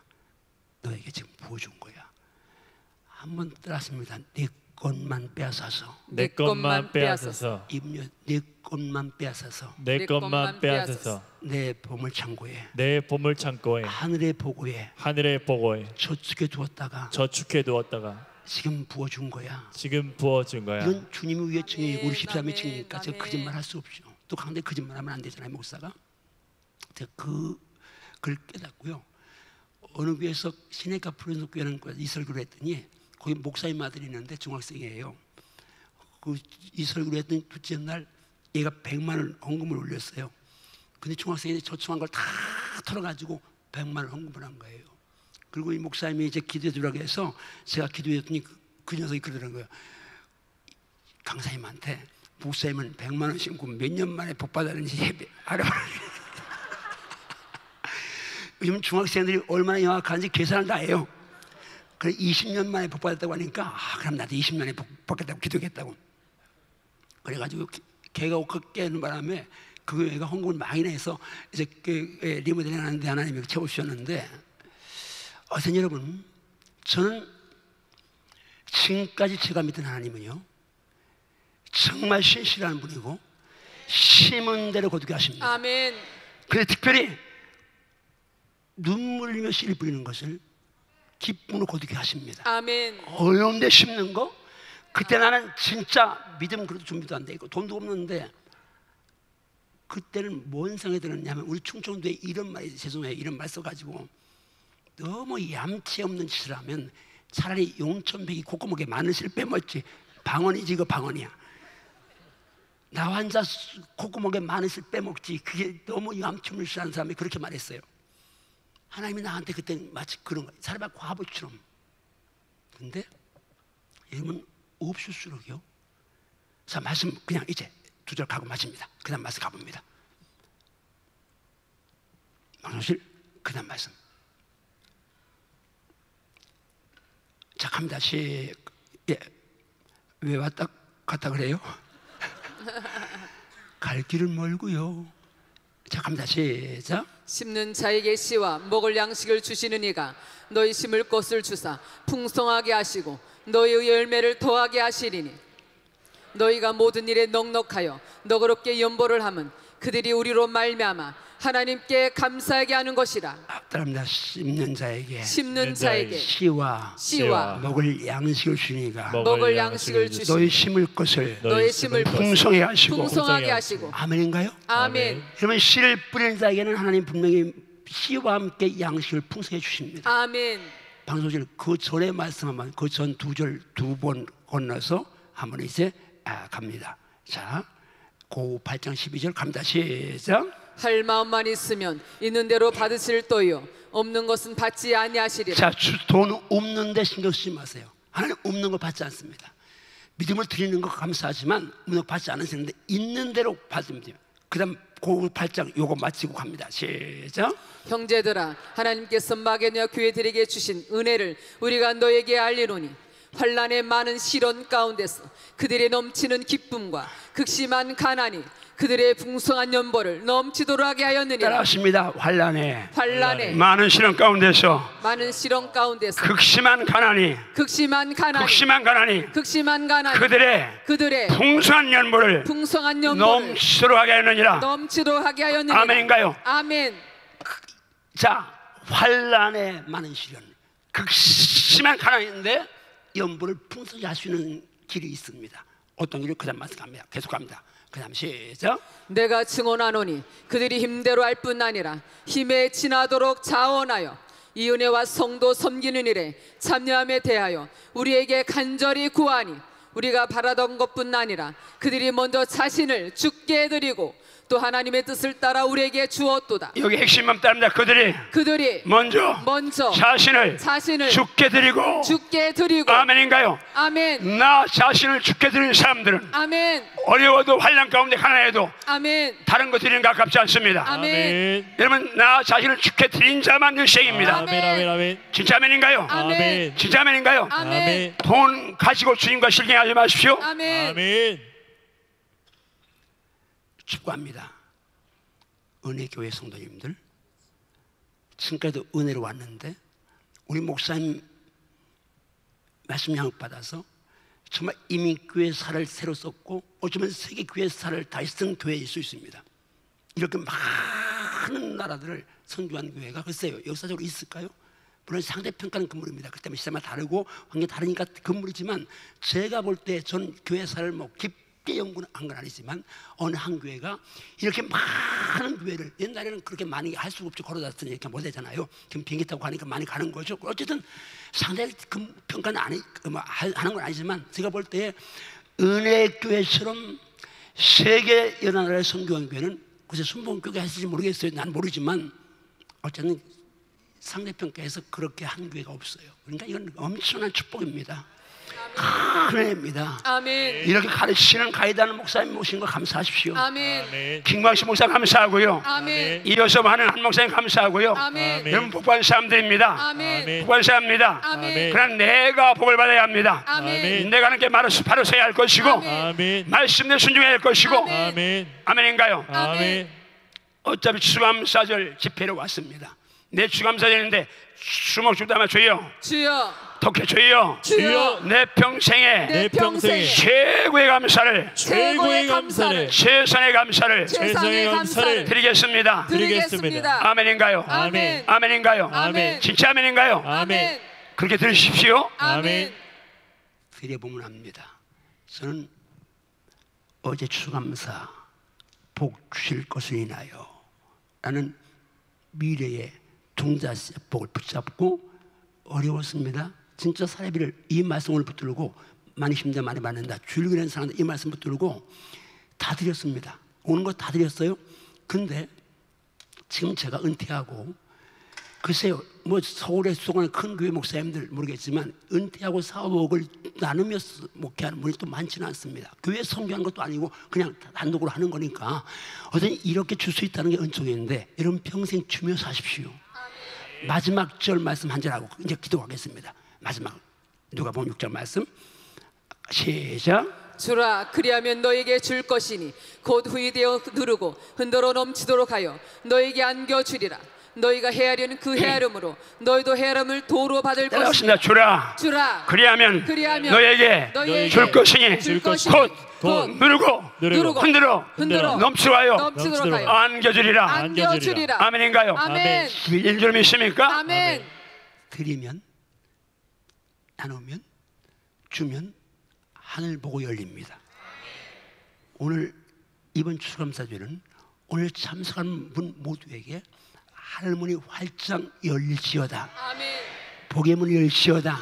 Speaker 1: 너에게 지금 부어준 거야. 한번 따라했습니다. 네 것만 빼앗아서
Speaker 2: 내 것만 빼앗아서
Speaker 1: 네 것만 빼앗아서
Speaker 2: 내 것만 빼앗아서
Speaker 1: 내 보물 창고에
Speaker 2: 내 보물 창고에
Speaker 1: 하늘의 보고에 저축해 두었다가 지금 부어준 거야.
Speaker 2: 지금 부어준 거야.
Speaker 1: 이건 주님의 위에 증인이고 우리 13의
Speaker 3: 아멘,
Speaker 1: 증인이니까 제가
Speaker 3: 아멘.
Speaker 1: 거짓말 할 수 없죠. 또 강대 거짓말하면 안 되잖아요, 목사가. 제가 그걸 깨닫고요. 어느 교회에서 시내가 프로인도 교회라는 거에 이설교를 했더니 거기 목사님 아들이 있는데 중학생이에요. 그 이설교를 했더니 둘째 날 얘가 100만 원 헌금을 올렸어요. 근데 중학생이 저축한 걸 다 털어가지고 100만 원 헌금을 한 거예요. 그리고 이 목사님이 이제 기도해 주라고 해서 제가 기도했더니 그 녀석이 그러더라고요. 강사님한테 목사님은 100만 원 심고 몇 년 만에 복 받았는지 알아봐. 요즘 중학생들이 얼마나 영악한지 계산을 다 해요. 그래 20년 만에 복 받았다고 하니까 그럼 나도 20년에 복 받겠다고 기도했다고. 그래가지고 걔가 옷 깨는 바람에 그 애가 헌금을 많이 내서 이제 리모델링 하는데 하나님이 채워주셨는데 어떤 여러분, 저는 지금까지 제가 믿은 하나님은요 정말 신실한 분이고 심은 대로 거두게 하십니다.
Speaker 3: 아멘.
Speaker 1: 그래서 특별히 눈물 흘리며 씨를 뿌리는 것을 기쁨으로 거두게 하십니다.
Speaker 3: 아멘.
Speaker 1: 어려운데 심는 거? 그때 나는 진짜 믿음 그래도 준비도 안 돼 있고 돈도 없는데 그때는 뭔 생각이 들었냐면 우리 충청도에 이런 말이 죄송해요 이런 말 써가지고 너무 얌체 없는 짓을 하면 차라리 용천백이 콧구멍에 마늘씨를 빼먹지 방언이지 이거 방언이야. 나 환자 콧구멍에 마늘씨를 빼먹지 그게 너무 얌체 없는 짓을 하는 사람이 그렇게 말했어요. 하나님이 나한테 그때 마치 그런 거예요. 사람이 과부처럼. 근데 여러분 없을수록요. 자 말씀 그냥 이제 2절 가고 마칩니다. 그 다음 말씀 가봅니다. 망설실 그 다음 말씀. 자 갑니다. 예. 왜 왔다 갔다 그래요? 갈 길은 멀고요. 자 갑니다. 시작.
Speaker 3: 심는 자에게 씨와 먹을 양식을 주시는 이가 너희 심을 것을 주사 풍성하게 하시고 너희의 열매를 더하게 하시리니 너희가 모든 일에 넉넉하여 너그럽게 연보를 함은 그들이 우리로 말미암아 하나님께 감사하게 하는 것이라.
Speaker 1: 따라합니다. 심는 자에게
Speaker 3: 심는 자에게
Speaker 1: 씨와 먹을 양식을 주니까
Speaker 3: 먹을 양식을 주시고
Speaker 1: 너희 심을 것을
Speaker 3: 너희 심을
Speaker 1: 풍성하게 하시고
Speaker 3: 풍성하게 하시고.
Speaker 1: 아멘인가요?
Speaker 3: 아멘.
Speaker 1: 그러면 씨를 뿌리는 자에게는 하나님 분명히 씨와 함께 양식을 풍성해 주십니다.
Speaker 3: 아멘.
Speaker 1: 방송실 그 전에 말씀하면 그 전 2절 2번 건너서 한번 이제 갑니다. 자, 고 8장 12절 갑니다. 시작.
Speaker 3: 할 마음만 있으면 있는 대로 받으실 터이요 없는 것은 받지 아니하시리라.
Speaker 1: 자, 돈 없는데 신경 쓰지 마세요. 하나님 없는 거 받지 않습니다. 믿음을 드리는 거 감사하지만 없는 거 받지 않으시는데 있는 대로 받으면 돼요. 그 다음 고 8장 요거 마치고 갑니다. 시작.
Speaker 3: 형제들아 하나님께서 마게도냐 교회들에게 주신 은혜를 우리가 너에게 알리노니 환난의 많은 시련 가운데서 그들의 넘치는 기쁨과 극심한 가난이 그들의 풍성한 연보를 넘치도록 하게 하였느니라.
Speaker 1: 따라하십니다. 환난에
Speaker 3: 많은
Speaker 1: 시련 가운데서
Speaker 3: 시련 가운데서
Speaker 1: 극심한 가난이 그들의 풍성한 연보를 넘치도록 하게 하였느니라. 아멘인가요?
Speaker 3: 아멘.
Speaker 1: 자, 환난에 많은 시련, 극심한 가난인데 연보를 풍성히 할 수 있는 길이 있습니다. 어떤 길을 그다음 말씀 갑니다. 계속 갑니다. 그 다음 시작.
Speaker 3: 내가 증언하노니 그들이 힘대로 할 뿐 아니라 힘에 지나도록 자원하여 이 은혜와 성도 섬기는 일에 참여함에 대하여 우리에게 간절히 구하니 우리가 바라던 것뿐 아니라 그들이 먼저 자신을 주께 드리고 또 하나님의 뜻을 따라 우리에게 주었도다.
Speaker 1: 여기 핵심만 따릅니다. 그들이 먼저 자신을 주께 드리고 아멘인가요?
Speaker 3: 아멘.
Speaker 1: 나 자신을 주께 드리는 사람들은
Speaker 3: 아멘.
Speaker 1: 어려워도 환난 가운데 가난해도
Speaker 3: 아멘.
Speaker 1: 다른 것 드리는 것 가깝지 않습니다.
Speaker 3: 아멘.
Speaker 1: 여러분, 나 자신을 주께 드린 자만 일생입니다.
Speaker 2: 아멘.
Speaker 1: 진짜 아멘인가요?
Speaker 3: 아멘.
Speaker 1: 진짜 아멘인가요?
Speaker 3: 아멘.
Speaker 1: 돈 가지고 주님과 실갱하지 마십시오.
Speaker 3: 아멘.
Speaker 1: 축구합니다. 은혜교회 성도님들, 지금까지도 은혜로 왔는데 우리 목사님 말씀 양육받아서 정말 이민교회 사를 새로 썼고 어쩌면 세계교회 사를 다시 쓴 교회일 수 있습니다. 이렇게 많은 나라들을 선교한 교회가 글쎄요, 역사적으로 있을까요? 물론 상대평가는 건물입니다. 그 때문에 시대마다 다르고 환경이 다르니까 건물이지만 제가 볼 때 전 교회사를 뭐 깊게 연구한 건 아니지만 어느 한 교회가 이렇게 많은 교회를, 옛날에는 그렇게 많이 할 수가 없죠. 걸어다녔으니 이렇게 못 하잖아요. 지금 비행기 타고 가니까 많이 가는 거죠. 어쨌든 상당히 평가는 하는 건 아니지만 제가 볼 때 은혜교회처럼 세계 여러 나라에 선교한 교회는 글쎄 순복음교회 했을지 모르겠어요. 난 모르지만 어쨌든 상대평가에서 그렇게 한 교회가 없어요. 그러니까 이건 엄청난 축복입니다. 큰 은혜입니다.
Speaker 3: 아멘.
Speaker 1: 이렇게 가르치는 가이드하는 목사님 모신 거 감사하십시오.
Speaker 3: 아멘.
Speaker 1: 김광식 목사 감사하고요.
Speaker 3: 아멘.
Speaker 1: 이어서 하는 한 목사님 감사하고요.
Speaker 3: 아멘.
Speaker 1: 여러분 복받은 사람들입니다.
Speaker 3: 아멘.
Speaker 1: 복받은 사람입니다.
Speaker 3: 아멘.
Speaker 1: 그러나 내가 복을 받아야 합니다.
Speaker 3: 아멘.
Speaker 1: 내가 하는 게 바로 서야 할 것이고
Speaker 2: 아멘.
Speaker 1: 말씀에 순종해야 할 것이고
Speaker 2: 아멘.
Speaker 1: 아멘인가요?
Speaker 2: 아멘.
Speaker 1: 어차피 추감사절 집회로 왔습니다. 내 추감사절인데 주먹 주다마 주여 독해 주여 내 평생에 최고의 감사를 최선의 감사를 드리겠습니다. 아멘인가요? 아멘인가요? 진짜 아멘인가요?
Speaker 3: 아멘.
Speaker 1: 그렇게 들으십시오.
Speaker 3: 아멘.
Speaker 1: 드려보면 합니다. 저는 어제 추감사 복 주실 것을 인하여 라는 미래의 종자의 복을 붙잡고 어려웠습니다. 진짜 사례비를 이 말씀을 붙들고 많이 힘들 많이 받는다. 줄기는 사람들 이 말씀 붙들고 다 드렸습니다. 오는 거 다 드렸어요. 근데 지금 제가 은퇴하고 글쎄요, 뭐 서울에 수고하는 큰 교회 목사님들 모르겠지만 은퇴하고 사업을 나누며 목회하는 분이 또 많지는 않습니다. 교회 선교한 것도 아니고 그냥 단독으로 하는 거니까 어떤 이렇게 줄 수 있다는 게 은총인데 여러분 평생 주며 사십시오. 마지막 절 말씀 한 절하고 이제 기도하겠습니다. 마지막 누가복음 6절 말씀 시작.
Speaker 3: 주라 그리하면 너에게 줄 것이니 곧 후이되어 누르고 흔들어 넘치도록 하여 너에게 안겨주리라. 너희가 헤아리는 그 헤아림으로 너희도 헤아림을 도로 받을 것이니
Speaker 1: 주라 그리하면 너에게 줄 것이니 곧 누르고 흔들어 넘치도록 하여 안겨주리라. 아멘인가요?
Speaker 3: 아멘.
Speaker 1: 인줄 믿습니까?
Speaker 3: 아멘.
Speaker 1: 드리면 나누면 주면 하늘 보고 열립니다. 오늘 이번 추감사절은 오늘 참석한 분 모두에게 하늘문이 활짝 열릴지어다.
Speaker 3: 아멘.
Speaker 1: 복의 문이 열릴지어다.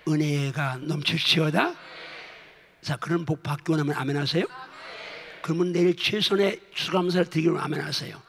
Speaker 1: 은혜가 넘칠지어다. 자, 그런 복 받기로 하면 아멘 하세요. 그러면 내일 최선의 추감사를 드리기로 아멘 하세요.